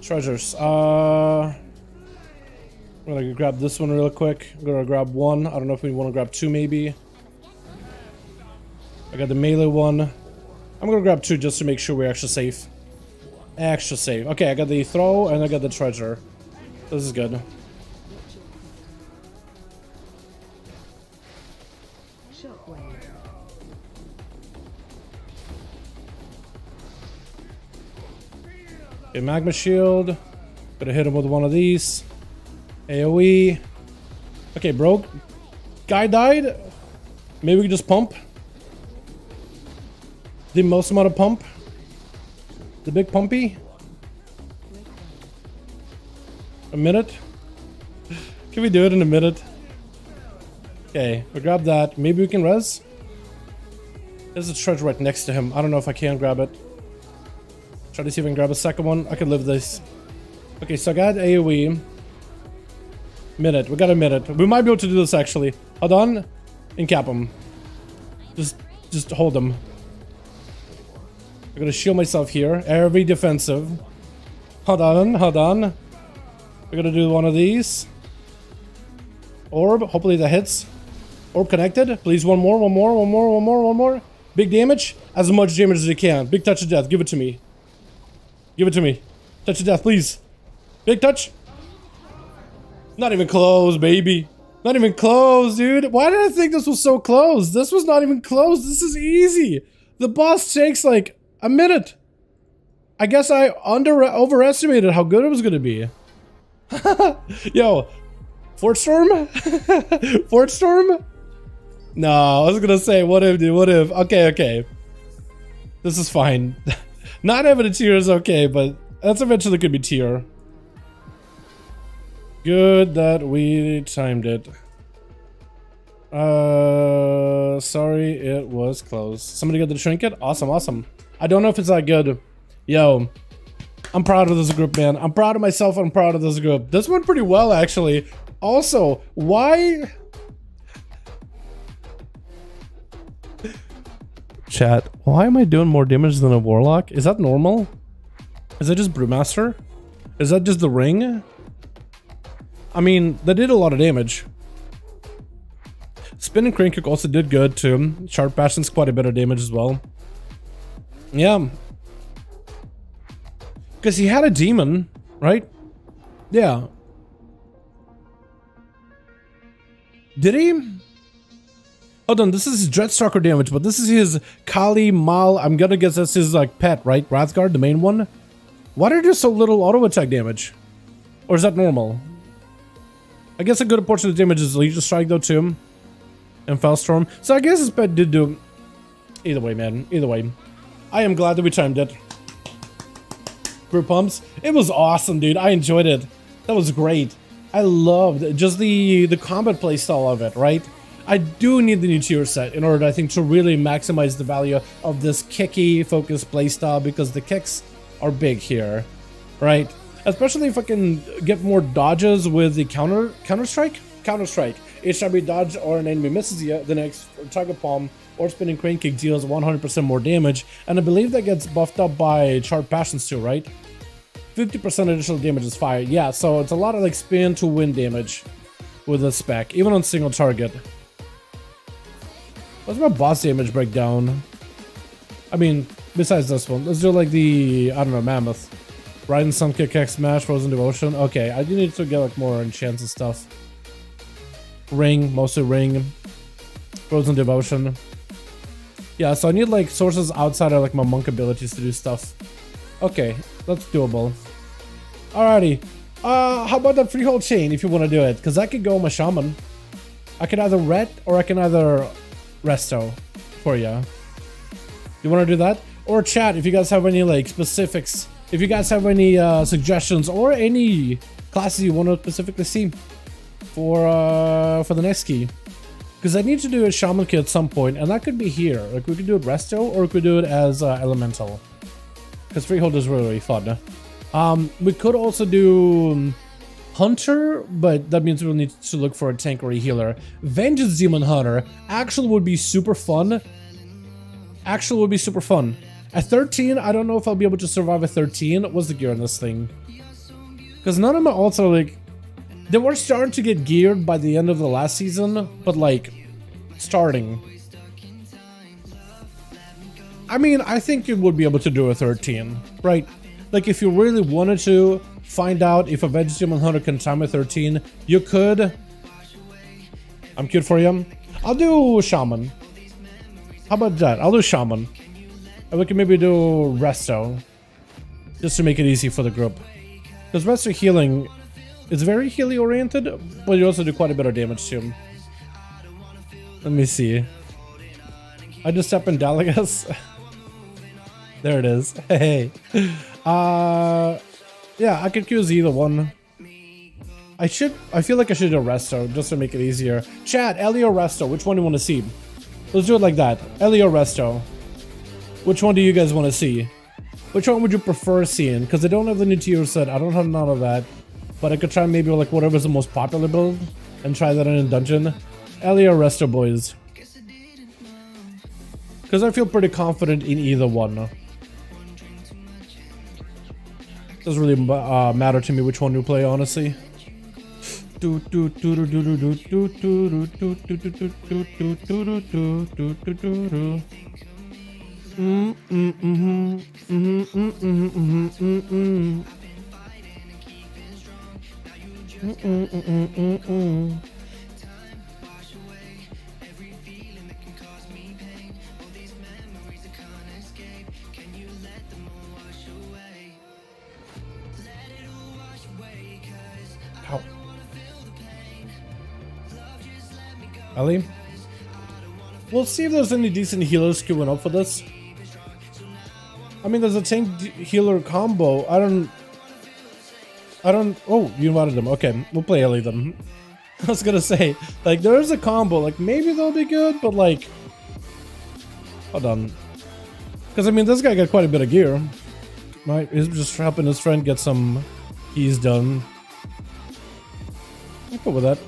Treasures. I'm gonna grab this one real quick. I'm gonna grab one. I don't know if we want to grab two, maybe. I got the melee one. I'm gonna grab two just to make sure we're extra safe. Extra safe. Okay, I got the throw and I got the treasure. This is good. Okay, magma shield. Gonna hit him with one of these. AoE. Okay, broke. Guy died. Maybe we can just pump. The most amount of pump. The big pumpy. A minute. Can we do it in a minute? Okay, we grab that. Maybe we can res. There's a treasure right next to him. I don't know if I can grab it. Try to see if I can grab a second one. I can live this. Okay, so I got AoE. Minute. We got a minute. We might be able to do this actually. Hold on. and cap him. Just hold him. I'm gonna shield myself here. Every defensive. Hold on, hold on. We're gonna do one of these. Orb, hopefully that hits. Orb connected. Please, one more. Big damage. As much damage as you can. Big touch of death. Give it to me. Give it to me. Touch of death, please. Big touch. Not even close, baby. Not even close, dude. Why did I think this was so close? This was not even close. This is easy. The boss takes like a minute. I guess I overestimated how good it was gonna be. Yo, Fort Storm? Fort Storm? No, I was gonna say, what if, dude? What if? Okay. This is fine. Not having a tier is okay, but that's eventually could be tier. Good that we timed it. Sorry, it was close. Somebody got the trinket? Awesome. I don't know if it's that good. Yo, I'm proud of this group, man. I'm proud of myself. I'm proud of this group. This went pretty well, actually. Also, why? Chat, why am I doing more damage than a warlock? Is that normal? Is that just Brewmaster? Is that just the ring? I mean, that did a lot of damage. Spin and crane kick also did good too. Sharp Passion's quite a bit of damage as well. Yeah. Because he had a demon, right? Yeah. Did he? Hold on, this is his Dreadstalker damage, but this is his Kali Mal. I'm gonna guess that's his like pet, right? Wrathguard, the main one. Why did there so little auto attack damage? Or is that normal? I guess a good portion of the damage is Legion Strike though too. And Fellstorm. So I guess his pet did do... Either way, man. Either way. I am glad that we timed it. Group pumps. It was awesome, dude. I enjoyed it. That was great. I loved just the combat playstyle of it, right? I do need the new tier set in order, I think, to really maximize the value of this kicky focused playstyle, because the kicks are big here, right? Especially if I can get more dodges with the counter strike. Each time we dodge or an enemy misses you, the next target palm or spinning crane kick deals 100% more damage, and I believe that gets buffed up by Sharp Passions too, right? 50% additional damage is fire. Yeah, so it's a lot of like spin to win damage with this spec, even on single target. What's my boss damage breakdown? I mean, besides this one, let's do like the, I don't know, Mammoth. Riding Sun Kick, X Smash, Frozen Devotion. Okay, I do need to get like more enchants and stuff. Ring, mostly ring. Frozen Devotion. Yeah, so I need like sources outside of like my monk abilities to do stuff. Okay, that's doable. Alrighty. How about that Freehold Chain if you want to do it? Because I could go on my Shaman. I can either ret or I can either resto for you. You want to do that? Or chat if you guys have any like specifics. If you guys have any suggestions or any classes you want to specifically see for the next key. Because I need to do a Shaman key at some point, and that could be here. Like we could do it resto, or we could do it as elemental. Because Freehold is really fun. We could also do Hunter, but that means we'll need to look for a tank or a healer. Vengeance Demon Hunter actually would be super fun. Actually would be super fun. At 13, I don't know if I'll be able to survive at 13. What's the gear on this thing? Because none of my ults are like... They were starting to get geared by the end of the last season, but like, starting. I mean, I think you would be able to do a 13, right? Like, if you really wanted to find out if a Vengeance Demon Hunter can time a 13, you could. I'm cute for you. I'll do Shaman. How about that? I'll do Shaman. And we can maybe do Resto. Just to make it easy for the group. Because Resto healing is very healy oriented, but you also do quite a bit of damage to him. Let me see. I just step in Dalagas. There it is. Hey. Yeah, I could choose either one. I feel like I should do Resto just to make it easier. Chat, Ellie or Resto, which one do you want to see? Let's do it like that. Ellie or Resto. Which one do you guys want to see? Which one would you prefer seeing? Because I don't have the new tier set. I don't have none of that. But I could try maybe like whatever's the most popular build and try that in a dungeon. Ellie or Resto, boys? Because I feel pretty confident in either one. Doesn't really matter to me which one you play, honestly. Ow. Ellie? We'll see if there's any decent healers queuing up for this. I mean, there's a tank healer combo. I don't. Oh, you invited them. Okay, we'll play Ellie then. I was gonna say, like, there is a combo. Like, maybe they'll be good, but like, hold on. Because I mean, this guy got quite a bit of gear. Right? He's just helping his friend get some keys done. I'm cool with that.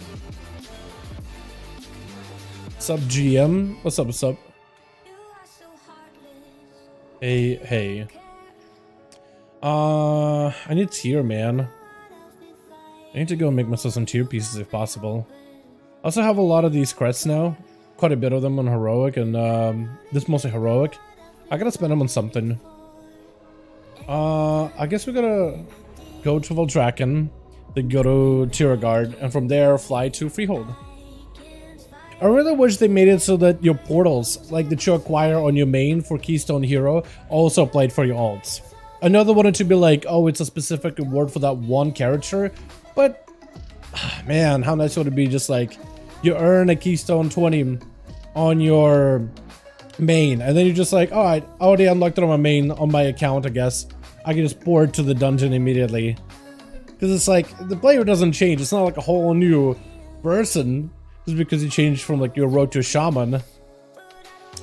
Sub GM? What's up, what's up? Hey, hey. I need tier, man. I need to go make myself some tier pieces if possible. I also have a lot of these crests now. Quite a bit of them on heroic, and this is mostly heroic. I gotta spend them on something. I guess we gotta go to Voldraken, then go to Tier Guard, and from there fly to Freehold. I really wish they made it so that your portals, like that you acquire on your main for Keystone Hero, also applied for your alts. I know they wanted to be like, oh, it's a specific reward for that one character, but man, how nice would it be just like you earn a Keystone 20 on your main, and then you're just like, alright, I already unlocked it on my main, on my account, I guess. I can just pour it to the dungeon immediately. Because it's like, the player doesn't change, it's not like a whole new person. Just because you changed from like your rogue to a shaman.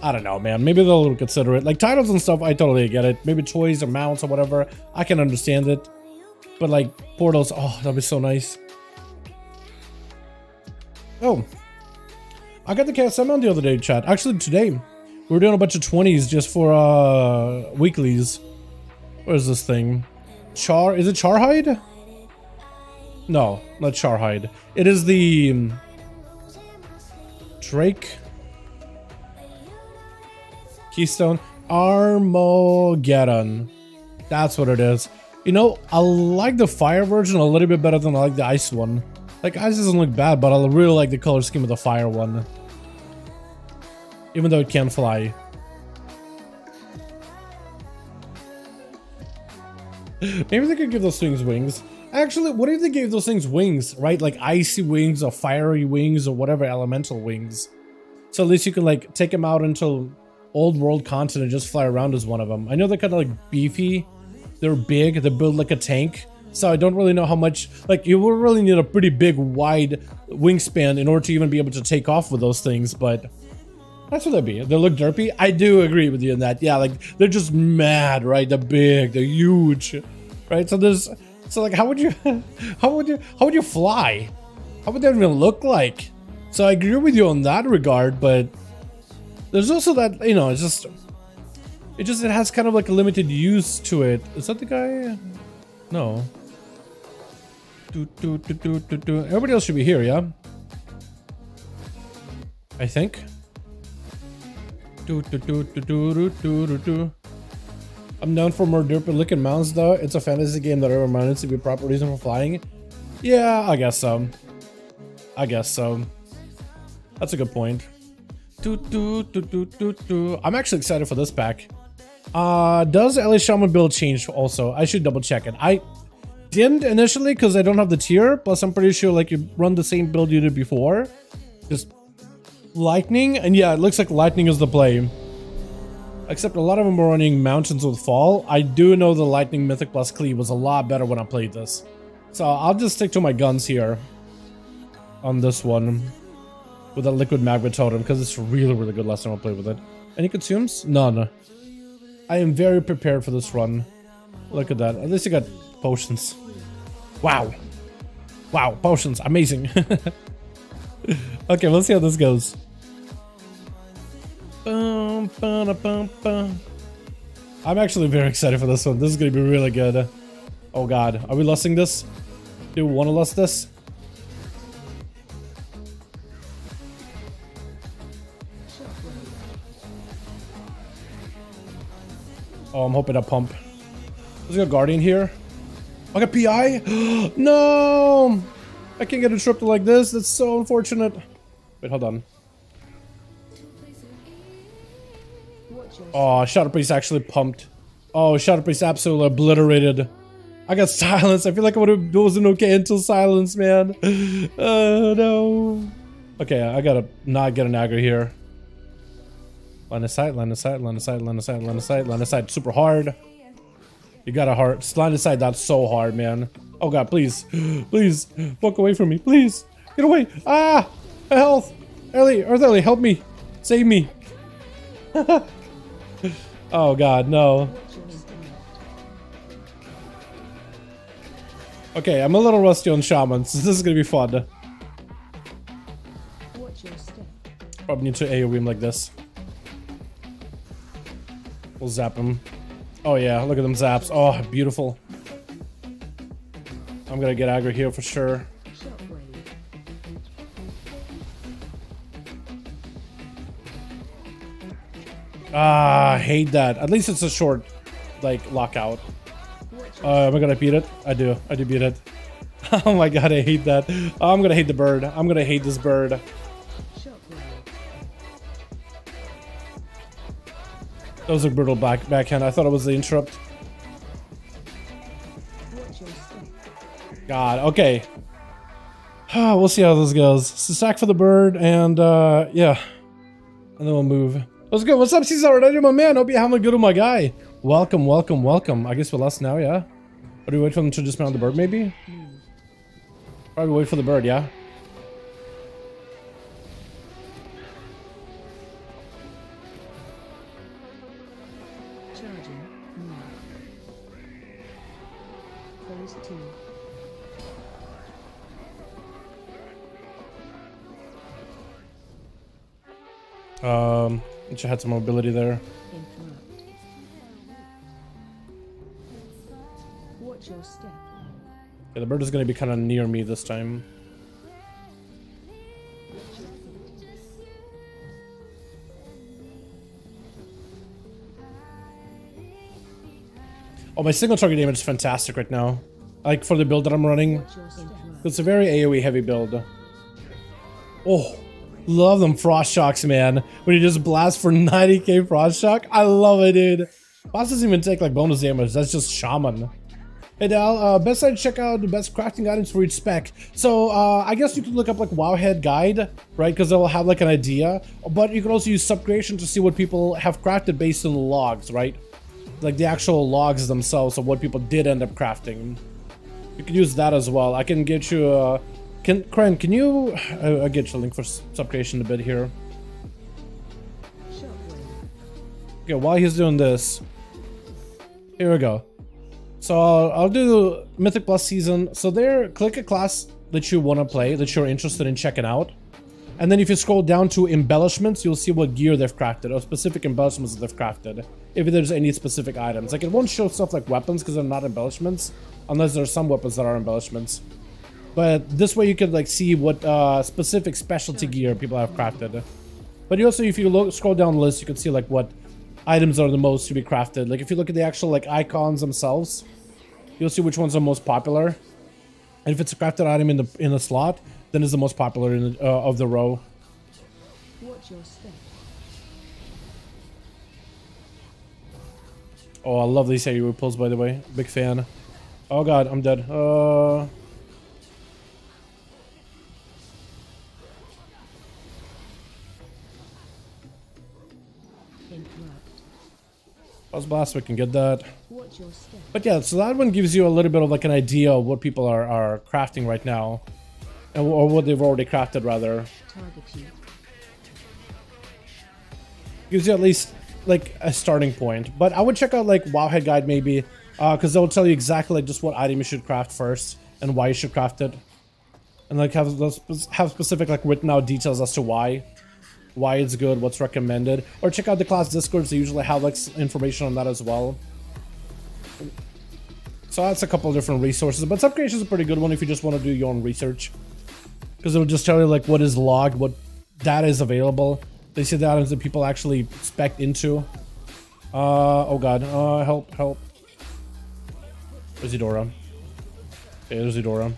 I don't know, man. Maybe they'll consider it. Like titles and stuff, I totally get it. Maybe toys or mounts or whatever, I can understand it. But like portals, oh, that'd be so nice. Oh, I got the KSM on the other day, chat. Actually, today we were doing a bunch of 20s just for weeklies. What is this thing? Is it Charhide? No, not Charhide. It is the Drake Keystone Armageddon. That's what it is. You know, I like the fire version a little bit better than I like the ice one. Like ice doesn't look bad, but I really like the color scheme of the fire one. Even though it can fly. Maybe they could give those things wings. Actually, what if they gave those things wings, right? Like icy wings or fiery wings or whatever, elemental wings. So at least you can like take them out into old world content and just fly around as one of them. I know they're kind of like beefy. They're big. They build like a tank. So I don't really know how much, like you will really need a pretty big wide wingspan in order to even be able to take off with those things. But that's what they'd be. They look derpy. I do agree with you in that. Yeah, like they're just mad, right? They're big. They're huge, right? So there's... So like, how would you fly? How would that even look like? So I agree with you on that regard, but there's also that, you know, it has kind of like a limited use to it. Is that the guy? No. Everybody else should be here, yeah? I think. I'm known for more derpy looking mounts though. It's a fantasy game that reminds to be a proper reason for flying. Yeah, I guess so. I guess so. That's a good point. I'm actually excited for this pack. Does LA Shaman build change also? I should double check it. I didn't initially because I don't have the tier, plus I'm pretty sure like you run the same build you did before. Just lightning, and yeah, it looks like lightning is the play. Except a lot of them are running mountains with fall. I do know the lightning mythic plus cleave was a lot better when I played this. So I'll just stick to my guns here on this one with a liquid magma totem because it's really, really good last time I played with it. Any consumes? None. I am very prepared for this run. Look at that. At least I got potions. Wow. Wow, potions. Amazing. Okay, let's see how this goes. I'm actually very excited for this one. This is gonna be really good. Oh god, are we lusting this? Do we want to lust this? Oh, I'm hoping I pump. There's a Guardian here. I got PI? No! I can't get interrupted like this. That's so unfortunate. Wait, hold on. Oh, ShadoWpriest actually pumped. Oh, ShadoWpriest absolutely obliterated. I got silence. I feel like it wasn't okay until silence, man. Oh, no. Okay, I gotta not get an aggro here. Line of sight, line of sight, line of sight, line of sight, line of sight, line of sight. Super hard. You got a heart. Line of sight, that's so hard, man. Oh, God, please. Please. Walk away from me. Please. Get away. Ah! Health. Ellie, Earth Ellie, help me. Save me. Oh, God, no. Okay, I'm a little rusty on shamans. This is gonna be fun. Probably need to AoE him like this. We'll zap him. Oh yeah, look at them zaps. Oh, beautiful. I'm gonna get aggro here for sure. Ah, I hate that. At least it's a short, like, lockout. Am I gonna beat it? I do beat it. Oh my god, I hate that. Oh, I'm gonna hate the bird. I'm gonna hate this bird. That was a brutal backhand. I thought it was the interrupt. God, okay. We'll see how this goes. So stack for the bird, and yeah. And then we'll move. Let's go. What's up, Cesar? I do my man. Hope you're having a good one, my guy. Welcome, welcome, welcome. I guess we're last now, yeah? Or do we wait for them to dismount the bird, maybe? Probably wait for the bird, yeah? It should have some mobility there. Watch your step. Yeah, the bird is going to be kind of near me this time. Oh, my single target damage is fantastic right now. Like for the build that I'm running. It's a very AoE heavy build. Oh, love them frost shocks, man. When you just blast for 90k frost shock. I love it, dude. Boss doesn't even take like bonus damage. That's just shaman. Hey Dal, best side to check out the best crafting items for each spec. So I guess you could look up like Wowhead guide, right? Because they'll have like an idea. But you can also use subcreation to see what people have crafted based on the logs, right? Like the actual logs themselves of what people did end up crafting. You can use that as well. I can get you Kren, can you I'll get you a link for subcreation in a bit here. Okay, while he's doing this, here we go. So I'll do Mythic Plus season. So there, click a class that you want to play, that you're interested in checking out. And then if you scroll down to embellishments, you'll see what gear they've crafted, or specific embellishments that they've crafted. If there's any specific items. Like it won't show stuff like weapons because they're not embellishments, unless there are some weapons that are embellishments. But this way you can like see what specific specialty gear people have crafted. But you also, if you scroll down the list, you can see like what items are the most to be crafted. Like if you look at the actual like icons themselves, you'll see which ones are most popular. And if it's a crafted item in the slot, then it's the most popular in the, of the row. Watch your step. Oh, I love these AoE pulls, by the way. Big fan. Oh god, I'm dead. Pause blast, we can get that. But yeah, so that one gives you a little bit of like an idea of what people are crafting right now. Or what they've already crafted, rather. Gives you at least like a starting point. But I would check out like Wowhead Guide maybe, because they'll tell you exactly like just what item you should craft first and why you should craft it, and like have specific like written out details as to why. why it's good, what's recommended, or check out the class discords. They usually have like information on that as well. So that's a couple of different resources, but Subcreation is a pretty good one if you just want to do your own research, because it'll just tell you like what is logged, what data is available. They see that as the people actually spec into. Oh god, help. Where's Eudora? Okay, there's Eudora.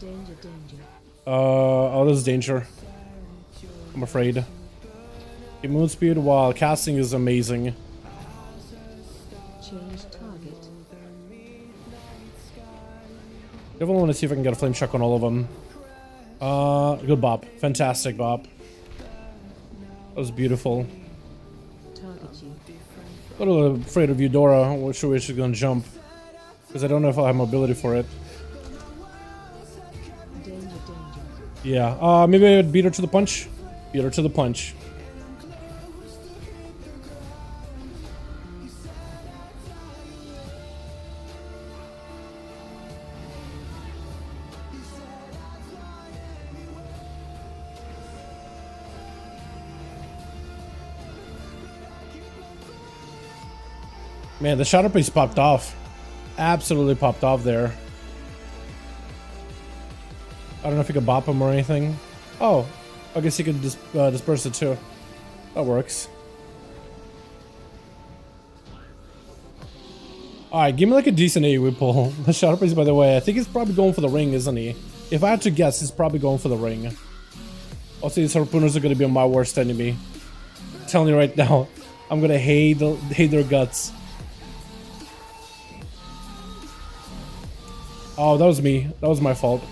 Danger, danger. Oh, this is danger. I'm afraid. Okay, move speed while casting is amazing. Change target. Definitely want to see if I can get a flame shock on all of them. Good bop. Fantastic bop. That was beautiful. Target you. A little afraid of Eudora. Which way she's gonna jump? Because I don't know if I'll have mobility for it. Danger, danger. Yeah, maybe I would beat her to the punch. Beat her to the punch. Man, the shadow piece popped off. Absolutely popped off there. I don't know if you could bop him or anything. Oh, I guess you could disperse it too. That works. Alright, give me like a decent AoE pull. The shadow piece, by the way, I think he's probably going for the ring, isn't he? If I had to guess, he's probably going for the ring. Also, these harpooners are going to be my worst enemy. I'm telling you right now, I'm going to hate their guts. Oh, that was me. That was my fault.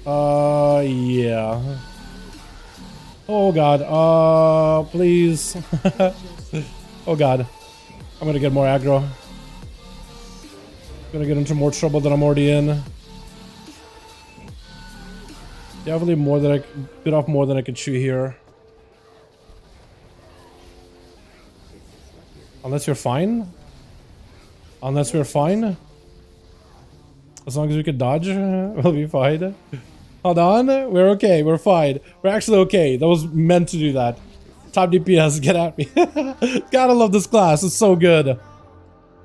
Yeah. Oh god. Please. Oh god. I'm gonna get more aggro. Gonna get into more trouble than I'm already in. Definitely more than I bit off more than I could chew here. Unless you're fine. Unless we're fine. As long as we can dodge, we'll be fine. Hold on, we're okay, we're fine. We're actually okay. That was meant to do that. Top DPS, get at me. Gotta love this class, it's so good.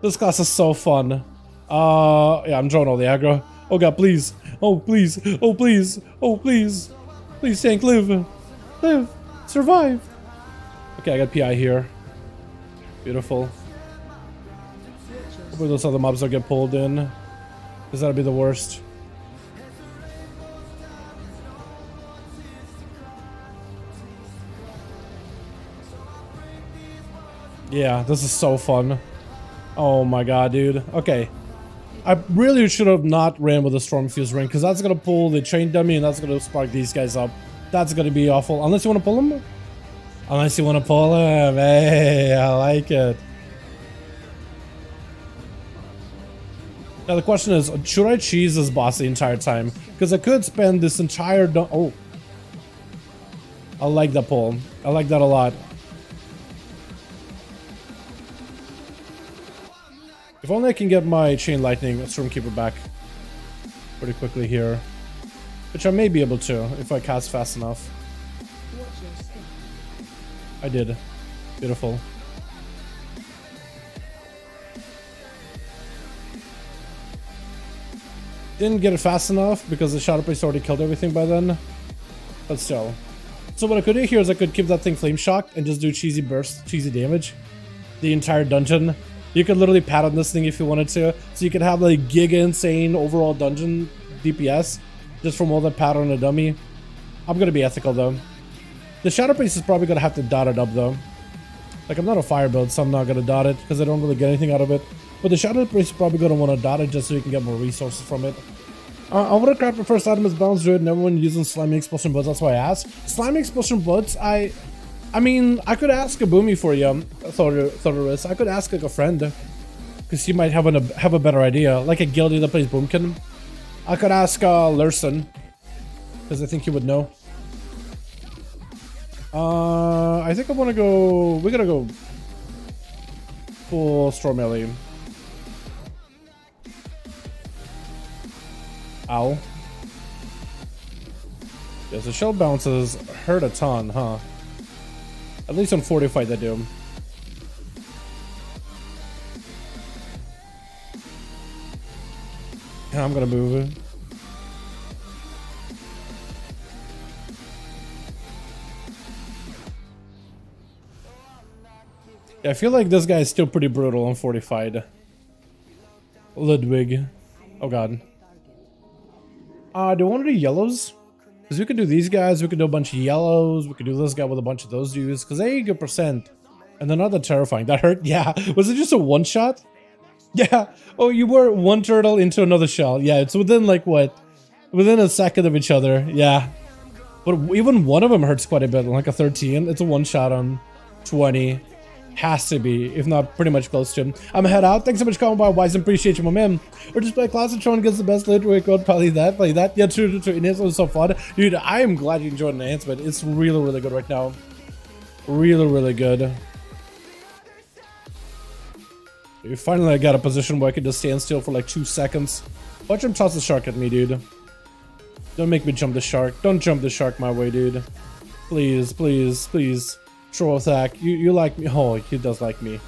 This class is so fun. Yeah, I'm drawing all the aggro. Oh god, please. Oh, please. Oh, please. Oh, please. Please, tank, live. Live. Survive. Okay, I got PI here. Beautiful. Hopefully those other mobs don't get pulled in. Because that'll be the worst. Yeah, this is so fun. Oh my god, dude. Okay. I really should have not ran with the Stormfuse ring, because that's going to pull the chain dummy and that's going to spark these guys up. That's going to be awful. Unless you want to pull him? Unless you want to pull him. Hey, I like it. Now the question is, should I cheese this boss the entire time? Because I could spend this entire... Oh. I like that pull. I like that a lot. If only I can get my Chain Lightning Stormkeeper back pretty quickly here. Which I may be able to, if I cast fast enough. I did. Beautiful. Didn't get it fast enough because the Shadow Priest already killed everything by then. But still. So what I could do here is I could keep that thing Flame Shock and just do cheesy burst, cheesy damage. The entire dungeon. You could literally pat on this thing if you wanted to. So you could have like giga insane overall dungeon DPS just from all that pat on a dummy. I'm gonna be ethical though. The Shadow Priest is probably gonna have to dot it up though. Like I'm not a fire build, so I'm not gonna dot it because I don't really get anything out of it. But the Shadow Priest is probably gonna want to dot it just so you can get more resources from it. I want to craft the first item as Balance Druid and everyone using Slimy Expulsion Buds, that's why I asked. Slimy Expulsion Buds, I mean, I could ask a Boomy for you, Thotorus. I could ask like a friend. Because he might have a better idea. Like a guildie that plays Boomkin. I could ask Lurson. Because I think he would know. I think I want to go... We're gonna go... full Storm Melee. Ow. Yeah, so shell bounces hurt a ton, huh? At least on fortified they do. Yeah, I'm gonna move it. Yeah, I feel like this guy is still pretty brutal on fortified. Ludwig. Oh god. Do one of the yellows? Because we could do these guys, we could do a bunch of yellows, we could do this guy with a bunch of those dudes, because they get percent. And they're not that terrifying. That hurt? Yeah. Was it just a one shot? Yeah. Oh, you were one turtle into another shell. Yeah, it's within like what? Within a second of each other. Yeah. But even one of them hurts quite a bit, like a 13. It's a one shot on 20. Has to be, if not pretty much close to him. I'm gonna head out. Thanks so much for calling by Wise. Appreciate you, my man. Or just play Classic Tron gets the best literary code. Play that, play that. Yeah, true. It was so fun. Dude, I am glad you enjoyed the enhancement. It's really, really good right now. Really, really good. Finally, I got a position where I can just stand still for like 2 seconds. Watch him toss the shark at me, dude. Don't make me jump the shark. Don't jump the shark my way, dude. Please, please, please. Troll attack. You like me? Oh, he does like me.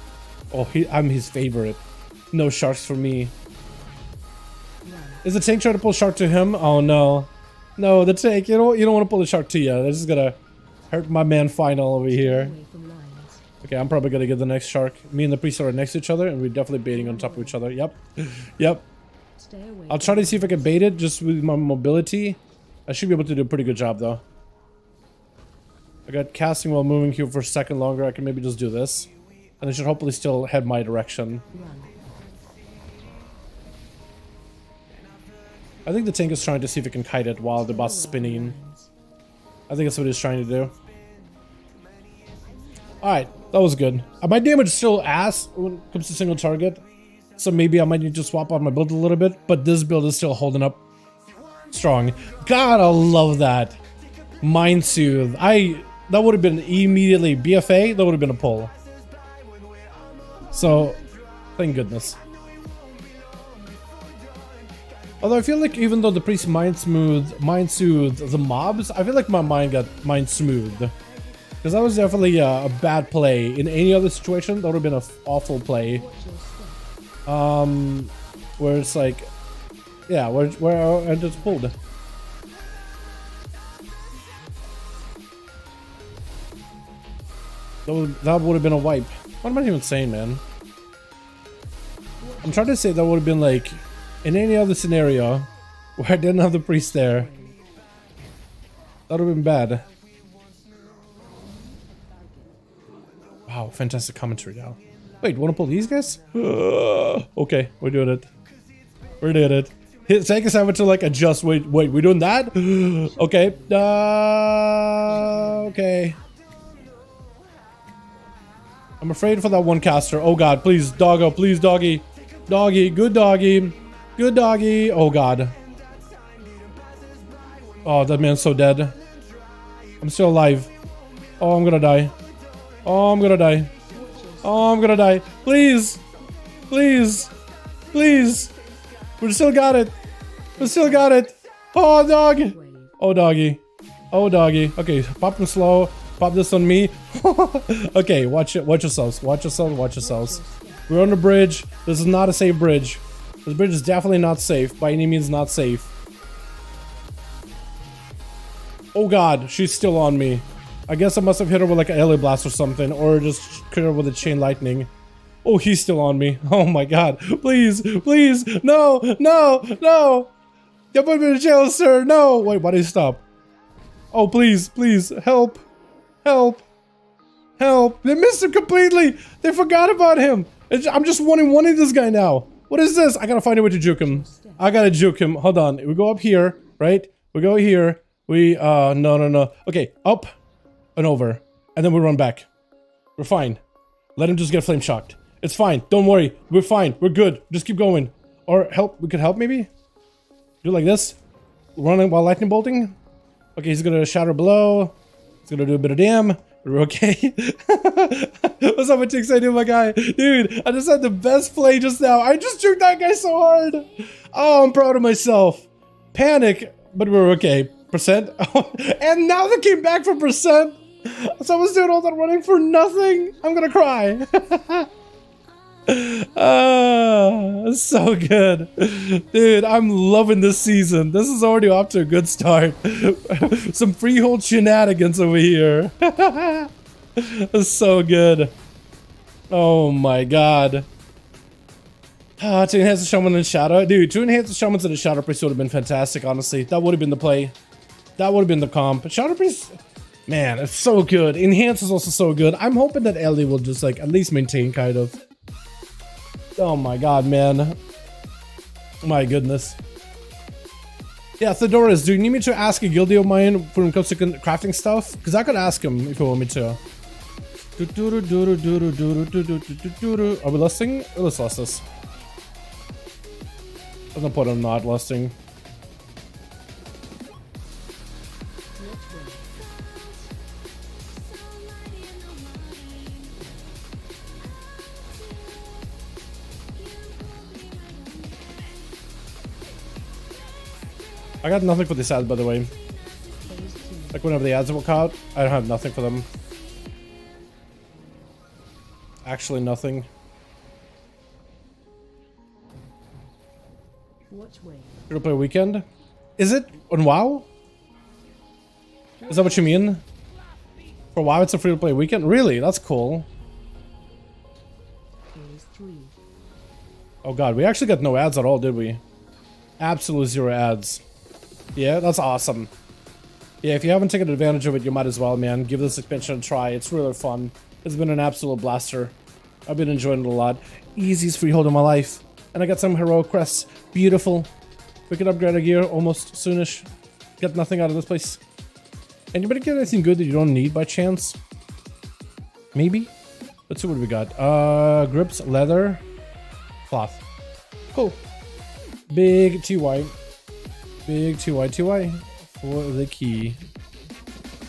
Oh, I'm his favorite. No sharks for me. Is the tank trying to pull shark to him? Oh no, no, the tank. You don't want to pull the shark to you. This is gonna hurt my man final over here. Okay, I'm probably gonna get the next shark. Me and the priest are next to each other, and we're definitely baiting on top of each other. Yep, yep. I'll try to see if I can bait it just with my mobility. I should be able to do a pretty good job though. I got casting while moving here for a second longer. I can maybe just do this. And it should hopefully still head my direction. I think the tank is trying to see if it can kite it while the boss is spinning. I think that's what he's trying to do. Alright, that was good. My damage is still ass when it comes to single target. So maybe I might need to swap out my build a little bit. But this build is still holding up strong. God, I love that. Mind Soothe. That would have been immediately BFA. That would have been a pull. So, thank goodness. Although I feel like even though the priest mind soothed the mobs, I feel like my mind got mind smoothed. Because that was definitely a bad play. In any other situation, that would have been an awful play. Where it's like, yeah, where I just pulled. That would have been a wipe. What am I even saying, man? I'm trying to say that would have been like in any other scenario where I didn't have the priest there. That would have been bad. Wow, fantastic commentary now. Wait, wanna pull these guys? Okay, we're doing it. We're doing it. Take us over to like adjust. Wait, we're doing that? Okay. Okay. I'm afraid for that one caster. Oh god, please, doggo, please, doggy. Doggy, good doggy. Good doggy. Oh god. Oh, that man's so dead. I'm still alive. Oh, I'm gonna die. Oh, I'm gonna die. Oh, I'm gonna die. Please. Please. Please. We still got it. We still got it. Oh, dog. Oh, doggy. Oh, doggy. Okay, pop them slow. Pop this on me. Okay, watch it. Watch yourselves. Watch yourselves. Watch yourselves. We're on the bridge. This is not a safe bridge. This bridge is definitely not safe. By any means, not safe. Oh god, she's still on me. I guess I must have hit her with like an LA blast or something, or just hit her with a chain lightning. Oh, he's still on me. Oh my god. Please, please. No, no, no. You put me in jail, sir. No. Wait, why did he stop? Oh, please, please. Help. Help. Help. They missed him completely. They forgot about him. I'm just one-on-one-ing this guy now. What is this? I gotta find a way to juke him. I gotta juke him. Hold on. We go up here, right? We go here. We, no. Okay, up and over. And then we run back. We're fine. Let him just get flame shocked. It's fine. Don't worry. We're fine. We're good. Just keep going. Or help. We could help maybe? Do like this. Running while lightning bolting. Okay, he's gonna shatter below. He's gonna do a bit of dam. We're okay. What's up with Tix? I do, my guy. Dude, I just had the best play just now. I just juked that guy so hard. Oh, I'm proud of myself. Panic, but we're okay. Percent. And now they came back for percent. Someone's doing all that running for nothing. I'm gonna cry. So good. Dude, I'm loving this season. This is already off to a good start. Some freehold shenanigans over here. That's so good. Oh my god. To enhance the shaman in shadow. Dude, to enhance the shamans in the shadow priest would have been fantastic, honestly. That would have been the play. That would have been the comp. Shadow priest, man, it's so good. Enhance is also so good. I'm hoping that Ellie will just like at least maintain kind of. Oh my god, man. My goodness. Yeah, Theodorus, do you need me to ask a guildie of mine when it comes to crafting stuff? Because I could ask him if you want me to. Are we lusting? Let's lust this. There's no point in not lusting. I got nothing for this ad, by the way. Like whenever the ads will out, I don't have nothing for them. Actually, nothing. Watch way. Free to play weekend? Is it on WoW? Is that what you mean? For WoW, it's a free to play weekend? Really? That's cool. Phase 3. Oh god, we actually got no ads at all, did we? Absolute zero ads. Yeah, that's awesome. Yeah, if you haven't taken advantage of it, you might as well, man. Give this expansion a try. It's really fun. It's been an absolute blaster. I've been enjoying it a lot. Easiest freehold in my life. And I got some heroic crests. Beautiful. We can upgrade our gear almost soonish. Get nothing out of this place. Anybody get anything good that you don't need by chance? Maybe? Let's see what we got. Grips, leather, cloth. Cool. Big TY. Big TY for the key.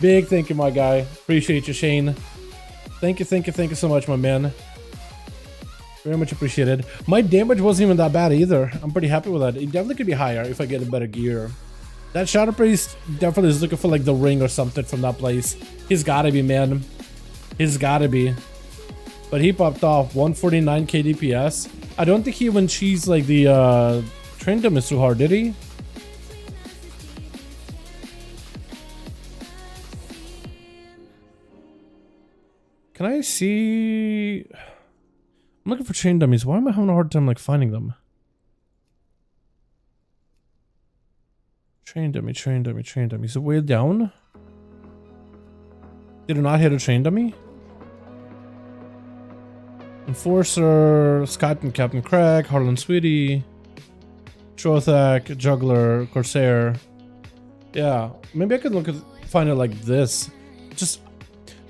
Big thank you, my guy. Appreciate you, Shane. Thank you so much, my man. Very much appreciated. My damage wasn't even that bad either. I'm pretty happy with that. It definitely could be higher if I get a better gear. That Shadow Priest definitely is looking for like the ring or something from that place. He's gotta be, man. He's gotta be. But he popped off 149 KDPS. I don't think he even cheesed like the trained him is too hard, did he? Can I see? I'm looking for chain dummies. Why am I having a hard time like finding them? Chain dummy. Is it way down? Did it not hit a chain dummy? Enforcer, Skype Captain Craig, Harlan Sweetie, Trothak, Juggler, Corsair. Yeah, maybe I could find it like this. Just,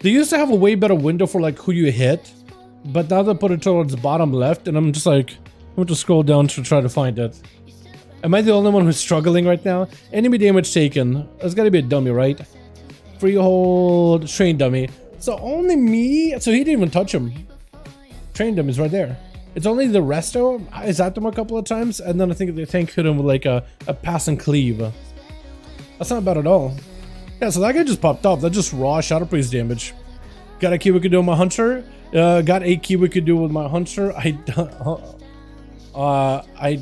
they used to have a way better window for like who you hit, but now they put it towards the bottom left, and I'm just like, I'm going to scroll down to try to find it. Am I the only one who's struggling right now? Enemy damage taken. There's got to be a dummy, right? Freehold, train dummy. So only me? So he didn't even touch him. Train dummy is right there. It's only the resto. I zapped him a couple of times, and then I think the tank hit him with like a pass and cleave. That's not bad at all. Yeah, so that guy just popped off. That's just raw Shadow Priest damage. Got a key we could do with my Hunter. Got a key we could do with my Hunter. I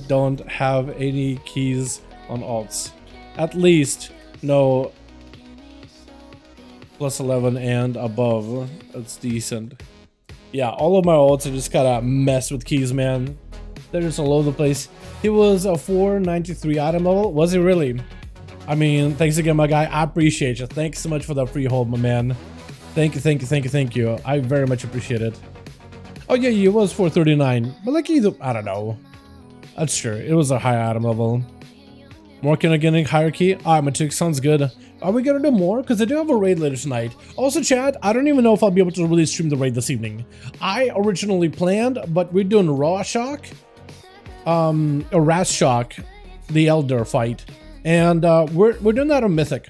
don't have any keys on alts. At least no plus 11 and above. That's decent. Yeah, all of my alts are just gotta mess with keys, man. They're just all over the place. He was a 493 item level. Was he really? I mean, thanks again, my guy. I appreciate you. Thanks so much for that freehold, my man. Thank you. I very much appreciate it. Oh yeah, he was 439, but like either, I don't know. That's true. It was a high item level. Working on getting hierarchy. Alright, Matuk, sounds good. Are we gonna do more? Because I do have a raid later tonight. Also, chat, I don't even know if I'll be able to really stream the raid this evening. I originally planned, but we're doing Raw Shock, or Ras Shock, the Elder fight, and we're doing that on Mythic.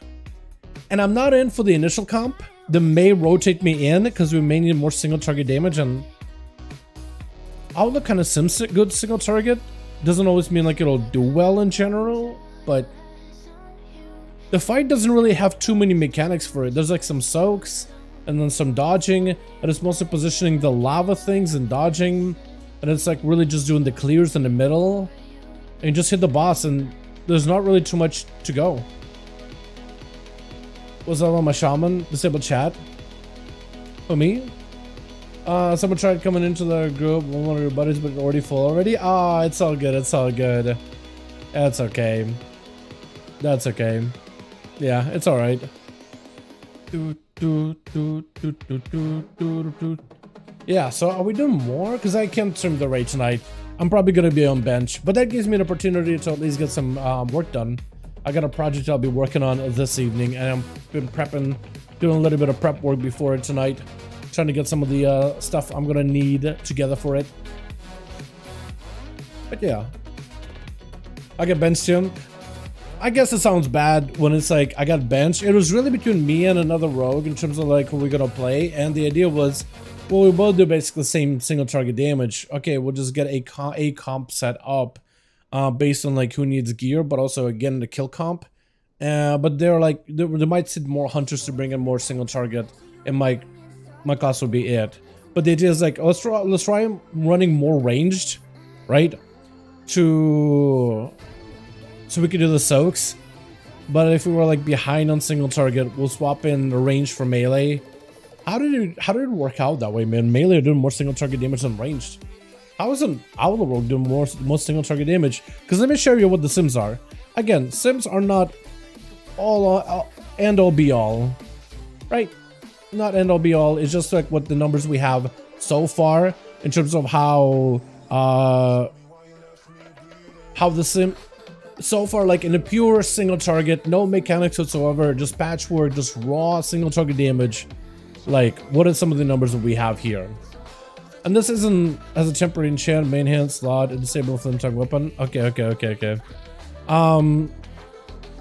And I'm not in for the initial comp. They may rotate me in because we may need more single target damage, and I'll look kind of good single target. Doesn't always mean like it'll do well in general, but the fight doesn't really have too many mechanics for it. There's like some soaks, and then some dodging, and it's mostly positioning the lava things and dodging, and it's like really just doing the clears in the middle, and you just hit the boss, and there's not really too much to go. What's up on my shaman? Disable chat. For me? Someone tried coming into the group, one of your buddies, but already full already. Ah, it's all good. It's all good. That's okay. That's okay. Yeah, it's all right. Yeah, so are we doing more? Because I can't stream the raid tonight. I'm probably gonna be on bench, but that gives me an opportunity to at least get some work done. I got a project I'll be working on this evening, and I've been prepping, doing a little bit of prep work before it tonight. Trying to get some of the stuff I'm gonna need together for it. But yeah, I got benched him. I guess it sounds bad when it's like I got benched. It was really between me and another rogue in terms of like who we're gonna play, and the idea was, well, we both do basically the same single target damage. Okay, we'll just get a comp set up based on like who needs gear, but also again the kill comp. But they're like they might sit more hunters to bring in more single target, and my class would be it. But the idea is like, let's try running more ranged, right? So we could do the soaks. But if we were like behind on single target, we'll swap in the range for melee. How did it work out that way, man? Melee are doing more single target damage than ranged. How is an Owl Rogue doing more single target damage? Because let me show you what the sims are. Again, sims are not all end all be all, right? Not end all be all. It's just like what the numbers we have so far in terms of how the sim so far, like in a pure single target, no mechanics whatsoever, just patchwork, just raw single target damage. Like, what are some of the numbers that we have here? And this isn't as a temporary enchant, main hand slot, and disable flint type weapon. Okay.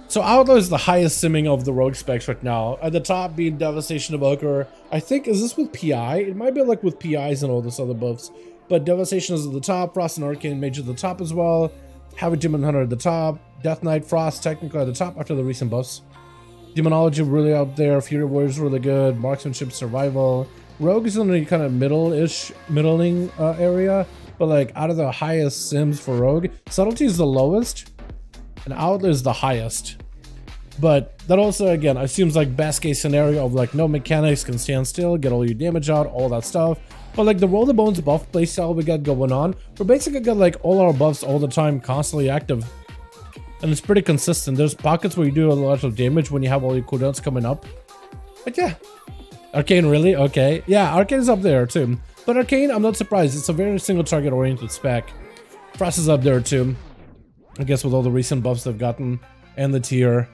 So Outlaw is the highest simming of the rogue specs right now. At the top being Devastation Evoker. I think, is this with PI? It might be like with PIs and all this other buffs. But Devastation is at the top, Frost and Arcane Mage at the top as well. Heavy Demon Hunter at the top. Death Knight, Frost technically at the top after the recent buffs. Demonology really out there. Fury Warrior is really good. Marksmanship, Survival. Rogue is in the kind of middling area. But like out of the highest sims for Rogue, Subtlety is the lowest. And Outlaw is the highest. But that also, again, assumes like best case scenario of like no mechanics, can stand still, get all your damage out, all that stuff. But like the Roll the Bones buff playstyle we got going on, we're basically got like all our buffs all the time, constantly active. And it's pretty consistent. There's pockets where you do a lot of damage when you have all your cooldowns coming up. But yeah. Arcane, really? Okay. Yeah, Arcane is up there too. But Arcane, I'm not surprised. It's a very single target oriented spec. Frost is up there too. I guess with all the recent buffs they've gotten and the tier.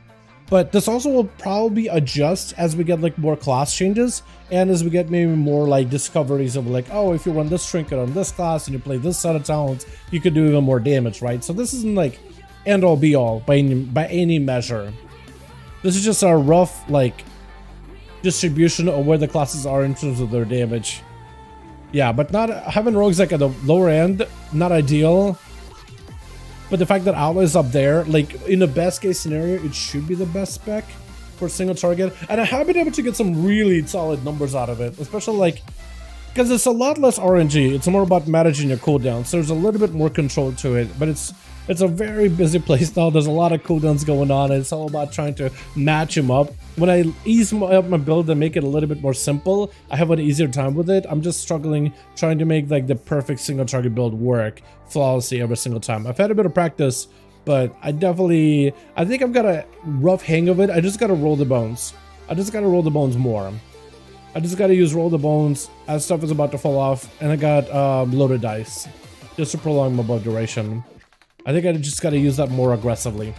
But this also will probably adjust as we get like more class changes and as we get maybe more like discoveries of like, oh, if you run this trinket on this class and you play this set of talents, you could do even more damage, right? So this isn't like end all be all by any measure. This is just our rough like distribution of where the classes are in terms of their damage. Yeah, but not having rogues like at the lower end, not ideal. But the fact that Outlaw is up there, like in the best case scenario, it should be the best spec for single target. And I have been able to get some really solid numbers out of it, especially like, because it's a lot less RNG. It's more about managing your cooldowns. So there's a little bit more control to it, but it's a very busy playstyle. There's a lot of cooldowns going on, and it's all about trying to match them up. When I ease up my build and make it a little bit more simple, I have an easier time with it. I'm just struggling trying to make like the perfect single target build work flawlessly every single time. I've had a bit of practice, but I think I've got a rough hang of it. I just got to roll the bones. I just got to roll the bones more. I just got to use roll the bones as stuff is about to fall off, and I got loaded dice just to prolong my build duration. I think I just got to use that more aggressively.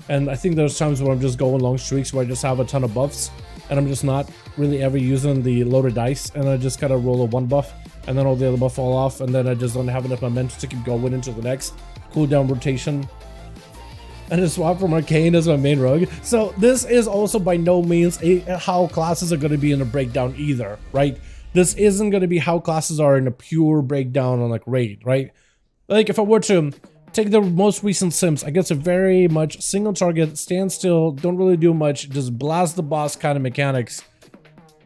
And I think there's times where I'm just going long streaks where I just have a ton of buffs and I'm just not really ever using the loaded dice, and I just gotta roll a one buff and then all the other buff fall off, and then I just don't have enough momentum to keep going into the next cooldown rotation. And just swap from Arcane as my main rogue. So this is also by no means how classes are going to be in a breakdown either, right? This isn't going to be how classes are in a pure breakdown on like raid, right? Like if I were to take the most recent sims, I guess a very much single target, stand still, don't really do much, just blast the boss kind of mechanics.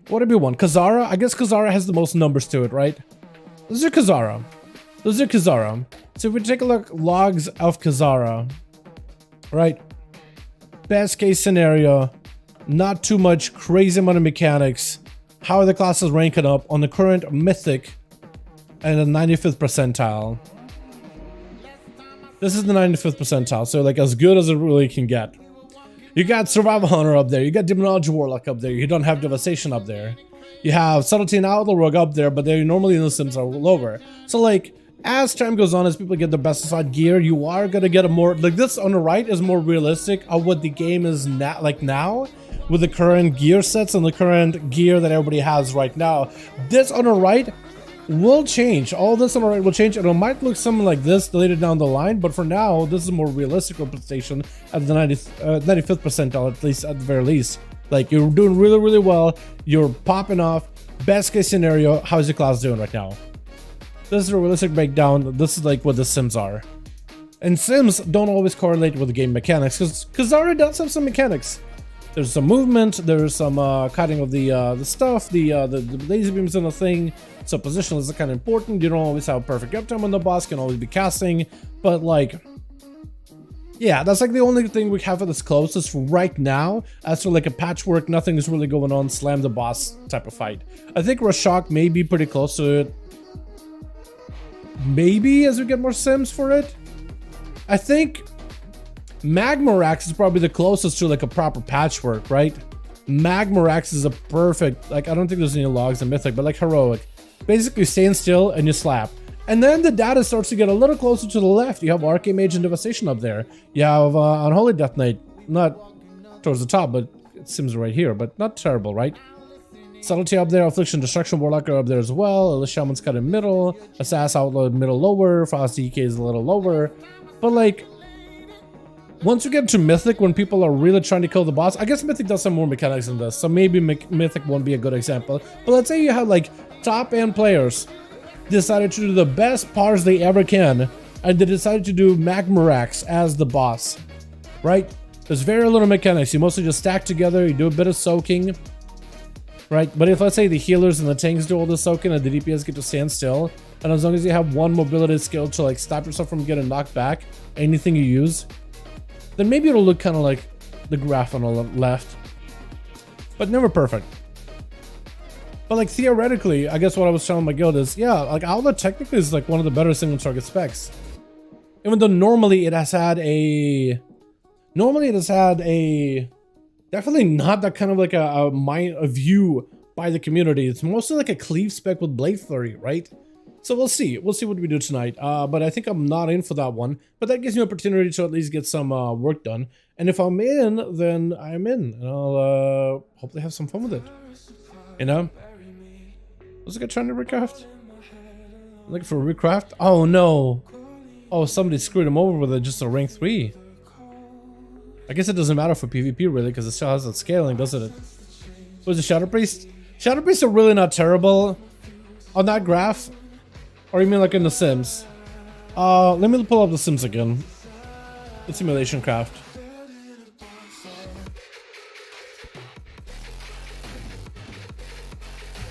What do we want? Kazara? I guess Kazara has the most numbers to it, right? This is your Kazara. This is your Kazara. So if we take a look, logs of Kazara, right? Best case scenario, not too much crazy amount of mechanics. How are the classes ranking up on the current Mythic and the 95th percentile? This is the 95th percentile, so like as good as it really can get. You got Survival Hunter up there, you got Demonology Warlock up there, you don't have Devastation up there. You have Subtlety and Outlaw Rogue up there, but they normally in the Sims are lower. So like, as time goes on, as people get the best aside gear, you are gonna get a more, like this on the right is more realistic of what the game is now, like now, with the current gear sets and the current gear that everybody has right now. This on the right will change. All this on the right will change, and it might look something like this later down the line, but for now, this is a more realistic representation at the 95th percentile, at least, at the very least. Like, you're doing really, really well, you're popping off. Best case scenario, how's your class doing right now? This is a realistic breakdown. This is like what the Sims are. And Sims don't always correlate with the game mechanics, because Kazara does have some mechanics. There's some movement, there's some cutting of the stuff, the laser beams and the thing. So position is kind of important. You don't always have perfect uptime on the boss, can always be casting, but like, yeah, that's like the only thing we have that's closest right now. As for like a patchwork, nothing is really going on, slam the boss type of fight. I think Rashok may be pretty close to it. Maybe as we get more Sims for it. I think Magmarax is probably the closest to like a proper patchwork, right? Magmarax is a perfect, like I don't think there's any logs in Mythic, but like heroic. Basically stand still and you slap. And then the data starts to get a little closer to the left. You have Arcane Mage and Devastation up there. You have Unholy Death Knight, not towards the top, but it seems right here, but not terrible, right? Subtlety up there, Affliction, Destruction, Warlock are up there as well. Elish Shaman's cut in middle, Assassin Outlaw middle lower, Frost DK is a little lower. But like, once you get to Mythic, when people are really trying to kill the boss, I guess Mythic does some more mechanics than this, so maybe Mythic won't be a good example. But let's say you have like top-end players decided to do the best pars they ever can, and they decided to do Magmarax as the boss, right? There's very little mechanics. You mostly just stack together, you do a bit of soaking, right? But if let's say the healers and the tanks do all the soaking and the DPS get to stand still, and as long as you have one mobility skill to like stop yourself from getting knocked back, anything you use, then maybe it'll look kind of like the graph on the left, but never perfect. But like theoretically, I guess what I was telling my guild is, yeah, like Outlaw technically is like one of the better single target specs. Even though normally it has had a definitely not that kind of like a view by the community. It's mostly like a cleave spec with Blade Flurry, right? So we'll see what we do tonight. But I think I'm not in for that one. But that gives me an opportunity to at least get some work done. And if I'm in, then I'm in, and I'll hopefully have some fun with it. You know? Was it trying to recraft? Looking for a recraft? Oh no! Oh, somebody screwed him over with just a rank 3. I guess it doesn't matter for PvP really, because it still has that scaling, doesn't it? Was it Shadow Priest? Shadow Priests are really not terrible on that graph. Or you mean like in the Sims? Let me pull up the Sims again. The simulation craft.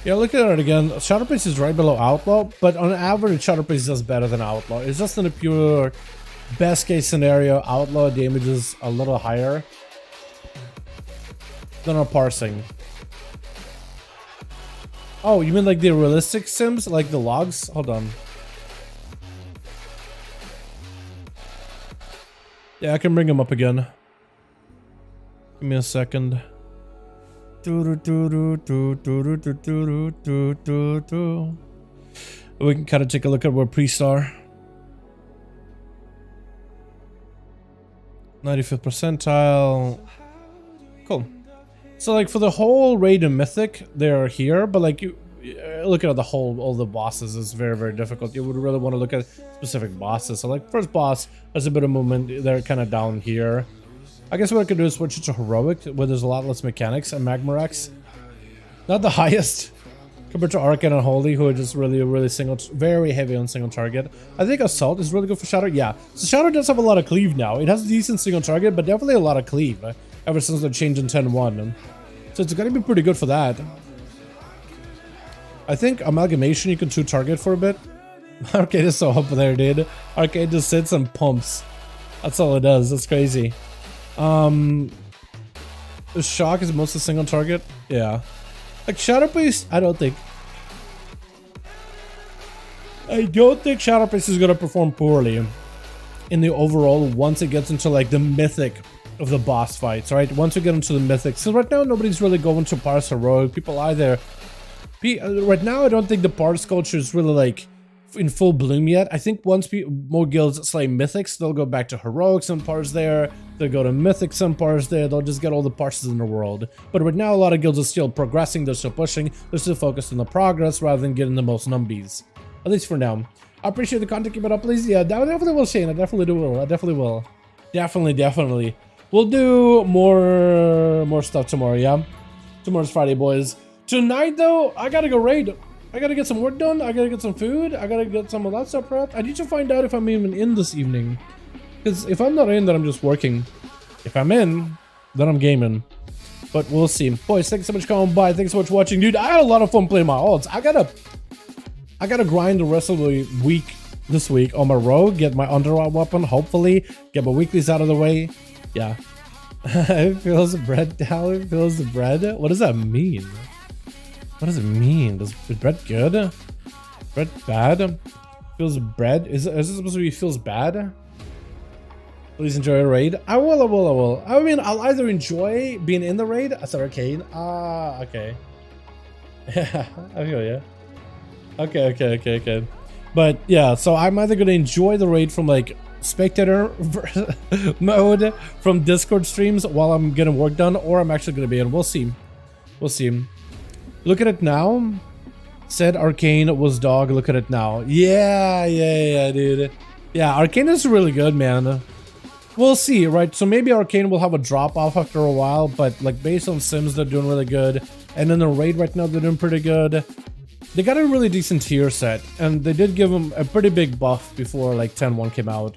Yeah, look at it again. Shadow Priest is right below Outlaw, but on average, Shadow Priest does better than Outlaw. It's just in a pure best case scenario, Outlaw damage is a little higher than our parsing. Oh, you mean like the realistic Sims? Like the logs? Hold on. Yeah, I can bring them up again. Give me a second. We can kind of take a look at where priests are. 95th percentile. Cool. So like for the whole raid in Mythic, they're here, but like you look at the whole, all the bosses is very, very difficult. You would really want to look at specific bosses. So like first boss, there's a bit of movement. They're kind of down here. I guess what I could do is switch it to heroic, where there's a lot less mechanics, and Magmarax. Not the highest compared to Arcane and Holy, who are just really very heavy on single target. I think Assault is really good for Shadow. Yeah, so Shadow does have a lot of cleave now. It has a decent single target, but definitely a lot of cleave ever since the change in 10.1. So it's gonna be pretty good for that. I think Amalgamation you can 2-target for a bit. Arcade is so up there, dude. Arcade just sits and pumps. That's all it does. That's crazy. Shock is mostly single target. Yeah. Like ShatterPace, I don't think ShatterPace is gonna perform poorly in the overall once it gets into like the mythic of the boss fights, right? Once we get into the mythic. So right now nobody's really going to parse heroic. People either right now I don't think the parse culture is really like in full bloom yet. I think once more guilds slay mythics, they'll go back to heroics and parse there. They'll go to mythics and parse there. They'll just get all the parses in the world. But right now a lot of guilds are still progressing. They're still pushing. They're still focused on the progress rather than getting the most numbies. At least for now. I appreciate the content. Keep it up, please. Yeah, definitely will, Shane. I definitely will. I definitely will. Definitely. We'll do more stuff tomorrow, yeah? Tomorrow's Friday, boys. Tonight, though, I gotta go raid. I gotta get some work done. I gotta get some food. I gotta get some of that stuff prepped. I need to find out if I'm even in this evening. Because if I'm not in, then I'm just working. If I'm in, then I'm gaming. But we'll see. Boys, thanks so much for coming by. Thanks so much for watching. Dude, I had a lot of fun playing my alts. I gotta grind the rest of the week this week on my rogue, get my underarm weapon, hopefully, get my weeklies out of the way. Yeah. It feels the bread down. It feels the bread. What does that mean? What does it mean? Is bread good? Bread bad? Feels bread? Is it supposed to be feels bad? Please enjoy a raid. I will. I mean, I'll either enjoy being in the raid. Sorry, arcade. Okay. Yeah, I feel ya. Okay. But yeah, so I'm either gonna enjoy the raid from like spectator mode from Discord streams while I'm getting work done, or I'm actually gonna be in. We'll see. Look at it now. Said Arcane was dog. Look at it now. Yeah, dude. Yeah, Arcane is really good, man. We'll see, right? So maybe Arcane will have a drop off after a while, but like based on Sims, they're doing really good. And in the raid right now, they're doing pretty good. They got a really decent tier set, and they did give them a pretty big buff before like 10.1 came out.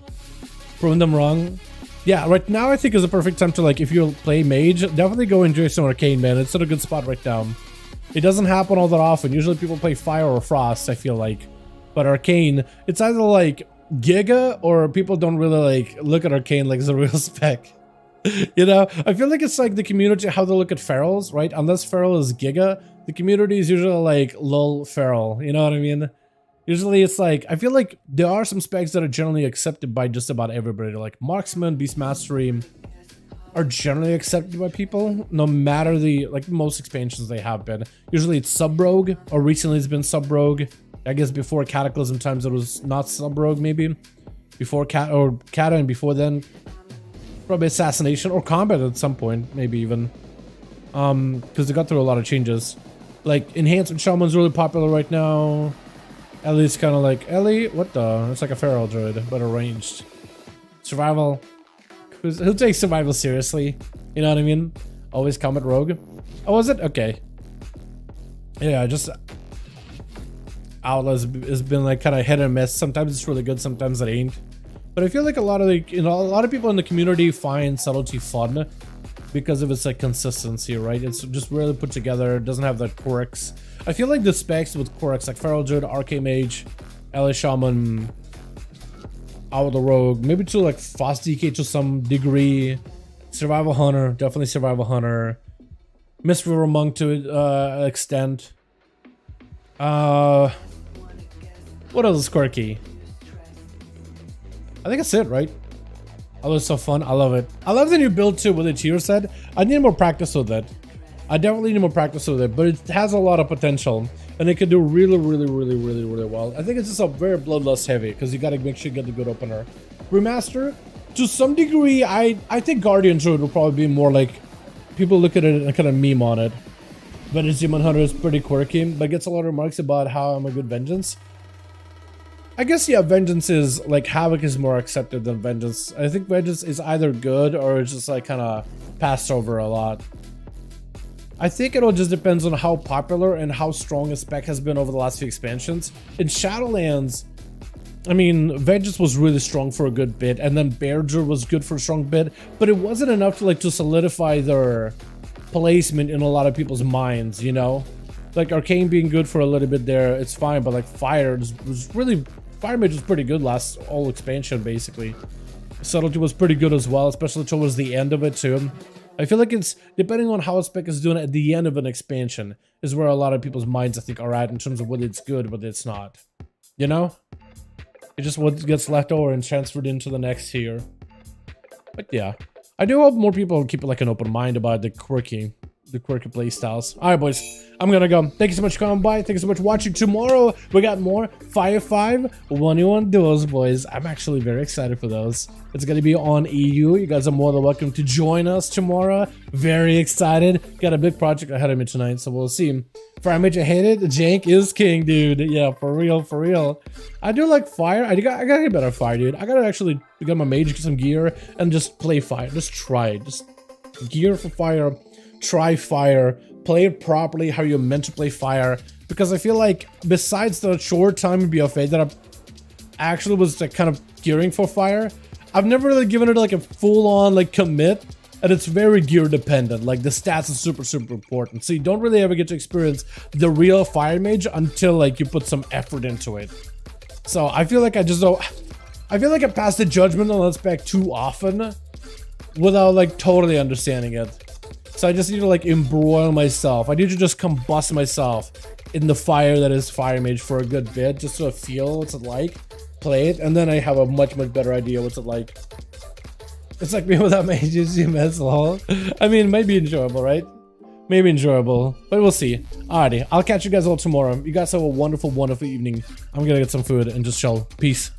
Proving them wrong. Yeah, right now I think is a perfect time to, like, if you play mage, definitely go enjoy some Arcane, man. It's at a good spot right now. It doesn't happen all that often. Usually people play Fire or Frost, I feel like. But Arcane, it's either like Giga or people don't really like look at Arcane like it's a real spec. You know, I feel like it's like the community, how they look at ferals, right? Unless feral is Giga, the community is usually like lol feral, you know what I mean? Usually it's like, I feel like there are some specs that are generally accepted by just about everybody, like Marksman, Beast Mastery are generally accepted by people, no matter the, like most expansions they have been. Usually it's Sub-Rogue, or recently it's been Sub-Rogue. I guess before Cataclysm times it was not Sub-Rogue maybe. Before Kata and before then, probably Assassination or Combat at some point, maybe even. Because they got through a lot of changes. Like, Enhancement Shaman's really popular right now. Ellie's kind of like, Ellie? What the? It's like a feral druid, but arranged. Survival. Who takes survival seriously? You know what I mean? Always Combat Rogue. Oh, was it? Okay. Yeah, just... Outlaw has been like kind of hit and miss. Sometimes it's really good, sometimes it ain't. But I feel like a lot of a lot of people in the community find subtlety fun because of its like consistency, right? It's just really put together. It doesn't have the quirks. I feel like the specs with quirks like Feral Druid, Arcane Mage, LA Shaman, Outlaw Rogue, maybe to like Fast DK to some degree, Survival Hunter, definitely Survival Hunter, Mist River Monk to an extent. What else is quirky? I think that's it, right? Oh, it's so fun. I love it. I love the new build too with the tier set. I need more practice with it. I definitely need more practice with it, but it has a lot of potential and it could do really well. I think it's just a very bloodlust heavy because you got to make sure you get the good opener. Remaster, to some degree, I think Guardian Druid will probably be more like people look at it and kind of meme on it. But its Demon Hunter is pretty quirky, but gets a lot of remarks about how I'm a good Vengeance. I guess, yeah, Vengeance is, like, Havoc is more accepted than Vengeance. I think Vengeance is either good or it's just, like, kind of passed over a lot. I think it all just depends on how popular and how strong a spec has been over the last few expansions. In Shadowlands, I mean, Vengeance was really strong for a good bit, and then Bear Druid was good for a strong bit, but it wasn't enough to, like, to solidify their placement in a lot of people's minds, you know? like Arcane being good for a little bit there, it's fine, but like Fire was really, Fire Mage was pretty good last all expansion basically. Subtlety was pretty good as well, especially towards the end of it too. I feel like it's, depending on how a spec is doing at the end of an expansion, is where a lot of people's minds I think are at in terms of whether it's good, whether it's not. You know? It's just what gets left over and transferred into the next tier. But yeah. I do hope more people keep like an open mind about the quirky playstyles. Alright boys, I'm gonna go. Thank you so much for coming by. Thank you so much for watching. Tomorrow we got more Fire 5 1v1 duels, boys. I'm actually very excited for those. It's gonna be on EU. You guys are more than welcome to join us tomorrow. Very excited. Got a big project ahead of me tonight, so we'll see. Fire Mage, I hate it. Jank is king, dude. Yeah, for real, for real. I do like Fire. I gotta get better at Fire, dude. I gotta actually get my mage, get some gear, and just play Fire. Just try it. Just gear for Fire. Try Fire, play it properly how you're meant to play Fire, because I feel like besides the short time in BFA that I actually was like kind of gearing for Fire, I've never really given it like a full-on like commit, and it's very gear dependent. Like the stats is super important, so you don't really ever get to experience the real Fire Mage until like you put some effort into it. So I feel like I just don't, I feel like I pass the judgment on that spec too often without like totally understanding it. So I just need to like embroil myself. I need to just combust myself in the fire that is Fire Mage for a good bit, just to feel what's it like, play it, and then I have a much better idea what's it like. It's like me without mages, CMS, lol. I mean, it might be enjoyable, right? Maybe enjoyable, but we'll see. Alrighty, I'll catch you guys all tomorrow. You guys have a wonderful evening. I'm gonna get some food and just chill. Peace.